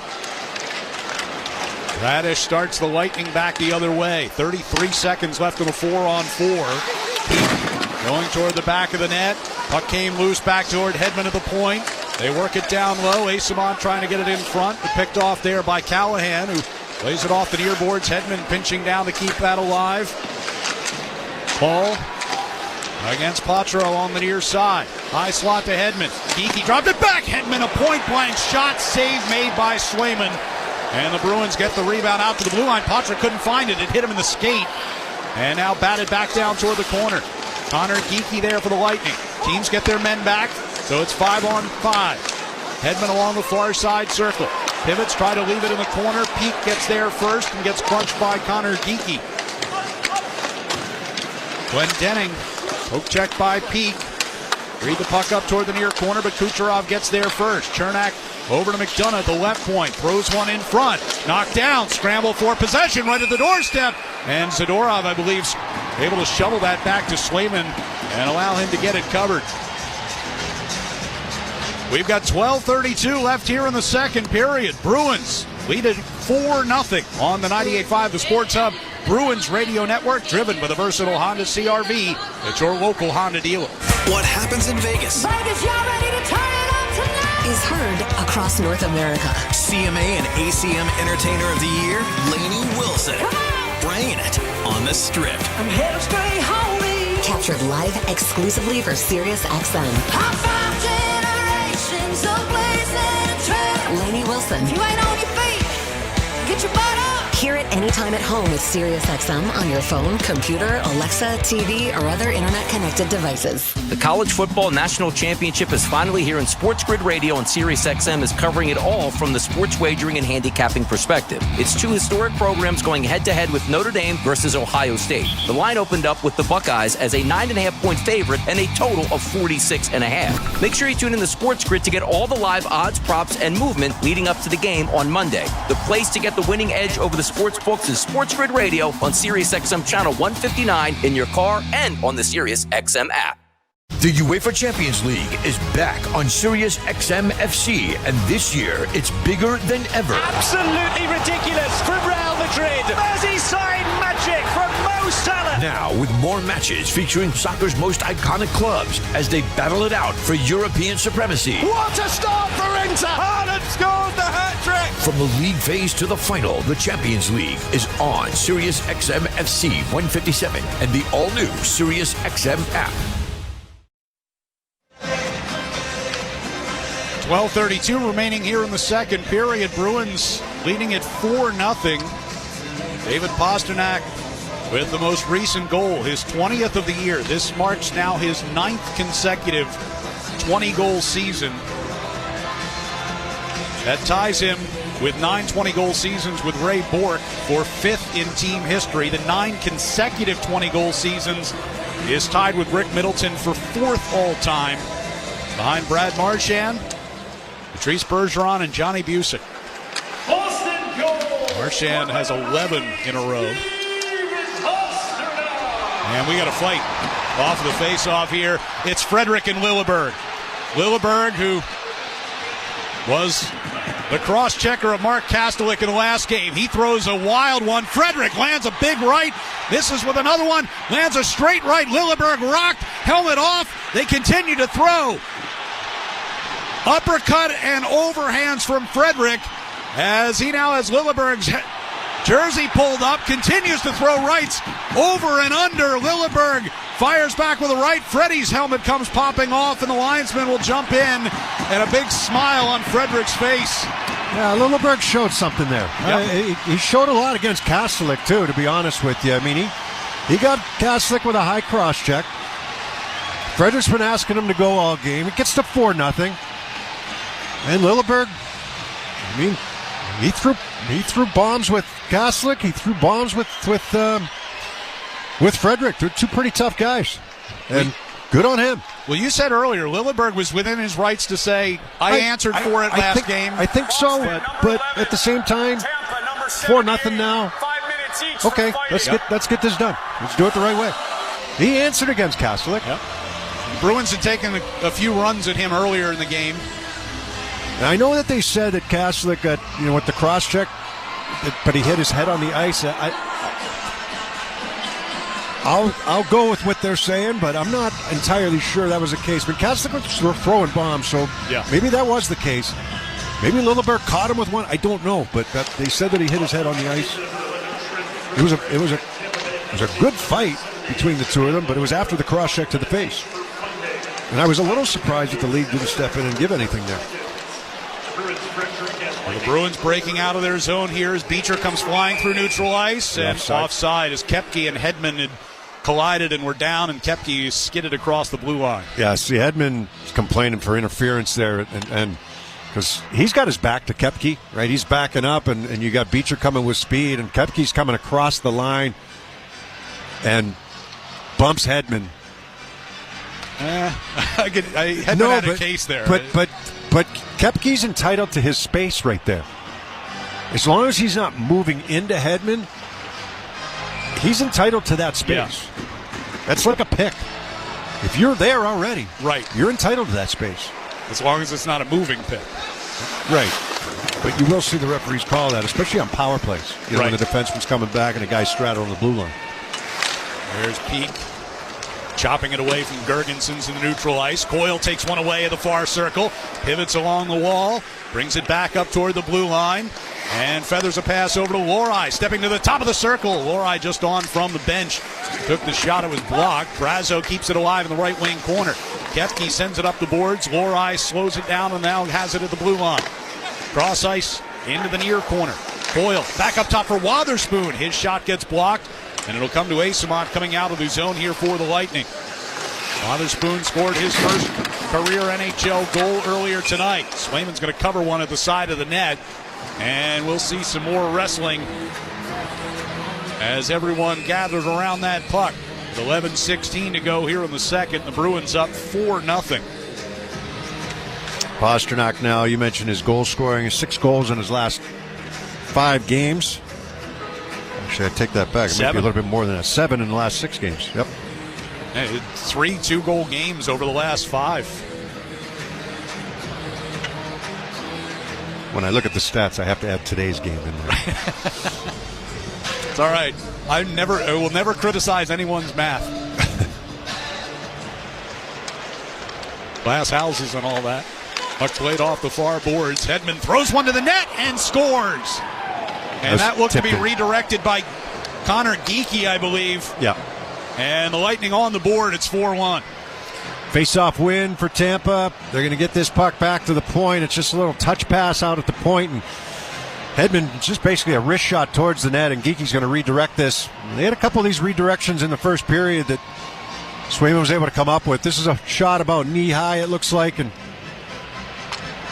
Radish starts the Lightning back the other way. 33 seconds left in the 4-on-4. Going toward the back of the net. Puck came loose back toward Hedman at the point. They work it down low. Asimon trying to get it in front, but picked off there by Callahan, who lays it off the near boards. Hedman pinching down to keep that alive. Paul against Patra on the near side. High slot to Hedman. Geekie dropped it back. Hedman, a point-blank shot. Save made by Swayman. And the Bruins get the rebound out to the blue line. Patra couldn't find it. It hit him in the skate. And now batted back down toward the corner. Connor Geekie there for the Lightning. Teams get their men back, so it's 5-on-5. Hedman along the far side circle. Pivots, try to leave it in the corner. Peak gets there first and gets crunched by Connor Geekie. Glendening, poke check by Peak. Read the puck up toward the near corner, but Kucherov gets there first. Chernak over to McDonough at the left point. Throws one in front. Knocked down. Scramble for possession right at the doorstep. And Zadorov, I believe, able to shovel that back to Swayman and allow him to get it covered. We've got 12:32 left here in the second period. Bruins lead it 4-0 on the 98.5 The Sports Hub Bruins Radio Network, driven by the versatile Honda CR-V at your local Honda dealer. What happens in Vegas? Vegas, y'all ready to turn it up tonight? Is heard across North America. CMA and ACM Entertainer of the Year, Lainey Wilson. Bringing it on the Strip. I'm headed straight home. Captured live exclusively for Sirius XM. High five generations of blazing trail. Lainey Wilson. You ain't on your feet. Get your butt up. Hear it anytime at home with Sirius XM on your phone, computer, Alexa, TV, or other internet-connected devices. The College Football National Championship is finally here, and Sports Grid Radio and Sirius XM is covering it all from the sports wagering and handicapping perspective. It's two historic programs going head-to-head with Notre Dame versus Ohio State. The line opened up with the Buckeyes as a 9.5-point favorite and a total of 46.5. Make sure you tune in to Sports Grid to get all the live odds, props, and movement leading up to the game on Monday. The place to get the winning edge over the sports books is Sports Grid Radio on Sirius XM Channel 159 in your car and on the Sirius XM app. The UEFA Champions League is back on Sirius XM FC, and this year it's bigger than ever. Absolutely ridiculous from Real Madrid. Merseyside magic from Mo Salah. Now with more matches featuring soccer's most iconic clubs as they battle it out for European supremacy. What a start for Inter! Haaland scores the hat-trick! From the league phase to the final, the Champions League is on Sirius XM FC 157 and the all-new Sirius XM app. 12:32 remaining here in the second period. Bruins leading at 4-0. David Pastrnak with the most recent goal, his 20th of the year. This marks now his 9th consecutive 20-goal season. That ties him with 9 20-goal seasons with Ray Bourque for 5th in team history. The 9 consecutive 20-goal seasons is tied with Rick Middleton for 4th all-time, behind Brad Marchand, Patrice Bergeron, and Johnny Busick. Marchand has 11 in a row. And we got a fight off the face-off here. It's Frederick and Lilleberg. Lilleberg, who was the cross-checker of Mark Kastelik in the last game. He throws a wild one. Frederick lands a big right. Misses with another one. Lands a straight right. Lilleberg rocked. Helmet off. They continue to throw. Uppercut and overhands from Frederick as he now has Lilleberg's jersey pulled up, continues to throw rights over and under. Lilleberg fires back with a right. Freddie's helmet comes popping off, and the linesman will jump in, and a big smile on Frederick's face. Yeah, Lilleberg showed something there. Yep. He showed a lot against Kastelik, too, to be honest with you. I mean, he got Kastelik with a high cross check. Frederick's been asking him to go all game. It gets to 4-0. And Lilleberg, I mean, he threw bombs with Kastelik. He threw bombs with Frederick. They're two pretty tough guys, and good on him. Well, you said earlier Lilleberg was within his rights to say, I answered for it last game. I think so, but at the same time, 4-0 now. Okay, let's get this done. Let's do it the right way. He answered against Kastelik. Yep. The Bruins had taken a few runs at him earlier in the game. Now, I know that they said that Kastelik got, with the cross check, but he hit his head on the ice. I'll go with what they're saying, but I'm not entirely sure that was the case. But Kastelik was throwing bombs, so maybe that was the case. Maybe Lilleberg caught him with one. I don't know, but they said that he hit his head on the ice. It was a good fight between the two of them, but it was after the cross check to the face. And I was a little surprised that the league didn't step in and give anything there. Well, the Bruins breaking out of their zone here as Beecher comes flying through neutral ice, and offside as Koepke and Hedman had collided and were down, and Koepke skidded across the blue line. Yeah, see, Hedman is complaining for interference there, and because he's got his back to Koepke, right? He's backing up, and you got Beecher coming with speed, and Koepke's coming across the line and bumps Hedman. Hedman had a case there. But Koepke's entitled to his space right there. As long as he's not moving into Hedman, he's entitled to that space. Yeah. That's like a pick. If you're there already, right, you're entitled to that space. As long as it's not a moving pick. Right. But you will see the referees call that, especially on power plays. You know, when the defenseman's coming back and a guy straddling the blue line. There's Peak chopping it away from Gergensons in the neutral ice. Coyle takes one away at the far circle, pivots along the wall, brings it back up toward the blue line, and feathers a pass over to Lohrei, stepping to the top of the circle. Lohrei just on from the bench. Took the shot, it was blocked. Brazo keeps it alive in the right wing corner. Kefke sends it up the boards. Lohrei slows it down and now has it at the blue line. Cross ice into the near corner. Coyle back up top for Wotherspoon. His shot gets blocked, and it'll come to Asamont coming out of the zone here for the Lightning. Wotherspoon scored his first career NHL goal earlier tonight. Swayman's going to cover one at the side of the net, and we'll see some more wrestling as everyone gathers around that puck. With 11:16 to go here in the second. The Bruins up 4-0. Pastrnak now, you mentioned his goal scoring, 6 goals in his last 5 games. Actually, I take that back. It might be a little bit more than that. 7 in the last 6 games. Yep. 3 2-goal games over the last 5. When I look at the stats, I have to add today's game in there. It's all right. I will never criticize anyone's math. Glass houses and all that. Puck played off the far boards. Hedman throws one to the net and scores. And that looked to be redirected by Connor Geekie, I believe. Yeah. And the Lightning on the board. It's 4-1. Face-off win for Tampa. They're going to get this puck back to the point. It's just a little touch pass out at the point, and Hedman just basically a wrist shot towards the net, and Geekie's going to redirect this. They had a couple of these redirections in the first period that Swayman was able to come up with. This is a shot about knee-high, it looks like, and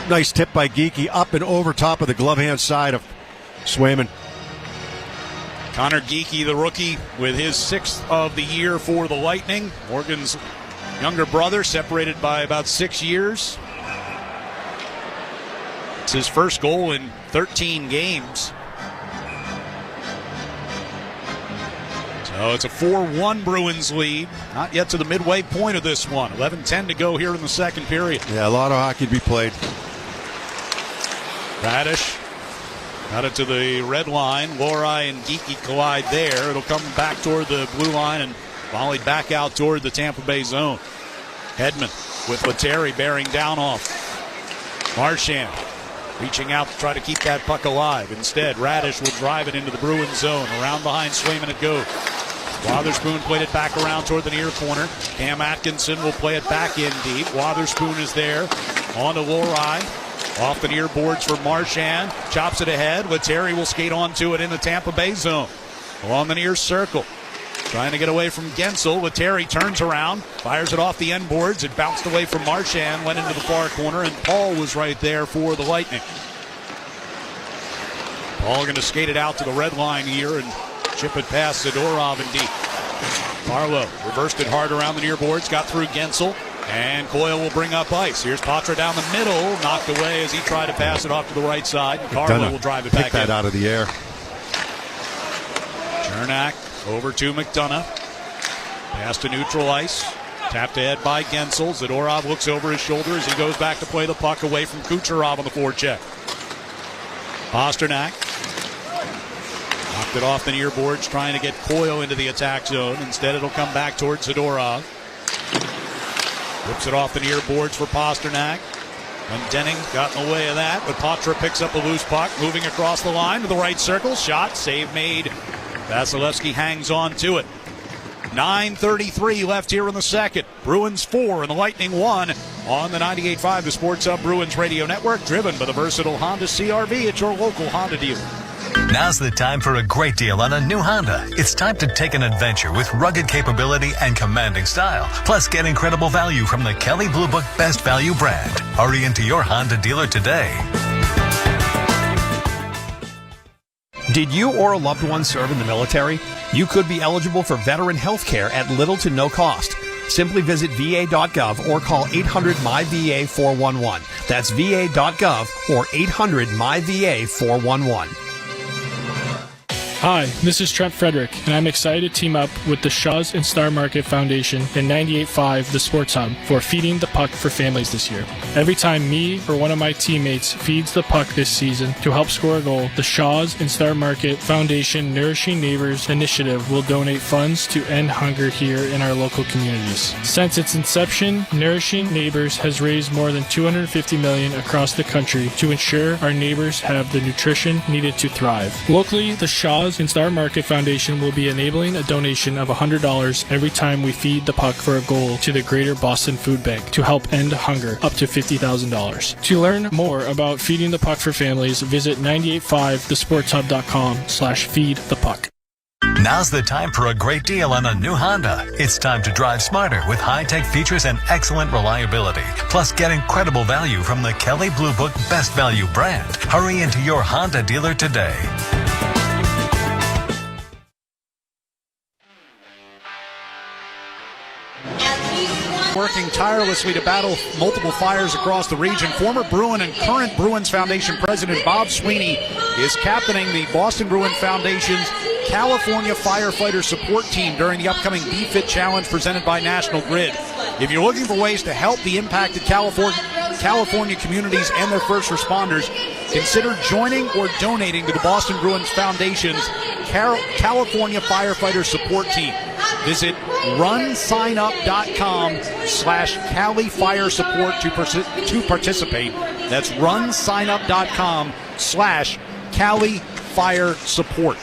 nice tip by Geekie up and over top of the glove-hand side of Swayman. Connor Geekie, the rookie, with his 6th of the year for the Lightning. Morgan's younger brother, separated by about 6 years. It's his first goal in 13 games. So it's a 4-1 Bruins lead. Not yet to the midway point of this one. 11:10 to go here in the second period. Yeah, a lot of hockey to be played. Radish got it to the red line. Lohrei and Geekie collide there. It'll come back toward the blue line and volleyed back out toward the Tampa Bay zone. Hedman with Lettieri bearing down off. Marchand reaching out to try to keep that puck alive. Instead, Radish will drive it into the Bruins zone. Around behind Swayman it goes. Wotherspoon played it back around toward the near corner. Cam Atkinson will play it back in deep. Wotherspoon is there. On to Lohrei. Off the near boards for Marchand. Chops it ahead. Lettieri will skate onto it in the Tampa Bay zone. Along the near circle. Trying to get away from Gensel. Lettieri turns around. Fires it off the end boards. It bounced away from Marchand. Went into the far corner. And Paul was right there for the Lightning. Paul going to skate it out to the red line here and chip it past Zadorov in deep. Barlow reversed it hard around the near boards. Got through Gensel. And Coyle will bring up ice. Here's Patra down the middle, knocked away as he tried to pass it off to the right side. Carlo will drive it back in. Pick that out of the air. Chernak over to McDonough. Pass to neutral ice. Tapped ahead by Gensel. Zadorov looks over his shoulder as he goes back to play the puck away from Kucherov on the forecheck. Pastrnak knocked it off the near boards, trying to get Coyle into the attack zone. Instead, it'll come back towards Zadorov. Whips it off the near boards for Pastrnak. And Denning got in the way of that, but Patra picks up a loose puck, moving across the line to the right circle. Shot, save made. Vasilevsky hangs on to it. 9:33 left here in the second. Bruins 4 and the Lightning 1 on the 98.5 The Sports Hub Bruins Radio Network, driven by the versatile Honda CR-V at your local Honda dealer. Now's the time for a great deal on a new Honda. It's time to take an adventure with rugged capability and commanding style. Plus, get incredible value from the Kelley Blue Book Best Value brand. Hurry into your Honda dealer today. Did you or a loved one serve in the military? You could be eligible for veteran health care at little to no cost. Simply visit va.gov or call 800-MY-VA-411. That's va.gov or 800-MY-VA-411. Hi, this is Trent Frederick, and I'm excited to team up with the Shaws and Star Market Foundation and 98.5 The Sports Hub for Feeding the Puck for Families this year. Every time me or one of my teammates feeds the puck this season to help score a goal, the Shaws and Star Market Foundation Nourishing Neighbors initiative will donate funds to end hunger here in our local communities. Since its inception, Nourishing Neighbors has raised more than $250 million across the country to ensure our neighbors have the nutrition needed to thrive. Locally, the Shaws and Star Market Foundation will be enabling a donation of $100 every time we feed the puck for a goal to the Greater Boston Food Bank to help end hunger, up to $50,000. To learn more about feeding the puck for families, visit 985thesportshub.com/feedthepuck. Now's the time for a great deal on a new Honda. It's time to drive smarter with high-tech features and excellent reliability. Plus, get incredible value from the Kelley Blue Book Best Value brand. Hurry into your Honda dealer today. Working tirelessly to battle multiple fires across the region, former Bruin and current Bruins Foundation President Bob Sweeney is captaining the Boston Bruin Foundation's California Firefighter Support Team during the upcoming BFIT Challenge presented by National Grid. If you're looking for ways to help the impacted California communities and their first responders, consider joining or donating to the Boston Bruins Foundation's California Firefighter Support Team. Visit runsignup.com/Cali Fire Support to participate. That's runsignup.com/Cali Fire Support.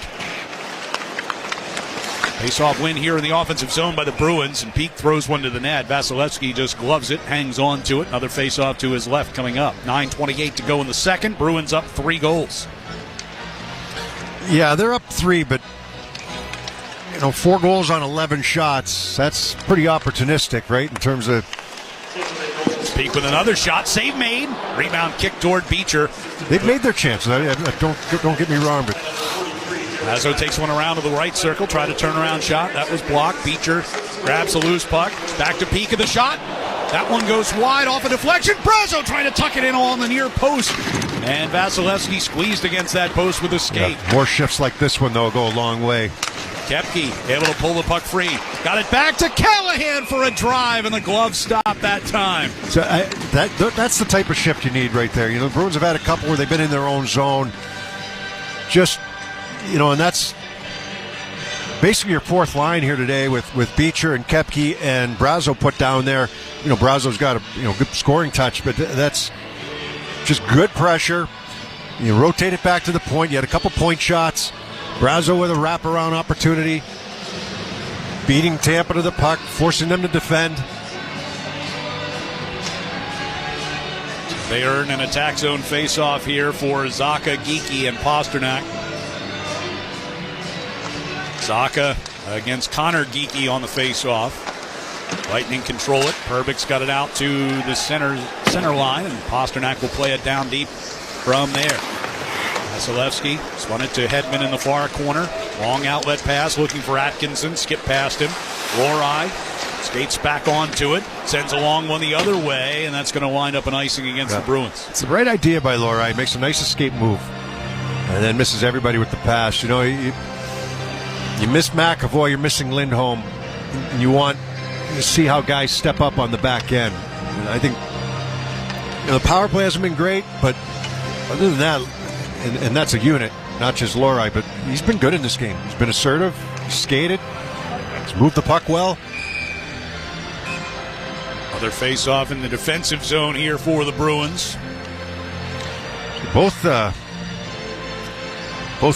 Face-off win here in the offensive zone by the Bruins, and Peak throws one to the net. Vasilevsky just gloves it, hangs on to it. Another face-off to his left coming up. 9:28 to go in the second. Bruins up 3 goals. Yeah, they're up 3, but 4 goals on 11 shots. That's pretty opportunistic, right? In terms of Peak with another shot, save made. Rebound kick toward Beecher. They've made their chances. Don't get me wrong, but Lazo takes one around to the right circle, tried a turnaround shot. That was blocked. Beecher grabs a loose puck. Back to Peak of the shot. That one goes wide off a deflection. Brazo trying to tuck it in on the near post. And Vasilevsky squeezed against that post with a skate. Yeah, more shifts like this one, though, go a long way. Kepke able to pull the puck free. Got it back to Callahan for a drive, and the glove stopped that time. So that's the type of shift you need right there. The Bruins have had a couple where they've been in their own zone. Just, and that's basically your fourth line here today with Beecher and Kepke and Brazo put down there. Brazo's got a good scoring touch, but that's just good pressure. You rotate it back to the point. You had a couple point shots. Brazo with a wraparound opportunity, beating Tampa to the puck, forcing them to defend. They earn an attack zone face-off here for Zacha, Geekie, and Pasternak. Zacha against Connor Geekie on the face-off. Lightning control it. Perbix got it out to the center line, and Pasternak will play it down deep from there. Vasilevsky spun it to Hedman in the far corner. Long outlet pass, looking for Atkinson. Skip past him. Lohrei skates back onto it. Sends a long one the other way, and that's going to wind up an icing against the Bruins. It's the right idea by Lohrei. Makes a nice escape move, and then misses everybody with the pass. You miss McAvoy, you're missing Lindholm, and you want to see how guys step up on the back end. And I think the power play hasn't been great, but other than that, and that's a unit, not just Lohrei, but he's been good in this game. He's been assertive, skated, he's moved the puck well. Another face-off in the defensive zone here for the Bruins. Both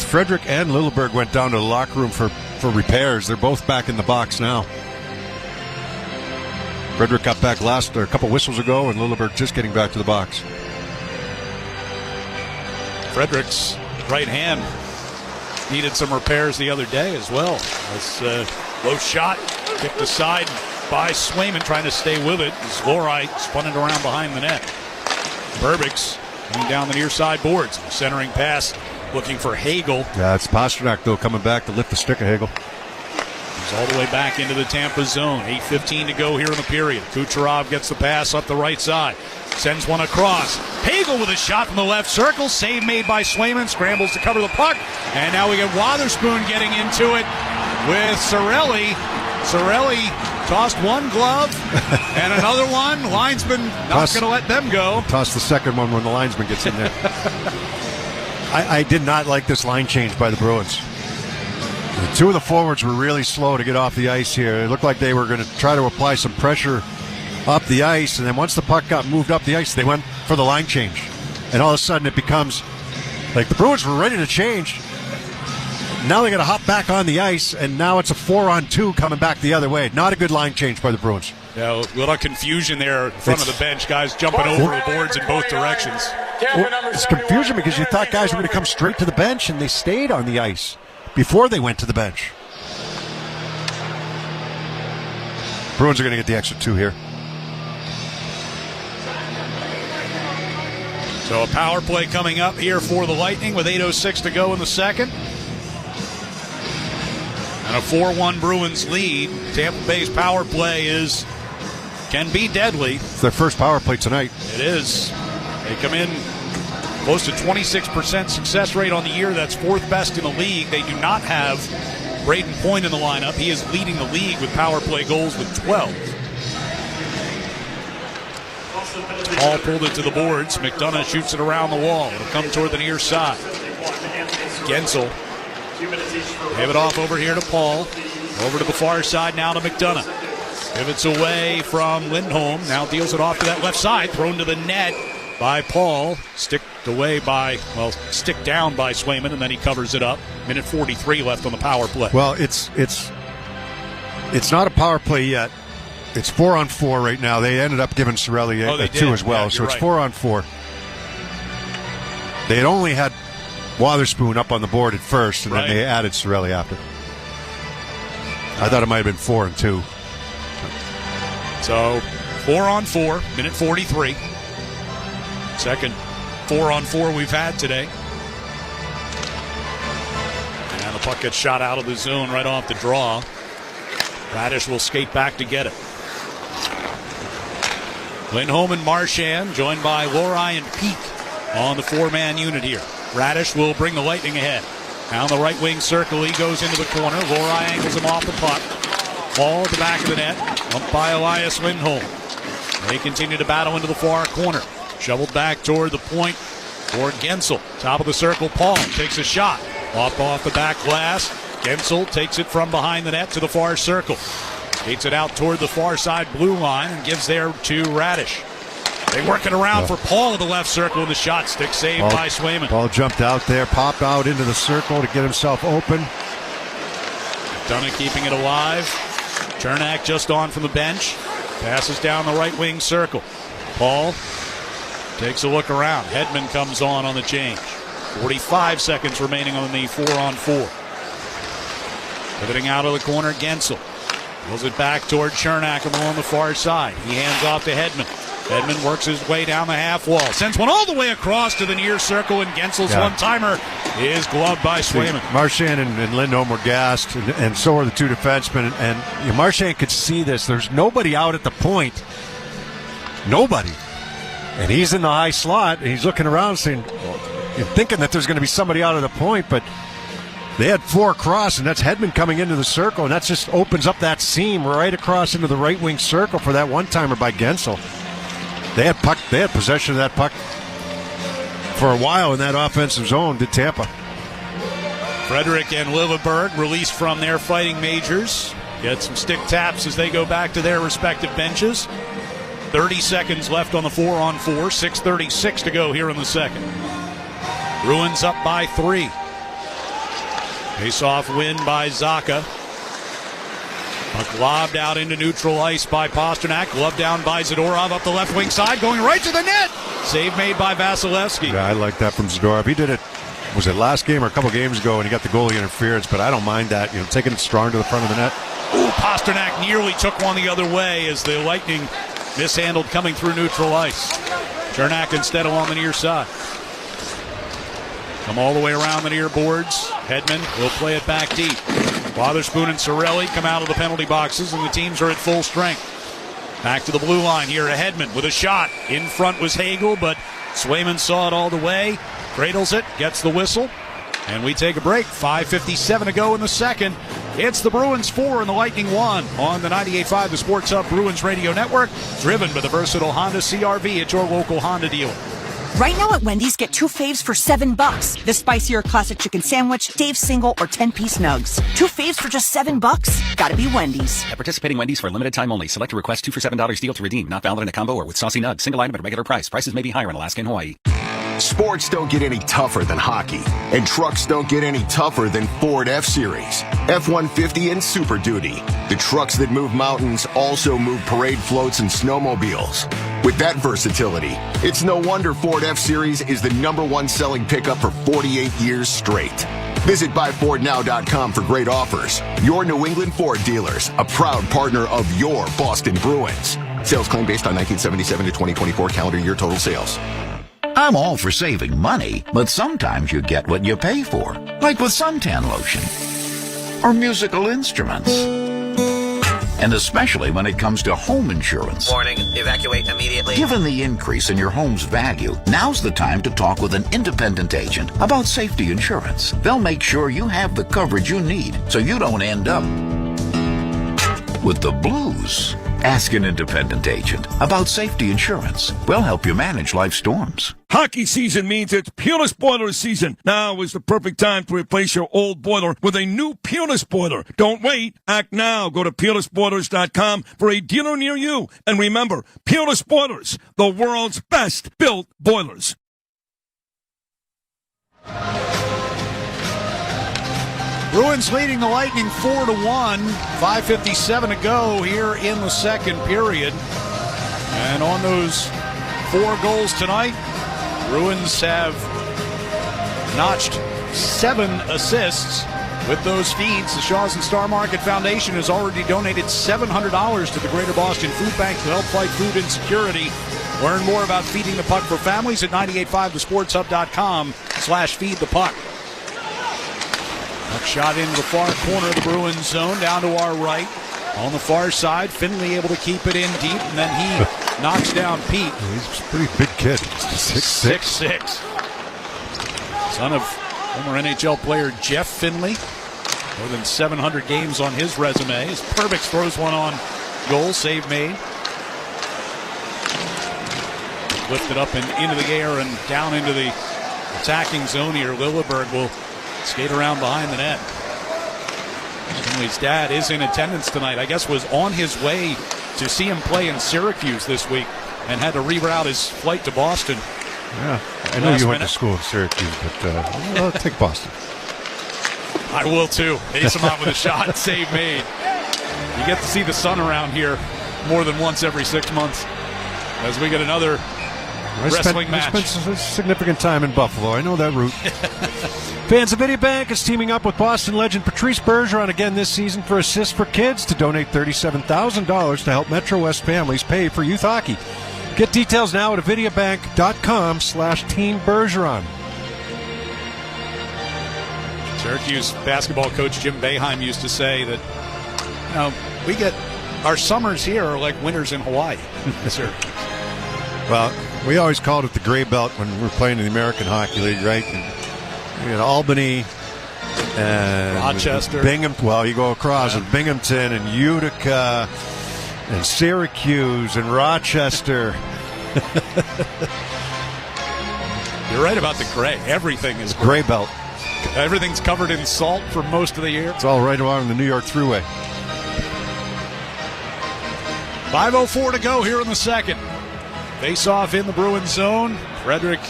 Frederick and Lilleberg went down to the locker room for repairs. They're both back in the box now. Frederick got back a couple whistles ago, and Lilleberg just getting back to the box. Frederick's right hand needed some repairs the other day as well. This low shot kicked aside by Swayman, trying to stay with it as Lohrei spun it around behind the net. Perbix coming down the near side boards. Centering pass looking for Hagel. Yeah, it's Pasternak, though, coming back to lift the stick of Hagel. He's all the way back into the Tampa zone. 8:15 to go here in the period. Kucherov gets the pass up the right side. Sends one across. Pagel with a shot from the left circle. Save made by Swayman. Scrambles to cover the puck. And now we get Wotherspoon getting into it with Cirelli. Cirelli tossed one glove and another one. Linesman not going to let them go. Toss the second one when the linesman gets in there. I did not like this line change by the Bruins. The two of the forwards were really slow to get off the ice here. It looked like they were going to try to apply some pressure up the ice, and then once the puck got moved up the ice, they went for the line change. And all of a sudden it becomes like the Bruins were ready to change. Now they got to hop back on the ice, and now it's a 4-on-2 coming back the other way. Not a good line change by the Bruins. Yeah, a little confusion there in front of the bench. Guys jumping over the boards in both directions. Well, it's confusion because you thought guys were going to come straight to the bench, and they stayed on the ice before they went to the bench. Bruins are going to get the extra 2 here. So a power play coming up here for the Lightning with 8:06 to go in the second. And a 4-1 Bruins lead. Tampa Bay's power play can be deadly. It's their first power play tonight. It is. They come in close to 26% success rate on the year. That's 4th best in the league. They do not have Braden Point in the lineup. He is leading the league with power play goals with 12. Paul pulled it to the boards. McDonough shoots it around the wall. It'll come toward the near side. Gensel. Give it off over here to Paul. Over to the far side now to McDonough. Pivots away from Lindholm. Now deals it off to that left side. Thrown to the net by Paul. Sticked down by Swayman, and then he covers it up. Minute 43 left on the power play. Well, it's not a power play yet. It's 4-on-4 right now. They ended up giving Cirelli a 2 as well, so it's right. 4-on-4. They had only had Wotherspoon up on the board at first, and then they added Cirelli after. I thought it might have been 4-and-2. So 4-on-4, minute 43. Second 4-on-4 we've had today. And the puck gets shot out of the zone right off the draw. Radish will skate back to get it. Lindholm and Marchand joined by Lohrei and Peak on the 4-man unit here. Radish will bring the Lightning ahead. Down the right wing circle, he goes into the corner. Lohrei angles him off the puck. Ball at the back of the net. Up by Elias Lindholm. They continue to battle into the far corner. Shoveled back toward the point for Gensel. Top of the circle, Paul takes a shot. Off the back glass. Gensel takes it from behind the net to the far circle. Skates it out toward the far side blue line and gives there to Radish. They work it around for Paul at the left circle, and the shot stick saved by Swayman. Paul jumped out there, popped out into the circle to get himself open. McDonough keeping it alive. Chernak just on from the bench. Passes down the right wing circle. Paul takes a look around. Hedman comes on the change. 45 seconds remaining on the 4-on-4. Pivoting out of the corner, Gensel. Pulls it back toward Chernak along the far side. He hands off to Hedman. Hedman works his way down the half wall. Sends one all the way across to the near circle, and Gensel's one-timer is gloved by Swayman. Marchand and Lindholm were gassed, and so are the two defensemen. And Marchand could see this. There's nobody out at the point. Nobody. And he's in the high slot, and he's looking around saying, thinking that there's going to be somebody out of the point, but they had 4 across, and that's Hedman coming into the circle, and that just opens up that seam right across into the right wing circle for that one-timer by Gensel. They had possession of that puck for a while in that offensive zone, did Tampa. Frederick and Liveberg released from their fighting majors. Get some stick taps as they go back to their respective benches. 30 seconds left on the 4-on-4. 6:36 to go here in the second. Bruins up by 3. Face-off win by Zacha. Puck lobbed out into neutral ice by Pasternak. Glove down by Zadorov up the left wing side, going right to the net. Save made by Vasilevsky. Yeah, I like that from Zadorov. He did it, was it last game or a couple games ago, and he got the goalie interference, but I don't mind that. Taking it strong to the front of the net. Ooh, Pasternak nearly took one the other way as the Lightning mishandled coming through neutral ice. Chernak instead along the near side. Come all the way around the near boards. Hedman will play it back deep. Wotherspoon and Cirelli come out of the penalty boxes, and the teams are at full strength. Back to the blue line here, Hedman with a shot. In front was Hagel, but Swayman saw it all the way. Cradles it, gets the whistle, and we take a break. 5:57 to go in the second. It's the Bruins 4 and the Lightning 1 on the 98.5 The Sports Hub Bruins Radio Network, driven by the versatile Honda CR-V at your local Honda dealer. Right now at Wendy's, get 2 faves for $7. The spicier classic chicken sandwich, Dave's single, or 10-piece nugs. 2 faves for just $7? Gotta be Wendy's. At participating Wendy's for a limited time only. Select a request 2 for $7 deal to redeem. Not valid in a combo or with saucy nugs. Single item at regular price. Prices may be higher in Alaska and Hawaii. Sports don't get any tougher than hockey, and trucks don't get any tougher than Ford F-Series, F-150, and Super Duty. The trucks that move mountains also move parade floats and snowmobiles. With that versatility, it's no wonder Ford F-Series is the #1 selling pickup for 48 years straight. Visit buyfordnow.com for great offers. Your New England Ford dealers, a proud partner of your Boston Bruins. Sales claim based on 1977 to 2024 calendar year total sales. I'm all for saving money, but sometimes you get what you pay for, like with suntan lotion or musical instruments. And especially when it comes to home insurance. Warning, evacuate immediately. Given the increase in your home's value, now's the time to talk with an independent agent about safety insurance. They'll make sure you have the coverage you need so you don't end up with the blues. Ask an independent agent about safety insurance. We'll help you manage life's storms. Hockey season means it's Peerless Boiler season. Now is the perfect time to replace your old boiler with a new Peerless Boiler. Don't wait. Act now. Go to PeerlessBoilers.com for a dealer near you. And remember, Peerless Boilers, the world's best built boilers. Bruins leading the Lightning 4-1. 5:57 to go here in the second period. And on those 4 goals tonight, Bruins have notched 7 assists with those feeds. The Shaws and Star Market Foundation has already donated $700 to the Greater Boston Food Bank to help fight food insecurity. Learn more about feeding the puck for families at 985thesportshub.com/feedthepuck. Shot into the far corner of the Bruins zone, down to our right. On the far side, Finley able to keep it in deep, and then he knocks down Pete. He's a pretty big kid. 6'6". Son of former NHL player Jeff Finley. More than 700 games on his resume. As Perbix throws one on goal, save made. Lifted up and into the air and down into the attacking zone here. Lilleberg will skate around behind the net. Finley's dad is in attendance tonight. I guess was on his way to see him play in Syracuse this week and had to reroute his flight to Boston. Yeah, I know you went to school in Syracuse, but I'll take Boston. I will too. Ace him out with a shot. Save made. You get to see the sun around here more than once every 6 months as we get another wrestling match. I spent a significant time in Buffalo. I know that route. Fans of VideoBank is teaming up with Boston legend Patrice Bergeron again this season for Assists for Kids to donate $37,000 to help Metro West families pay for youth hockey. Get details now at videobank.com/Team Bergeron. Syracuse basketball coach Jim Boeheim used to say that, you know, we get our summers here are like winters in Hawaii. Syracuse. Well, we always called it the Gray Belt when we were playing in the American Hockey League, right? And, you know, Albany and Rochester. Binghamton. Well, you go across with Binghamton and Utica and Syracuse and Rochester. You're right about the gray. Everything is Gray Belt. Everything's covered in salt for most of the year. It's all right along the New York Thruway. 5:04 to go here in the second. Face off in the Bruins zone. Frederick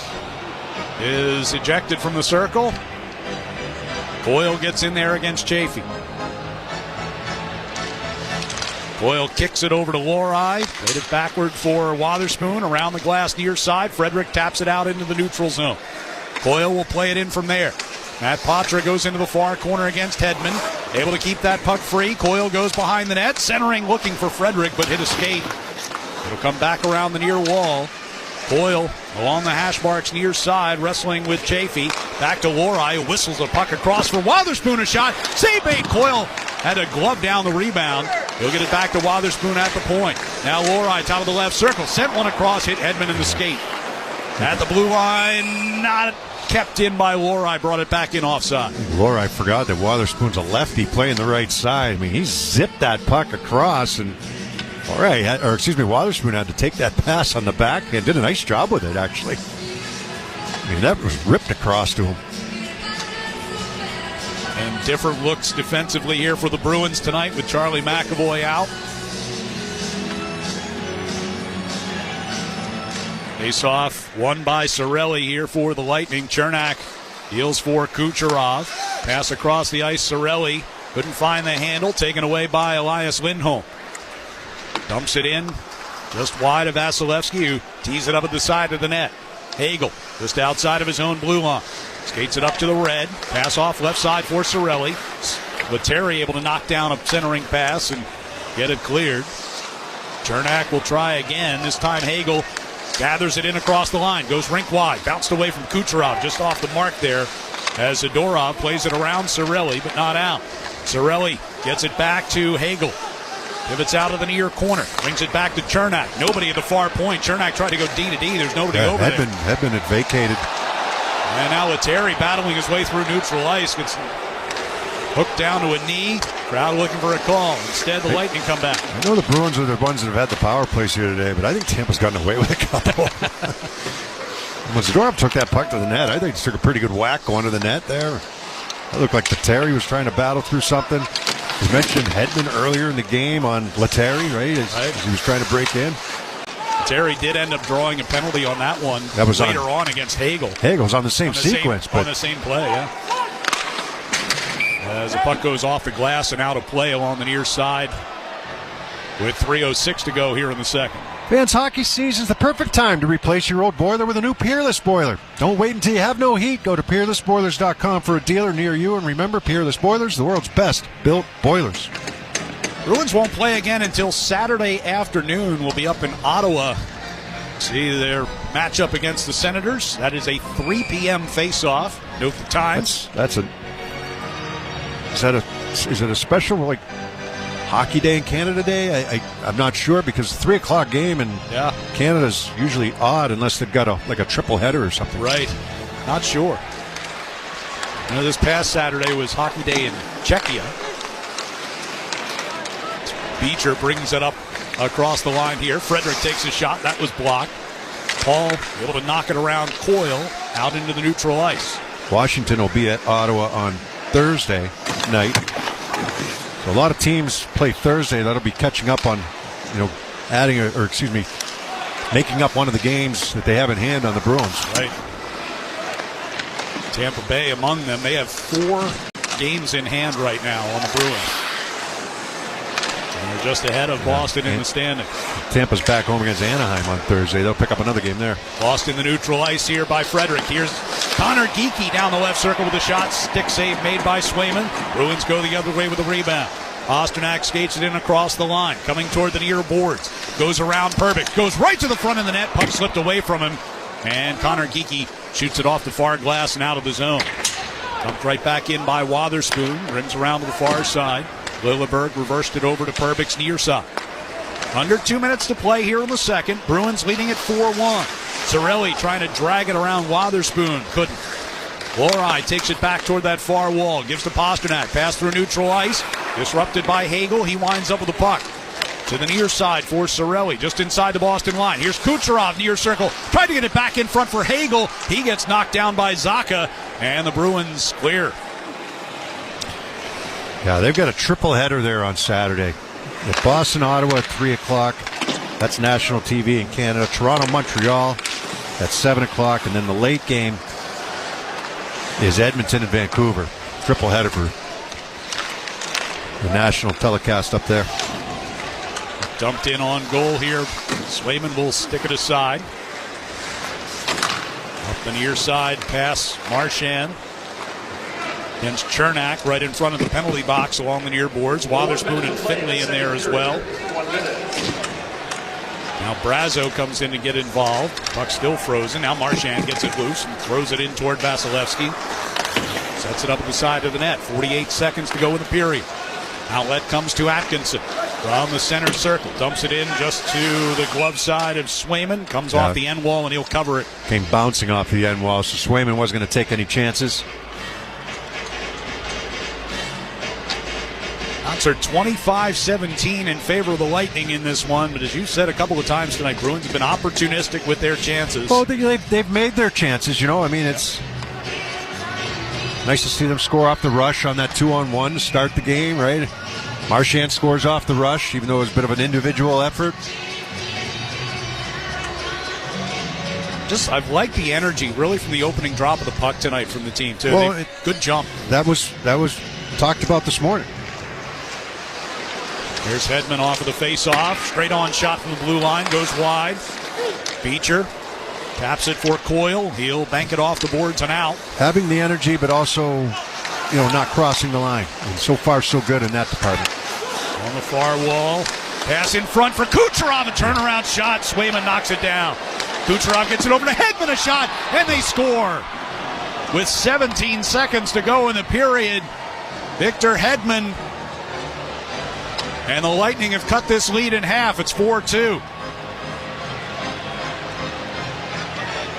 is ejected from the circle. Coyle gets in there against Chafee. Coyle kicks it over to Lohrei. Played it backward for Wotherspoon. Around the glass near side. Frederick taps it out into the neutral zone. Coyle will play it in from there. Matt Patra goes into the far corner against Hedman. Able to keep that puck free. Coyle goes behind the net. Centering looking for Frederick, but hit a skate. It'll come back around the near wall. Coyle along the hash marks near side, wrestling with Chafee. Back to Lohrei, who whistles a puck across for Wotherspoon. A shot. Save made. Coyle had a glove down the rebound. He'll get it back to Wotherspoon at the point. Now Lori, top of the left circle. Sent one across, hit Hedman in the skate. At the blue line, not kept in by Lori, brought it back in offside. Lori, I forgot that Wotherspoon's a lefty playing the right side. I mean, he zipped that puck across, and Wotherspoon had to take that pass on the back and did a nice job with it, actually. I mean, that was ripped across to him. And different looks defensively here for the Bruins tonight with Charlie McAvoy out. Face-off won by Cirelli here for the Lightning. Chernak deals for Kucherov. Pass across the ice, Cirelli couldn't find the handle. Taken away by Elias Lindholm. Dumps it in just wide of Vasilevsky, who tees it up at the side of the net. Hagel just outside of his own blue line. Skates it up to the red. Pass off left side for Cirelli. Lettieri able to knock down a centering pass and get it cleared. Chernak will try again. This time Hagel gathers it in across the line. Goes rink wide. Bounced away from Kucherov. Just off the mark there as Zadorov plays it around Cirelli, but not out. Cirelli gets it back to Hagel. Pivots out of the near corner. Brings it back to Chernak. Nobody at the far point. Chernak tried to go D to D. There's nobody over there. Hedman had vacated. And now Lettieri battling his way through neutral ice. Gets hooked down to a knee. Crowd looking for a call. Instead, the Lightning come back. I know the Bruins are the ones that have had the power plays here today, but I think Tampa's gotten away with a couple. When Zadorov took that puck to the net, I think he took a pretty good whack going to the net there. That looked like Lettieri was trying to battle through something. You mentioned Hedman earlier in the game on Lettieri, right? As he was trying to break in. Lettieri did end up drawing a penalty on that one. That was later on against Hagel. Hagel was on the same sequence. On the same play, yeah. As the puck goes off the glass and out of play along the near side with 3:06 to go here in the second. Fans, hockey season's the perfect time to replace your old boiler with a new Peerless boiler. Don't wait until you have no heat. Go to peerlessboilers.com for a dealer near you. And remember, Peerless Boilers, the world's best built boilers. Bruins won't play again until Saturday afternoon. We'll be up in Ottawa. See their matchup against the Senators. That is a 3 p.m. face-off. Note the times. Is it a special like hockey day in Canada Day? I'm not sure because 3 o'clock game in Canada's usually odd unless they've got a triple header or something. Right. Not sure. This past Saturday was hockey day in Czechia. Beecher brings it up across the line here. Frederick takes a shot. That was blocked. Paul able to knock it around Coyle out into the neutral ice. Washington will be at Ottawa on Thursday night. So a lot of teams play Thursday. That'll be catching up on, making up one of the games that they have in hand on the Bruins. Right. Tampa Bay among them. They have 4 games in hand right now on the Bruins. And they're just ahead of Boston in the standings. Tampa's back home against Anaheim on Thursday. They'll pick up another game there. Lost in the neutral ice here by Frederick. Here's Connor Geekie down the left circle with a shot. Stick save made by Swayman. Bruins go the other way with a rebound. Pasternak skates it in across the line. Coming toward the near boards. Goes around Perbix. Goes right to the front of the net. Puck slipped away from him. And Connor Geekie shoots it off the far glass and out of the zone. Dumped right back in by Wotherspoon. Rings around to the far side. Lilleberg reversed it over to Perbix near side. Under 2 minutes to play here in the second. Bruins leading at 4-1. Cirelli trying to drag it around Wotherspoon. Couldn't. Lori takes it back toward that far wall. Gives to Pasternak. Pass through neutral ice. Disrupted by Hagel. He winds up with the puck. To the near side for Cirelli. Just inside the Boston line. Here's Kucherov near circle. Tried to get it back in front for Hagel. He gets knocked down by Zacha. And the Bruins clear. Yeah, they've got a triple header there on Saturday. With Boston, Ottawa at 3 o'clock. That's national TV in Canada. Toronto, Montreal at 7 o'clock. And then the late game is Edmonton and Vancouver. Triple header for the national telecast up there. Dumped in on goal here. Swayman will stick it aside. Up the near side pass. Marchand against Chernak right in front of the penalty box along the near boards. Wotherspoon and Finley in there as well. Now Brazo comes in to get involved. Puck still frozen. Now Marchand gets it loose and throws it in toward Vasilevsky. Sets it up at the side of the net. 48 seconds to go in the period. Outlet comes to Atkinson. From the center circle, dumps it in just to the glove side of Swayman. Comes off the end wall, and he'll cover it. Came bouncing off the end wall, so Swayman wasn't going to take any chances. Odds are 25-17 in favor of the Lightning in this one, but as you said a couple of times tonight, Bruins have been opportunistic with their chances. Oh, they've made their chances, you know. I mean, it's nice to see them score off the rush on that 2-on-1 to start the game, right? Marchand scores off the rush, even though it was a bit of an individual effort. I've liked the energy, really, from the opening drop of the puck tonight from the team, too. Well, good jump. That was talked about this morning. Here's Hedman off of the face-off. Straight-on shot from the blue line. Goes wide. Beecher taps it for Coyle. He'll bank it off the boards and out. Having the energy, but also, not crossing the line. And so far, so good in that department. On the far wall. Pass in front for Kucherov. A turnaround shot. Swayman knocks it down. Kucherov gets it over to Hedman. A shot. And they score. With 17 seconds to go in the period, Victor Hedman and the Lightning have cut this lead in half. It's 4-2.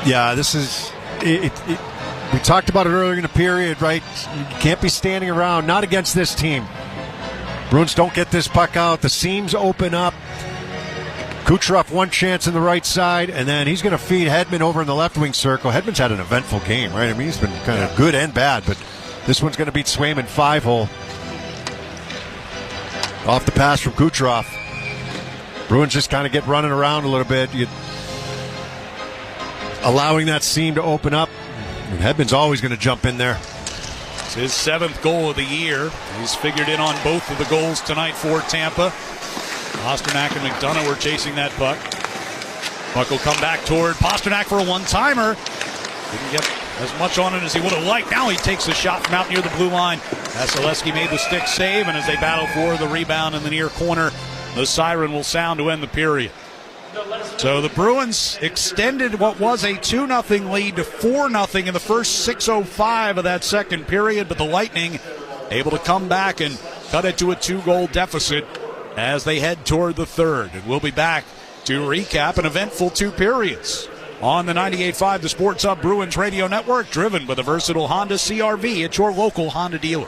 Yeah, this is it. We talked about it earlier in the period, right? You can't be standing around, not against this team. Bruins don't get this puck out. The seams open up. Kucherov one chance in the right side, and then he's going to feed Hedman over in the left wing circle. Hedman's had an eventful game, right? I mean, he's been kind of good and bad, but this one's going to beat Swayman 5-hole. Off the pass from Kucherov. Bruins just kind of get running around a little bit. Allowing that seam to open up. And Hedman's always going to jump in there. It's his 7th goal of the year. He's figured in on both of the goals tonight for Tampa. Pasternak and McDonough were chasing that puck. Puck will come back toward Pasternak for a one-timer. Didn't get as much on it as he would have liked. Now he takes a shot from out near the blue line. Vasilevsky made the stick save, and as they battle for the rebound in the near corner, the siren will sound to end the period. So the Bruins extended what was a 2-0 lead to 4-0 in the first 6:05 of that second period, but the Lightning able to come back and cut it to a 2-goal deficit as they head toward the third. And we'll be back to recap an eventful 2 periods on the 98.5 The Sports Hub Bruins Radio Network, driven by the versatile Honda CR-V at your local Honda dealer.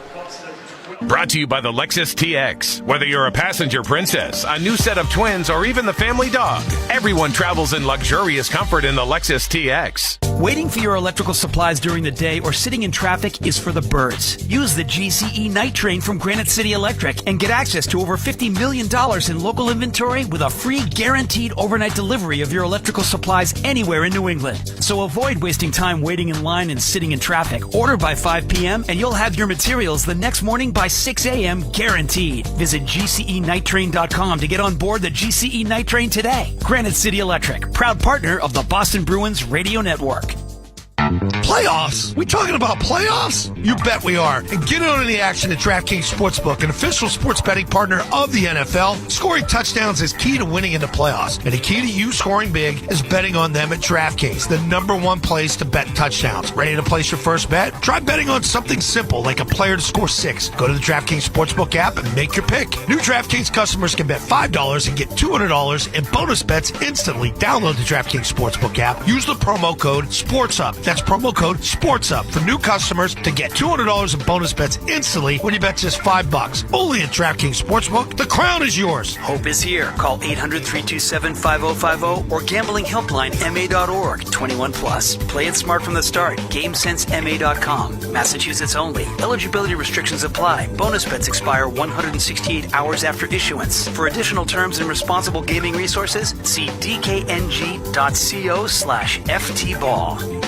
Brought to you by the Lexus TX. Whether you're a passenger princess, a new set of twins, or even the family dog, everyone travels in luxurious comfort in the Lexus TX. Waiting for your electrical supplies during the day or sitting in traffic is for the birds. Use the GCE Night Train from Granite City Electric and get access to over $50 million in local inventory with a free guaranteed overnight delivery of your electrical supplies anywhere in New England. So avoid wasting time waiting in line and sitting in traffic. Order by 5 p.m. and you'll have your materials the next morning by 6 a.m. guaranteed. Visit GCENightTrain.com to get on board the GCE Night Train today. Granite City Electric, proud partner of the Boston Bruins Radio Network. Playoffs? We talking about playoffs? You bet we are. And get in on the action at DraftKings Sportsbook, an official sports betting partner of the NFL. Scoring touchdowns is key to winning in the playoffs. And the key to you scoring big is betting on them at DraftKings, the #1 place to bet touchdowns. Ready to place your first bet? Try betting on something simple like a player to score 6. Go to the DraftKings Sportsbook app and make your pick. New DraftKings customers can bet $5 and get $200 in bonus bets instantly. Download the DraftKings Sportsbook app. Use the promo code SPORTSUP. That's promo code SPORTSUP for new customers to get $200 in bonus bets instantly when you bet just $5. Only at DraftKings Sportsbook. The crown is yours. Hope is here. Call 800-327-5050 or gamblinghelplinema.org. 21 plus. Play it smart from the start. GameSenseMA.com. Massachusetts only. Eligibility restrictions apply. Bonus bets expire 168 hours after issuance. For additional terms and responsible gaming resources, see dkng.co/ftball.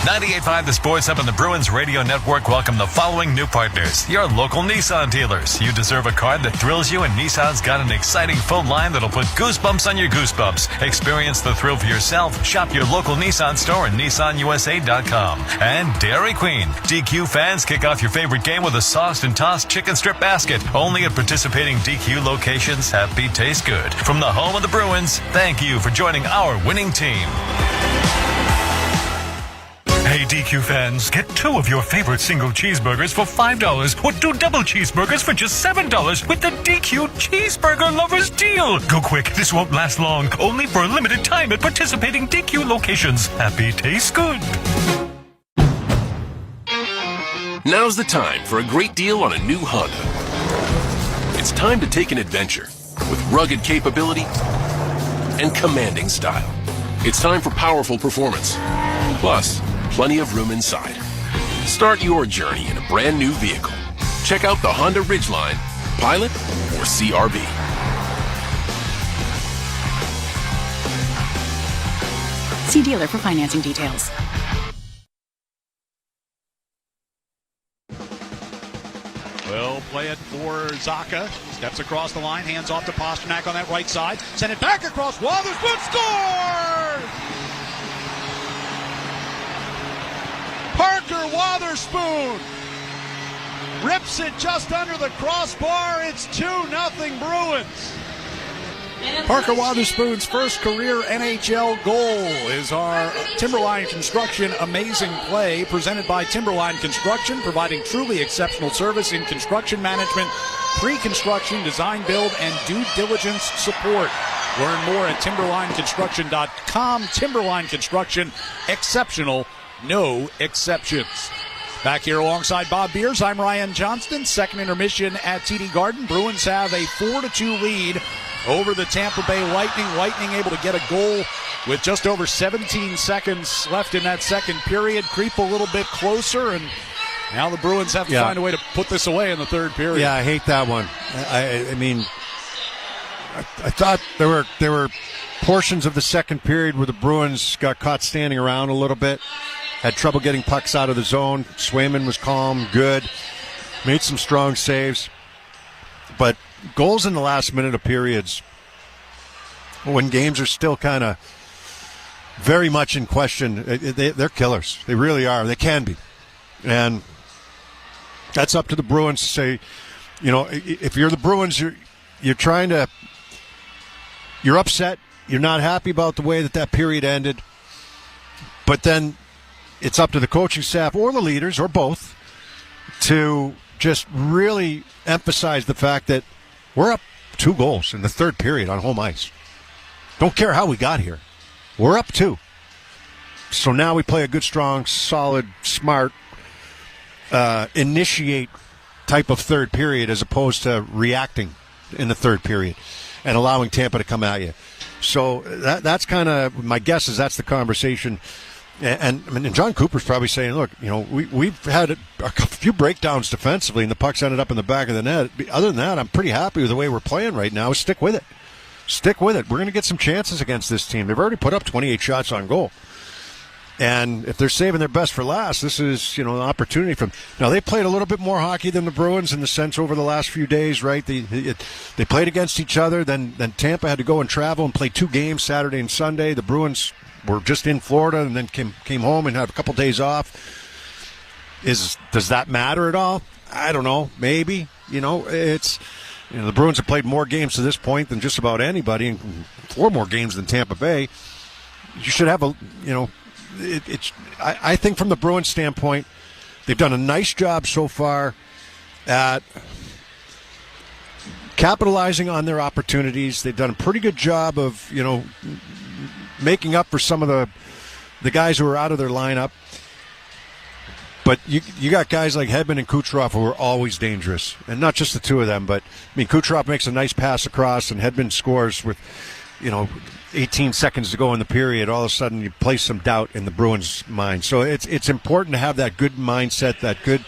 98.5 The Sports Hub and the Bruins Radio Network welcome the following new partners. Your local Nissan dealers. You deserve a car that thrills you, and Nissan's got an exciting full line that'll put goosebumps on your goosebumps. Experience the thrill for yourself. Shop your local Nissan store and NissanUSA.com. And Dairy Queen. DQ fans, kick off your favorite game with a sauced and tossed chicken strip basket. Only at participating DQ locations. Happy taste good. From the home of the Bruins, thank you for joining our winning team. Hey, DQ fans, get 2 of your favorite single cheeseburgers for $5 or 2 double cheeseburgers for just $7 with the DQ Cheeseburger Lovers Deal. Go quick, this won't last long. Only for a limited time at participating DQ locations. Happy tastes good. Now's the time for a great deal on a new Honda. It's time to take an adventure with rugged capability and commanding style. It's time for powerful performance, plus plenty of room inside. Start your journey in a brand new vehicle. Check out the Honda Ridgeline, Pilot, or CRV. See dealer for financing details. Will play it for Zaka. Steps across the line, hands off to Pasternak on that right side. Send it back across. Wotherspoon scores! Parker Wotherspoon rips it just under the crossbar. It's 2-0 Bruins. Parker Wotherspoon's first career NHL goal is our Timberline Construction Amazing Play, presented by Timberline Construction, providing truly exceptional service in construction management, pre-construction, design build, and due diligence support. Learn more at timberlineconstruction.com. Timberline Construction, exceptional, no exceptions. Back here alongside Bob Beers, I'm Ryan Johnston. Second intermission at TD Garden. Bruins have a 4-2 lead over the Tampa Bay Lightning. Lightning able to get a goal with just over 17 seconds left in that second period. Creep a little bit closer, and now the Bruins have to find a way to put this away in the third period. Yeah, I hate that one. I mean, I thought there were portions of the second period where the Bruins got caught standing around a little bit, had trouble getting pucks out of the zone. Swayman was calm, good, made some strong saves. But goals in the last minute of periods, when games are still kind of very much in question, they're killers. They really are. They can be. And that's up to the Bruins to say, you know, if you're the Bruins, you're trying to, you're upset. You're not happy about the way that period ended. But then it's up to the coaching staff or the leaders or both to just really emphasize the fact that we're up 2 goals in the third period on home ice. Don't care how we got here. We're up 2. So now we play a good, strong, solid, smart, initiate type of third period as opposed to reacting in the third period and allowing Tampa to come at you. So that's kind of, my guess is that's the conversation. And John Cooper's probably saying, look, you know, we've had a few breakdowns defensively, and the puck's ended up in the back of the net. Other than that, I'm pretty happy with the way we're playing right now. Stick with it. Stick with it. We're going to get some chances against this team. They've already put up 28 shots on goal. And if they're saving their best for last, this is, you know, an opportunity for them. Now, they played a little bit more hockey than the Bruins in the sense over the last few days, right? They played against each other. Then Tampa had to go and travel and play 2 games, Saturday and Sunday. The Bruins were just in Florida and then came home and had a couple days off. Does that matter at all? I don't know. Maybe. You know, the Bruins have played more games to this point than just about anybody, and 4 more games than Tampa Bay. You should have I think from the Bruins standpoint, they've done a nice job so far at capitalizing on their opportunities. They've done a pretty good job of, you know, making up for some of the guys who are out of their lineup. But you got guys like Hedman and Kucherov who are always dangerous. And not just the 2 of them, but, I mean, Kucherov makes a nice pass across and Hedman scores with, you know, 18 seconds to go in the period. All of a sudden you place some doubt in the Bruins' mind. So it's important to have that good mindset, that good,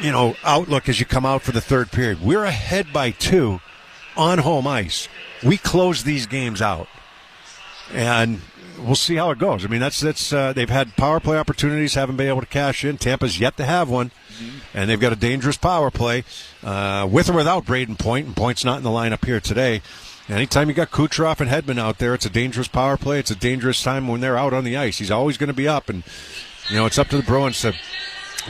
you know, outlook as you come out for the third period. We're ahead by 2 on home ice. We close these games out. And we'll see how it goes. I mean, that's they've had power play opportunities, haven't been able to cash in. Tampa's yet to have one, and they've got a dangerous power play with or without Braden Point, and Point's not in the lineup here today. Anytime you got Kucherov and Hedman out there, it's a dangerous power play. It's a dangerous time when they're out on the ice. He's always going to be up, and you know it's up to the Bruins to.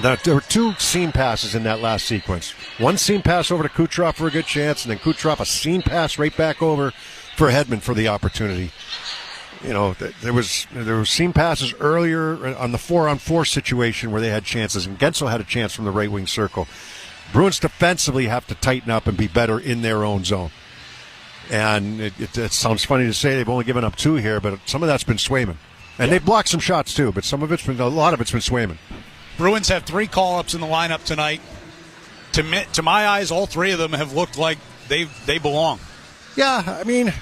There were 2 seam passes in that last sequence. One seam pass over to Kucherov for a good chance, and then Kucherov a seam pass right back over for Hedman for the opportunity. there were seam passes earlier on the 4-on-4 situation where they had chances, and Gensel had a chance from the right wing circle. Bruins defensively have to tighten up and be better in their own zone. And it sounds funny to say they've only given up 2 here, but some of that's been Swayman. And they've blocked some shots too, but a lot of it's been Swayman. Bruins have 3 call-ups in the lineup tonight. To my eyes, all 3 of them have looked like they belong. Yeah, I mean,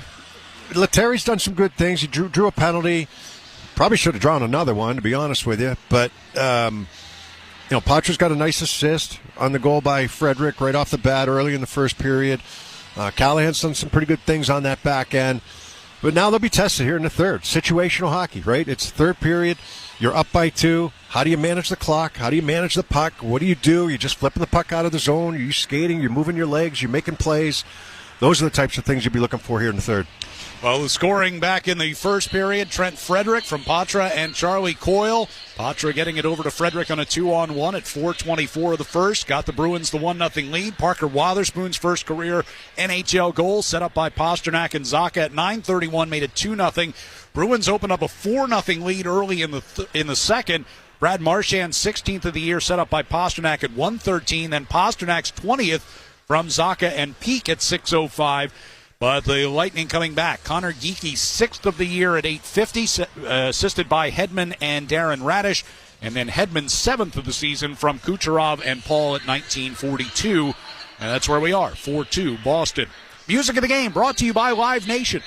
Lettieri's done some good things. He drew a penalty. Probably should have drawn another one, to be honest with you. But, Patra's got a nice assist on the goal by Frederick right off the bat early in the first period. Callahan's done some pretty good things on that back end. But now they'll be tested here in the third. Situational hockey, right? It's third period. You're up by 2. How do you manage the clock? How do you manage the puck? What do? You're just flipping the puck out of the zone. Are you skating? You're moving your legs. You're making plays. Those are the types of things you'll be looking for here in the third. Well, the scoring back in the first period, Trent Frederick from Patra and Charlie Coyle. Patra getting it over to Frederick on a 2-on-1 at 4:24 of the first. Got the Bruins the 1-0 lead. Parker Wotherspoon's first career NHL goal set up by Pasternak and Zacha at 9:31 made it 2-0. Bruins opened up a 4-0 lead early in the second. Brad Marchand's 16th of the year set up by Pasternak at 1:13. Then Pasternak's 20th from Zacha and Peak at 6:05. But the Lightning coming back. Connor Geekie, 6th of the year at 8:50, assisted by Hedman and Darren Radish. And then Hedman's 7th of the season from Kucherov and Paul at 19:42. And that's where we are, 4-2 Boston. Music of the game brought to you by Live Nation.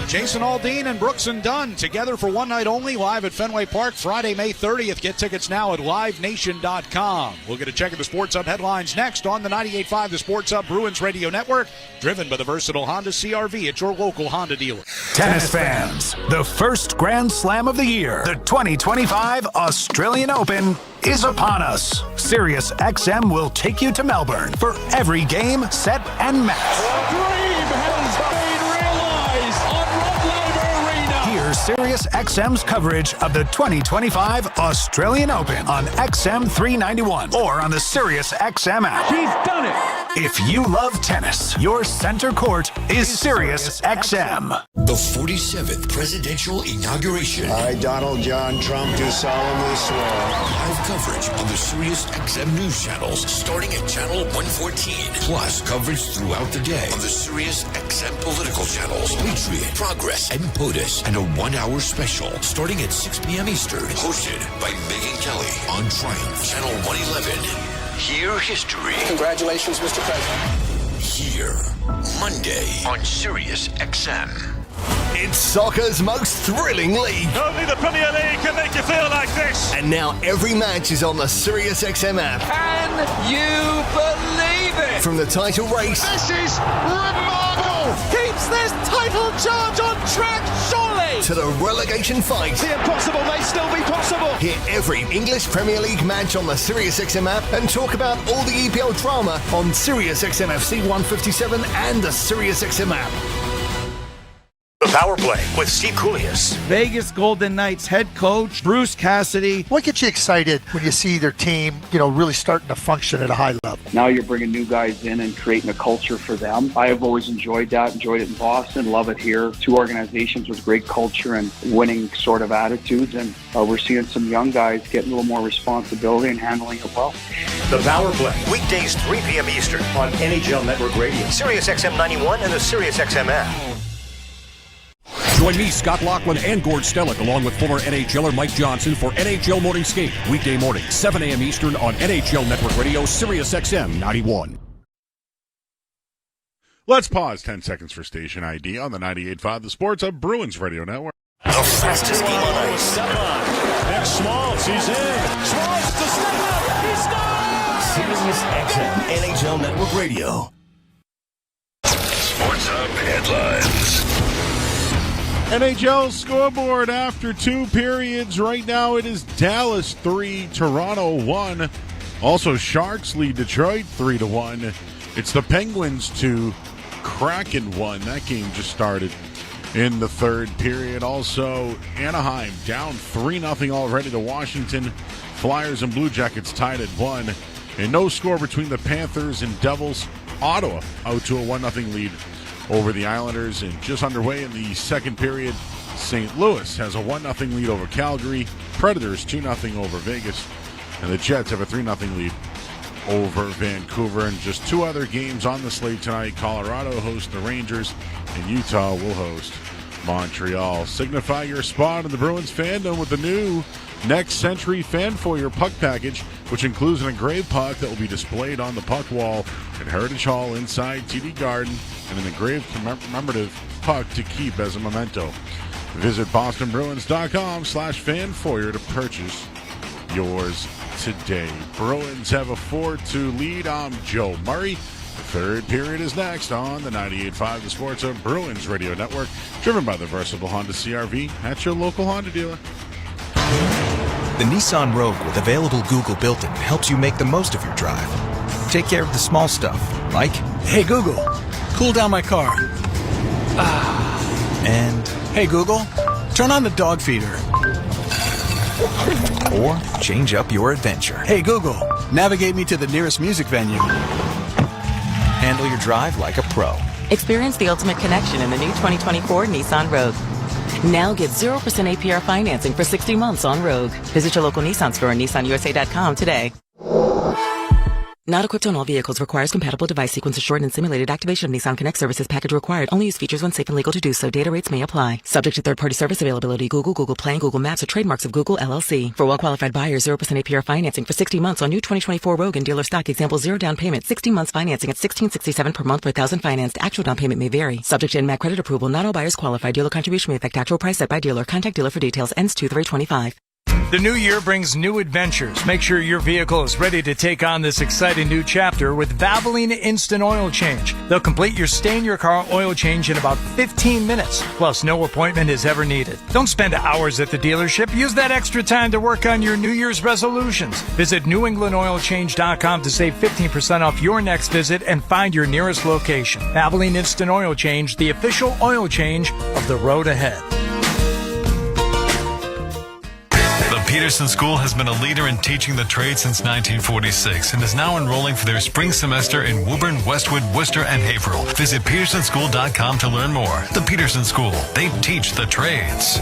Jason Aldean and Brooks and Dunn together for one night only, live at Fenway Park, Friday, May 30th. Get tickets now at livenation.com. We'll get a check of the Sports Hub headlines next on the 98.5 The Sports Hub Bruins Radio Network, driven by the versatile Honda CR-V at your local Honda dealer. Tennis fans, the first Grand Slam of the year, the 2025 Australian Open, is upon us. Sirius XM will take you to Melbourne for every game, set, and match. A dream has been realized on Rod Laver Arena. Hear Sirius XM's coverage of the 2025 Australian Open on XM 391 or on the Sirius XM app. He's done it. If you love tennis, your center court is Sirius XM. The 47th presidential inauguration. I, Donald John Trump, do solemnly swear. Live coverage on the Sirius XM news channels starting at channel 114. Plus coverage throughout the day on the Sirius XM political channels, Patriot, Progress, and POTUS. And a 1-hour special starting at 6 p.m. Eastern. Hosted by Megan Kelly on Triumph, channel 111. Hear history. Congratulations, Mr. President. Here, Monday on Sirius XM. It's soccer's most thrilling league. Only the Premier League can make you feel like this. And now every match is on the Sirius XM app. Can you believe it? From the title race. This is remarkable. Keeps this title charge on track, surely. To the relegation fight. The impossible may still be possible. Hear every English Premier League match on the Sirius XM app and talk about all the EPL drama on Sirius XM FC 157 and the Sirius XM app. The Power Play with Steve Koulias. Vegas Golden Knights head coach Bruce Cassidy. What gets you excited when you see their team, really starting to function at a high level? Now you're bringing new guys in and creating a culture for them. I have always enjoyed that. Enjoyed it in Boston. Love it here. 2 organizations with great culture and winning sort of attitudes. And we're seeing some young guys getting a little more responsibility and handling it well. The Power Play, weekdays 3 p.m. Eastern on NHL Network Radio, Sirius XM 91, and the Sirius XM app. Join me, Scott Laughlin, and Gord Stellick, along with former NHLer Mike Johnson for NHL Morning Skate, weekday morning, 7 a.m. Eastern on NHL Network Radio, Sirius XM 91. Let's pause 10 seconds for station ID on the 98.5 The Sports Hub Bruins Radio Network. The fastest game on ice. Step on. Next Schmaltz, he's in. Schmaltz to step up. He scores! Sirius XM NHL Network Radio. Sports Hub headlines. NHL scoreboard after 2 periods. Right now it is Dallas 3, Toronto 1. Also Sharks lead Detroit 3-1. It's the Penguins 2, Kraken 1. That game just started in the third period. Also Anaheim down 3-0 already to Washington. Flyers and Blue Jackets tied at 1. And no score between the Panthers and Devils. Ottawa out to a 1-0 lead over the Islanders. And just underway in the second period, St. Louis has a 1-0 lead over Calgary. Predators 2-0 over Vegas. And the Jets have a 3-0 lead over Vancouver. And just two other games on the slate tonight. Colorado hosts the Rangers, and Utah will host Montreal. Signify your spot in the Bruins fandom with the new Next Century Fan Foyer puck package, which includes an engraved puck that will be displayed on the puck wall at Heritage Hall inside TD Garden, and an engraved commemorative puck to keep as a memento. Visit bostonbruins.com/fanfoyer to purchase yours today. Bruins have a 4-2 lead. I'm Joe Murray. The third period is next on the 98.5 The Sports of Bruins Radio Network, driven by the versatile Honda CR-V at your local Honda dealer. The Nissan Rogue with available Google built-in helps you make the most of your drive. Take care of the small stuff, like, hey Google, cool down my car. And, hey Google, turn on the dog feeder. Or change up your adventure. Hey Google, navigate me to the nearest music venue. Handle your drive like a pro. Experience the ultimate connection in the new 2024 Nissan Rogue. Now get 0% APR financing for 60 months on Rogue. Visit your local Nissan store and nissanusa.com today. Not equipped on all vehicles. Requires compatible device sequence assured and simulated activation of Nissan Connect services package required. Only use features when safe and legal to do so. Data rates may apply. Subject to third-party service availability. Google, Google Play, and Google Maps are trademarks of Google LLC. For well-qualified buyers, 0% APR financing for 60 months on new 2024 Rogue and dealer stock. Example, 0 down payment, 60 months financing at $1,667 per month per $1,000 financed. Actual down payment may vary. Subject to NMAC credit approval. Not all buyers qualify. Dealer contribution may affect actual price set by dealer. Contact dealer for details. Ends 2/3/25. The new year brings new adventures. Make sure your vehicle is ready to take on this exciting new chapter with Valvoline Instant Oil Change. They'll complete your stay-in-your-car oil change in about 15 minutes. Plus, no appointment is ever needed. Don't spend hours at the dealership. Use that extra time to work on your New Year's resolutions. Visit NewEnglandOilChange.com to save 15% off your next visit and find your nearest location. Valvoline Instant Oil Change, the official oil change of the road ahead. The Peterson School has been a leader in teaching the trade since 1946 and is now enrolling for their spring semester in Woburn, Westwood, Worcester, and Haverhill. Visit petersonschool.com to learn more. The Peterson School. They teach the trades.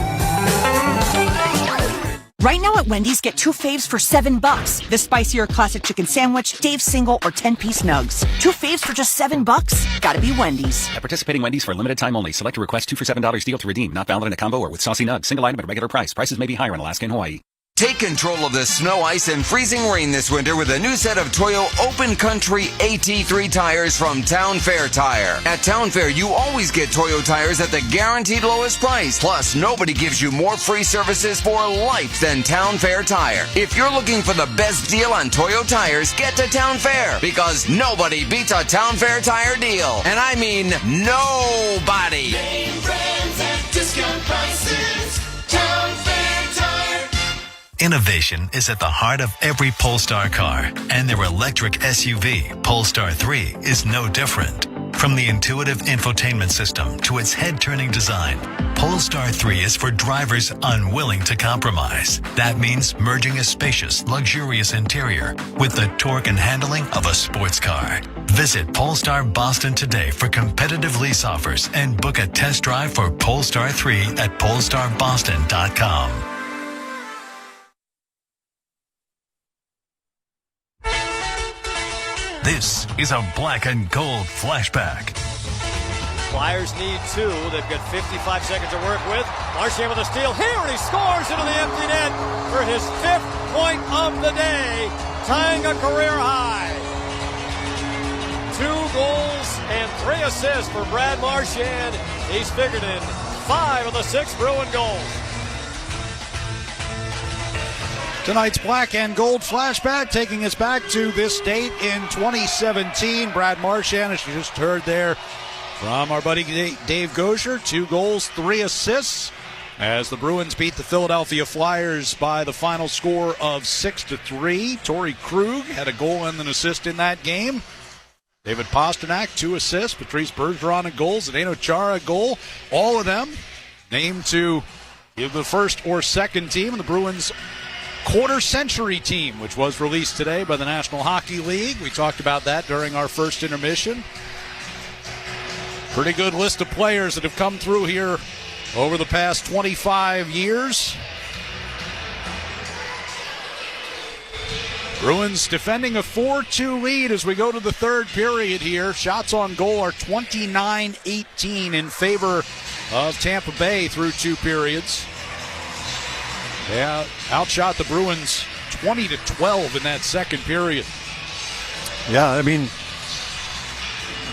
Right now at Wendy's, get 2 faves for $7. The spicier classic chicken sandwich, Dave's single, or 10-piece nugs. 2 faves for just $7? Gotta be Wendy's. At participating Wendy's for a limited time only. Select a request 2 for $7 deal to redeem. Not valid in a combo or with saucy nugs. Single item at regular price. Prices may be higher in Alaska and Hawaii. Take control of the snow, ice, and freezing rain this winter with a new set of Toyo Open Country AT3 tires from Town Fair Tire. At Town Fair, you always get Toyo tires at the guaranteed lowest price. Plus, nobody gives you more free services for life than Town Fair Tire. If you're looking for the best deal on Toyo tires, get to Town Fair, because nobody beats a Town Fair Tire deal. And I mean nobody. Name brands at discount prices. Town Fair Tire. Innovation is at the heart of every Polestar car, and their electric SUV, Polestar 3, is no different. From the intuitive infotainment system to its head-turning design, Polestar 3 is for drivers unwilling to compromise. That means merging a spacious, luxurious interior with the torque and handling of a sports car. Visit Polestar Boston today for competitive lease offers and book a test drive for Polestar 3 at polestarboston.com. This is a black and gold flashback. Flyers need 2. They've got 55 seconds to work with. Marchand with a steal here, and he scores into the empty net for his 5th point of the day, tying a career high. 2 goals and 3 assists for Brad Marchand. He's figured in 5 of the 6 Bruin goals. Tonight's Black and Gold flashback taking us back to this date in 2017. Brad Marchand, as you just heard there from our buddy Dave Gosher, 2 goals, 3 assists as the Bruins beat the Philadelphia Flyers by the final score of 6-3. Torrey Krug had a goal and an assist in that game. David Pastrnak, 2 assists. Patrice Bergeron, a goal. Zdeno Chara, a goal. All of them named to either the first or second team, and the Bruins quarter century team, which was released today by the National Hockey League. We talked about that during our first intermission. Pretty good list of players that have come through here over the past 25 years. Bruins defending a 4-2 lead as we go to the third period here. Shots on goal are 29-18 in favor of Tampa Bay through 2 periods. They outshot the Bruins 20-12 in that second period. Yeah, I mean,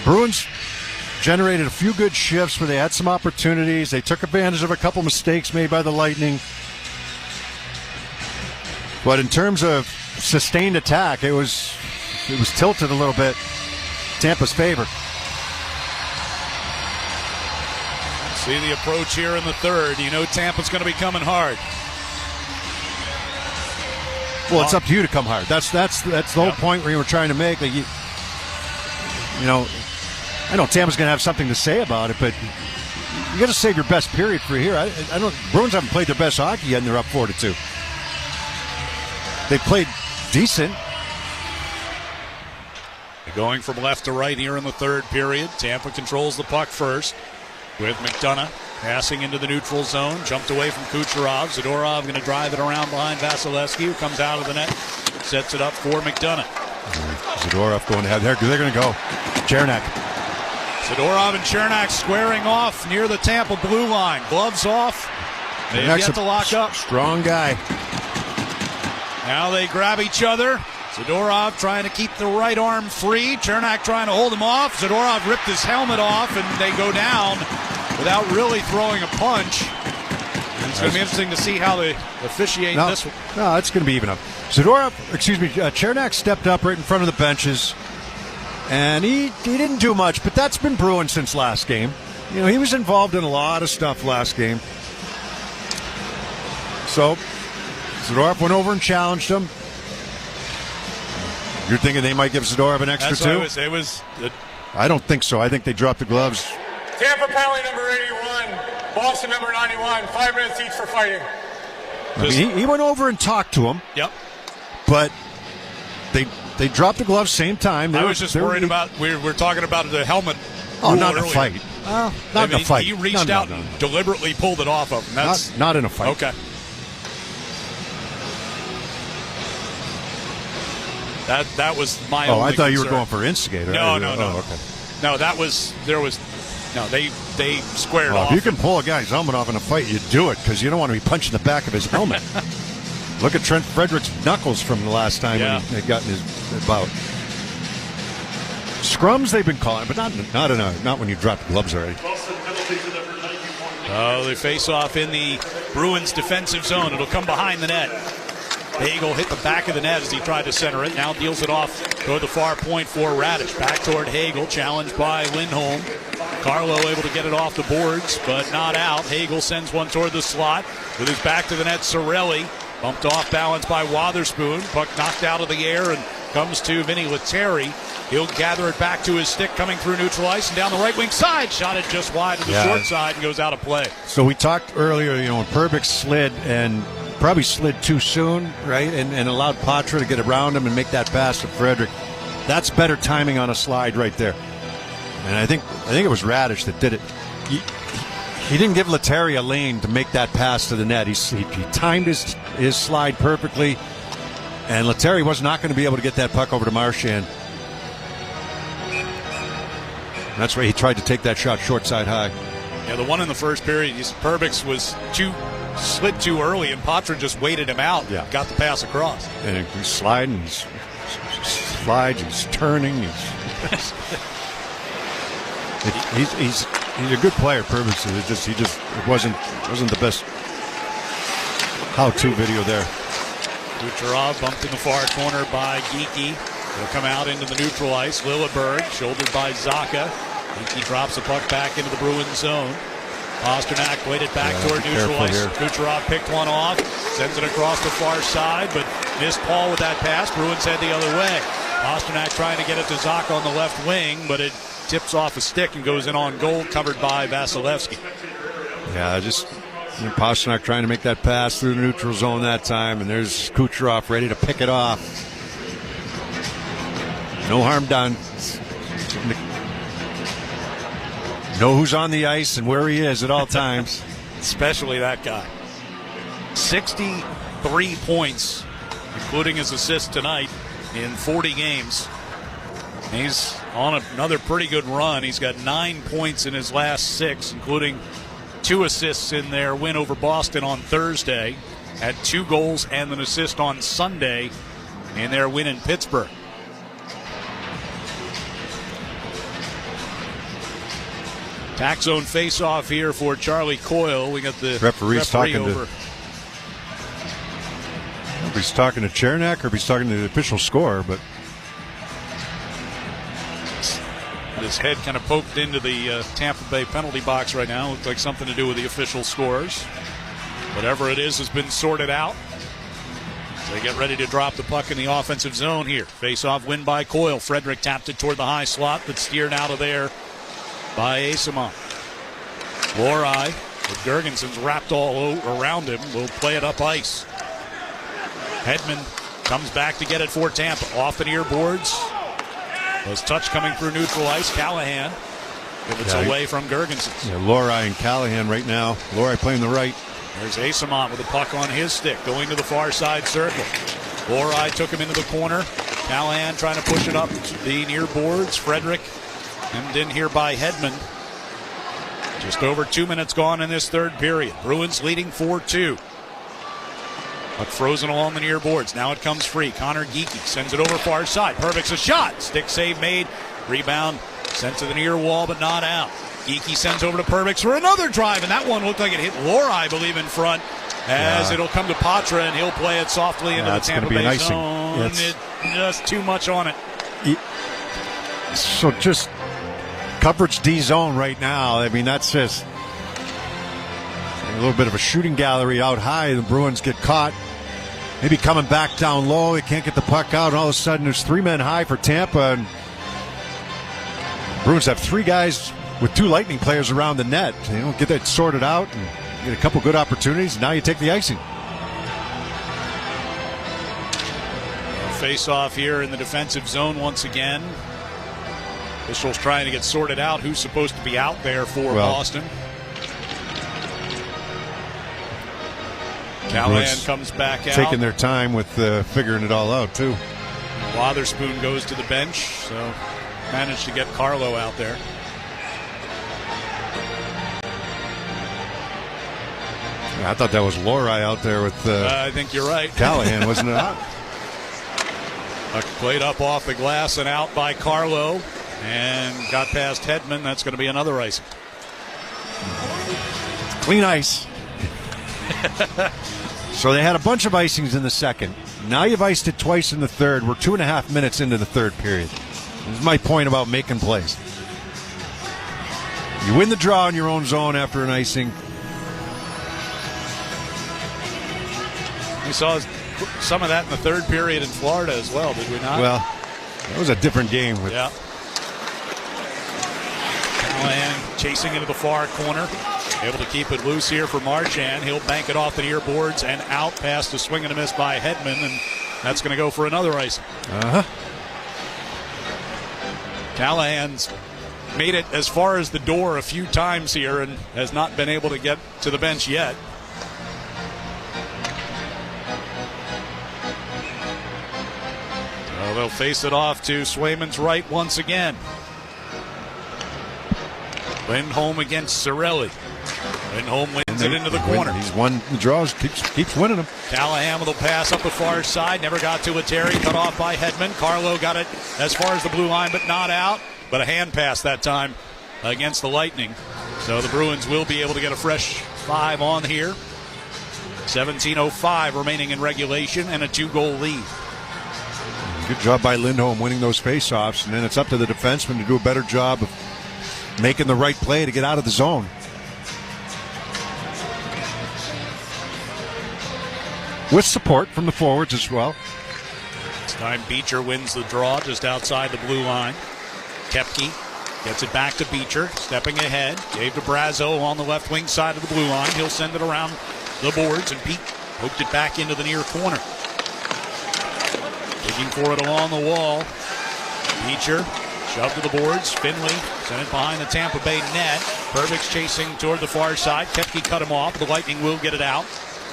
Bruins generated a few good shifts where they had some opportunities. They took advantage of a couple mistakes made by the Lightning. But in terms of sustained attack, it was tilted a little bit Tampa's favor. See the approach here in the third. You know Tampa's going to be coming hard. Well, it's up to you to come hard. That's the whole point where you were trying to make. Like you know, I know Tampa's going to have something to say about it, but you got to save your best period for here. I don't. Bruins haven't played their best hockey yet, and they're up 4-2. They played decent. Going from left to right here in the third period. Tampa controls the puck first with McDonough passing into the neutral zone. Jumped away from Kucherov. Zadorov going to drive it around behind Vasilevsky, who comes out of the net. Sets it up for McDonough. Zadorov going ahead there because they're going to go. Chernak. Zadorov and Chernak squaring off near the Tampa blue line. Gloves off. They have yet to lock up. Strong guy. Now they grab each other. Zadorov trying to keep the right arm free. Chernak trying to hold him off. Zadorov ripped his helmet off, and they go down without really throwing a punch. And it's going to be interesting to see how they officiate this one. No, it's going to be even up. Chernak stepped up right in front of the benches, and he didn't do much, but that's been brewing since last game. You know, he was involved in a lot of stuff last game. So Zadorov went over and challenged him. You're thinking they might give Zadorov an extra two? I don't think so. I think they dropped the gloves. Tampa penalty number 81, Boston number 91, 5 minutes each for fighting. I mean, he went over and talked to him. Yep. But they dropped the gloves same time. I was just worried about, we're talking about the helmet. Oh, not in a earlier. fight. Not in a fight. He reached out and deliberately pulled it off of him. That's not in a fight. Okay. That was my only I thought you were concern. going for instigator. No. Okay. No, they squared off. If you can pull a guy's helmet off in a fight, you do it because you don't want to be punching the back of his helmet. Look at Trent Frederick's knuckles from the last time when he got in his bout. Scrums they've been calling, but not when you drop the gloves already. Oh, they face off in the Bruins defensive zone. It'll come behind the net. Hagel hit the back of the net as he tried to center it. Now deals it off toward the far point for Radish. Back toward Hagel, challenged by Lindholm. Carlo able to get it off the boards, but not out. Hagel sends one toward the slot. With his back to the net, Cirelli. Bumped off balance by Wotherspoon. Puck knocked out of the air and comes to Vinny Lettieri. He'll gather it back to his stick coming through neutral ice and down the right wing side. Shot it just wide to the short side and goes out of play. So we talked earlier, when Perbix slid and probably slid too soon, right, and allowed Patra to get around him and make that pass to Frederick. That's better timing on a slide right there. And I think it was Radish that did it. He didn't give Lettieri a lane to make that pass to the net. He timed his slide perfectly, and Lettieri was not going to be able to get that puck over to Marchand. That's why he tried to take that shot short side high. Yeah, the one in the first period, Perbix was slid too early, and Patra just waited him out. Yeah. Got the pass across. And he's sliding, he's turning. He's a good player, Perbix. It wasn't the best how-to video there. Kucherov bumped in the far corner by Geekie. He'll come out into the neutral ice. Lilleberg, shouldered by Zaka. Geekie drops the puck back into the Bruins zone. Pasternak played it back toward neutral ice. Kucherov picked one off, sends it across the far side, but missed Paul with that pass. Bruins head the other way. Pasternak trying to get it to Zaka on the left wing, but it tips off a stick and goes in on goal, covered by Vasilevsky. Yeah, just And Pasternak trying to make that pass through the neutral zone that time, and there's Kucherov ready to pick it off. No harm done. Know who's on the ice and where he is at all times. Especially that guy. 63 points, including his assist tonight in 40 games. He's on another pretty good run. He's got 9 points in his last 6, including 2 assists in their win over Boston on Thursday. Had 2 goals and an assist on Sunday in their win in Pittsburgh. Tax zone face-off here for Charlie Coyle. We got the referee talking over. If he's talking to Chernak or if he's talking to the official scorer, but his head kind of poked into the Tampa Bay penalty box right now. Looks like something to do with the official scores. Whatever it is has been sorted out. So they get ready to drop the puck in the offensive zone here. Face-off win by Coyle. Frederick tapped it toward the high slot, but steered out of there by Asimov. Lorai, with Gergensen's wrapped all around him, will play it up ice. Hedman comes back to get it for Tampa. Off the near boards. Those touch coming through neutral ice. Callahan gives it away from Gergensen. Yeah, Lorai and Callahan right now. Lorai playing the right. There's Asimov with the puck on his stick, going to the far side circle. Lorai took him into the corner. Callahan trying to push it up the near boards. Frederick hemmed in here by Hedman. Just over 2 minutes gone in this third period. Bruins leading 4-2. Puck frozen along the near boards. Now it comes free. Connor Geekie sends it over far side. Perbix a shot. Stick save made. Rebound sent to the near wall, but not out. Geekie sends over to Perbix for another drive, and that one looked like it hit Lorai, I believe, in front. As it'll come to Patra, and he'll play it softly into the Tampa Bay zone. It's just too much on it. So just coverage D zone right now. I mean, that's just a little bit of a shooting gallery out high. The Bruins get caught. Maybe coming back down low. They can't get the puck out, and all of a sudden there's 3 men high for Tampa. And Bruins have 3 guys with 2 Lightning players around the net. You know, get that sorted out and get a couple good opportunities. Now you take the icing. Face off here in the defensive zone once again. Officials trying to get sorted out who's supposed to be out there for Boston. Callahan comes back out. Taking their time with figuring it all out, too. Wotherspoon goes to the bench, so managed to get Carlo out there. Yeah, I thought that was Lorai out there with I think you're right. Callahan, wasn't it? Puck played up off the glass and out by Carlo. And got past Hedman. That's going to be another icing. Clean ice. So they had a bunch of icings in the second. Now you've iced it twice in the third. We're 2.5 minutes into the third period. This is my point about making plays. You win the draw in your own zone after an icing. We saw some of that in the third period in Florida as well, did we not? Well, that was a different game. Yeah. Callahan chasing into the far corner. Able to keep it loose here for Marchand. He'll bank it off the near boards and out past a swing and a miss by Hedman, and that's going to go for another icing. Callahan's made it as far as the door a few times here and has not been able to get to the bench yet. So they'll face it off to Swayman's right once again. Lindholm against Cirelli. Lindholm wins it into the corner. He's won the draws, keeps winning them. Callahan with a pass up the far side. Never got to it. Terry cut off by Hedman. Carlo got it as far as the blue line, but not out. But a hand pass that time against the Lightning. So the Bruins will be able to get a fresh 5 on here. 17:05 remaining in regulation and a 2-goal lead. Good job by Lindholm winning those faceoffs, and then it's up to the defenseman to do a better job of making the right play to get out of the zone. With support from the forwards as well. This time Beecher wins the draw just outside the blue line. Koepke Gets it back to Beecher, stepping ahead. Gave to Brazo on the left wing side of the blue line. He'll send it around the boards, and Pete poked it back into the near corner. Digging for it along the wall. Beecher shoved to the boards. Finley sent it behind the Tampa Bay net. Perbix chasing toward the far side. Koepke cut him off. The Lightning will get it out.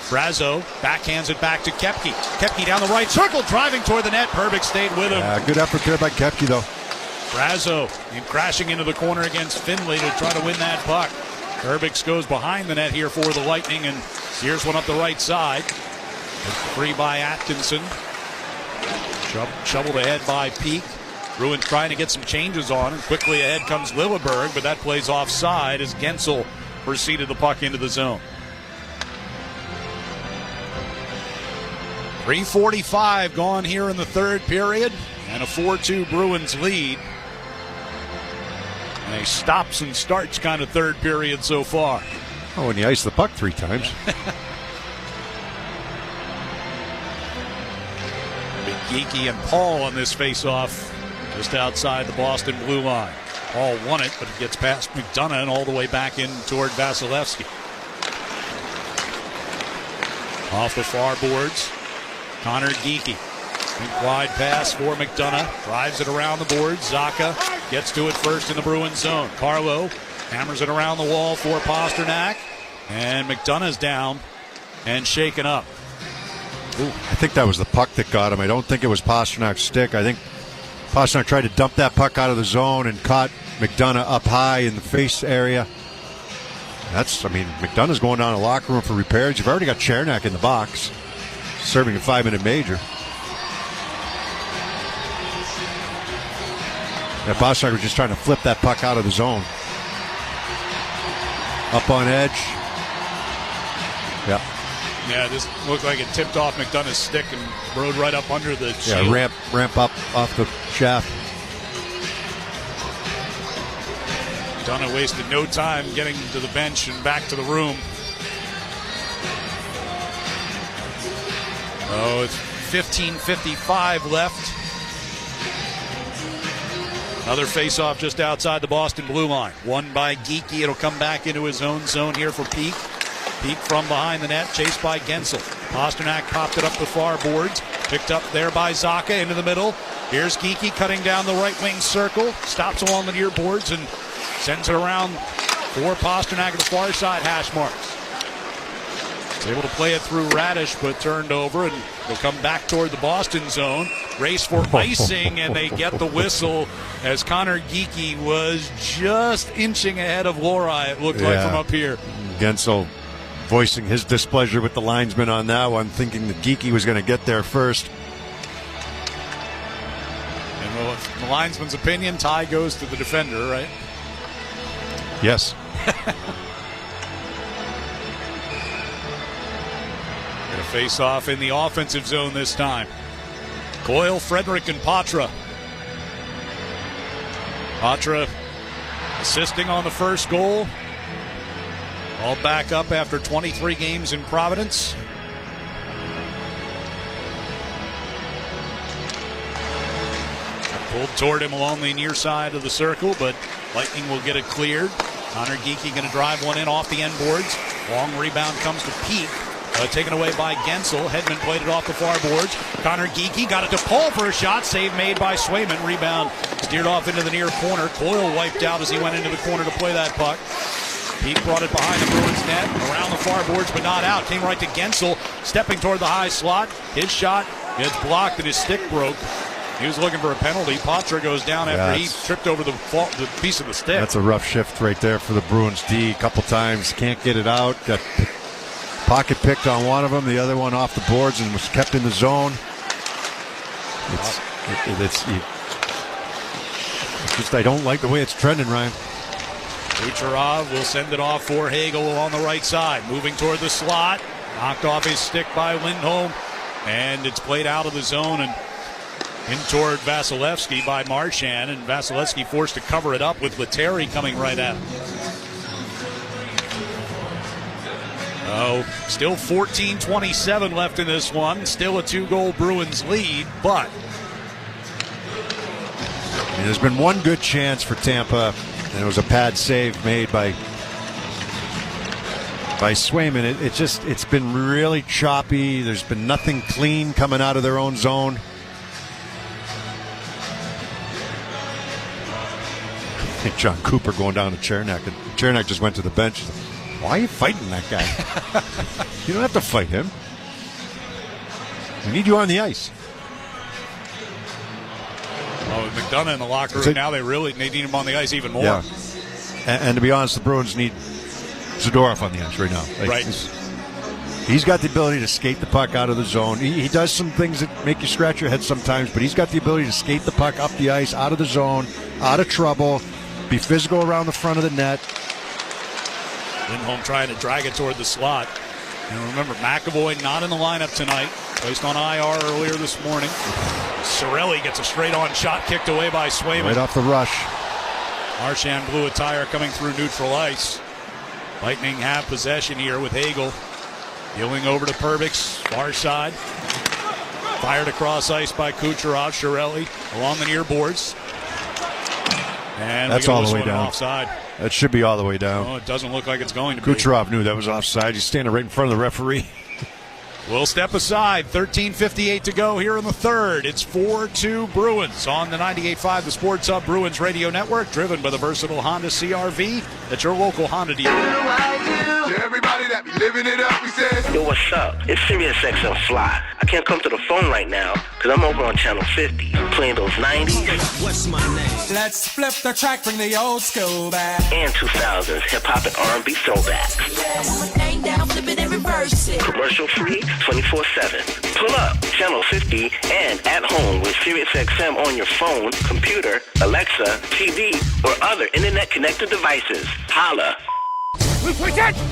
Brazo backhands it back to Koepke. Koepke down the right circle, driving toward the net. Perbix stayed with him. Good effort there by Koepke, though. Brazo crashing into the corner against Finley to try to win that puck. Perbix goes behind the net here for the Lightning, and here's one up the right side. Free by Atkinson. Shoveled ahead by Peak. Bruins trying to get some changes on, and quickly ahead comes Lilleberg, but that plays offside as Gensel proceeded the puck into the zone. 3:45 gone here in the third period, and a 4-2 Bruins lead. And a stops and starts kind of third period so far. Oh, when you ice the puck 3 times. Big Geeky and Paul on this face-off just outside the Boston blue line. Paul won it, but it gets past McDonough and all the way back in toward Vasilevsky. Off the far boards, Connor Geeky. Big wide pass for McDonough. Drives it around the boards. Zacha gets to it first in the Bruins zone. Carlo hammers it around the wall for Pasternak. And McDonough's down and shaken up. Ooh, I think that was the puck that got him. I don't think it was Pasternak's stick. I think Pasternak tried to dump that puck out of the zone and caught McDonough up high in the face area. McDonough's going down to the locker room for repairs. You've already got Chernak in the box, serving a 5-minute major. Yeah, Pasternak was just trying to flip that puck out of the zone. Up on edge. Yeah. Yeah, this looked like it tipped off McDonough's stick and rode right up under the shield. Yeah, ramp up off the shaft. McDonough wasted no time getting to the bench and back to the room. Oh, it's 15:55 left. Another face-off just outside the Boston blue line. Won by Geeky. It'll come back into his own zone here for Peak. Peak from behind the net, chased by Gensel. Pasternak popped it up the far boards. Picked up there by Zacha into the middle. Here's Geeky cutting down the right wing circle. Stops along the near boards and sends it around for Pasternak at the far side hash marks. He's able to play it through Radish, but turned over, and they'll come back toward the Boston zone. Race for icing, and they get the whistle as Connor Geeky was just inching ahead of Lohrei, it looked like from up here. Gensel voicing his displeasure with the linesman on that one, thinking that Geeky was going to get there first. And in the linesman's opinion, tie goes to the defender, right? Yes. Going to face off in the offensive zone this time. Coyle, Frederick, and Patra. Patra assisting on the first goal. All back up after 23 games in Providence. Pulled toward him along the near side of the circle, but Lightning will get it cleared. Connor Geeky going to drive one in off the end boards. Long rebound comes to Peak. Taken away by Gensel. Hedman played it off the far boards. Connor Geeky got it to Paul for a shot. Save made by Swayman. Rebound steered off into the near corner. Coyle wiped out as he went into the corner to play that puck. Peak brought it behind the Bruins net. Around the far boards, but not out. Came right to Gensel. Stepping toward the high slot. His shot gets blocked and his stick broke. He was looking for a penalty. Patra goes down after he tripped over the piece of the stick. That's a rough shift right there for the Bruins D. A couple times. Can't get it out. Got pocket picked on one of them, the other one off the boards and was kept in the zone. It's just, I don't like the way it's trending, Ryan. Kucherov will send it off for Hagel on the right side. Moving toward the slot. Knocked off his stick by Lindholm. And it's played out of the zone and in toward Vasilevsky by Marchand. And Vasilevsky forced to cover it up with Lettieri coming right at him. Oh, still 14:27 left in this one. Still a 2-goal Bruins lead, but And there's been one good chance for Tampa, and it was a pad save made by Swayman. It's been really choppy. There's been nothing clean coming out of their own zone. I think John Cooper going down to Chernak, and Chernak just went to the bench. He's like, why are you fighting that guy? You don't have to fight him. We need you on the ice. Oh, with McDonough in the locker room now, they need him on the ice even more. Yeah. And to be honest, the Bruins need Zadorov on the ice right now. Right. He's got the ability to skate the puck out of the zone. He does some things that make you scratch your head sometimes, but he's got the ability to skate the puck up the ice, out of the zone, out of trouble, be physical around the front of the net. Lindholm trying to drag it toward the slot. And remember, McAvoy not in the lineup tonight. Placed on IR earlier this morning. Cirelli gets a straight-on shot kicked away by Swayman. Right off the rush. Marchand blew a tire coming through neutral ice. Lightning have possession here with Hagel. Dealing over to Perbix, far side. Fired across ice by Kucherov. Cirelli along the near boards. And that's all the way down. Offside. That should be all the way down. Oh, it doesn't look like it's going to be. Kucherov knew that was offside. He's standing right in front of the referee. We'll step aside. 13:58 to go here in the third. It's 4-2 Bruins on the 98.5 The Sports Hub Bruins Radio Network, driven by the versatile Honda CR-V. That's your local Honda dealer. To everybody that be living it up, we said. Yo, what's up? It's SiriusXM Fly. I can't come to the phone right now because I'm over on channel 50 playing those 90s. What's my name? Let's flip the track, bring the old school back. And 2000s hip-hop and R&B throwbacks. Down, flip it and reverse it. Commercial free 24/7. Pull up channel 50 and at home with SiriusXM on your phone, computer, Alexa, TV, or other internet-connected devices. Holla.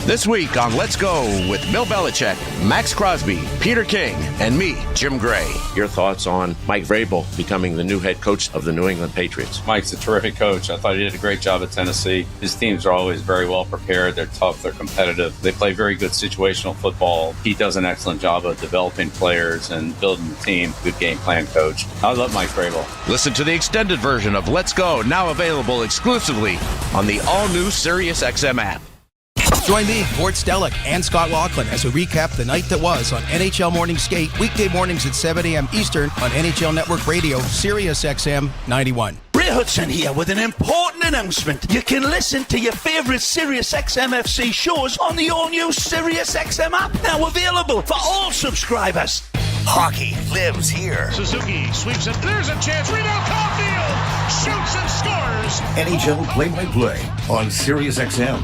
This week on Let's Go with Bill Belichick, Max Crosby, Peter King, and me, Jim Gray. Your thoughts on Mike Vrabel becoming the new head coach of the New England Patriots? Mike's a terrific coach. I thought he did a great job at Tennessee. His teams are always very well prepared. They're tough. They're competitive. They play very good situational football. He does an excellent job of developing players and building the team. Good game plan coach. I love Mike Vrabel. Listen to the extended version of Let's Go, now available exclusively on the all-new SiriusXM app. Join me, Ward Stellick, and Scott Laughlin as we recap the night that was on NHL Morning Skate, weekday mornings at 7 a.m. Eastern on NHL Network Radio, Sirius XM 91. Ray Hudson here with an important announcement. You can listen to your favorite Sirius XM FC shows on the all-new Sirius XM app, now available for all subscribers. Hockey lives here. Suzuki sweeps it. There's a chance. Reno Caulfield shoots and scores. NHL play-by-play on Sirius XM.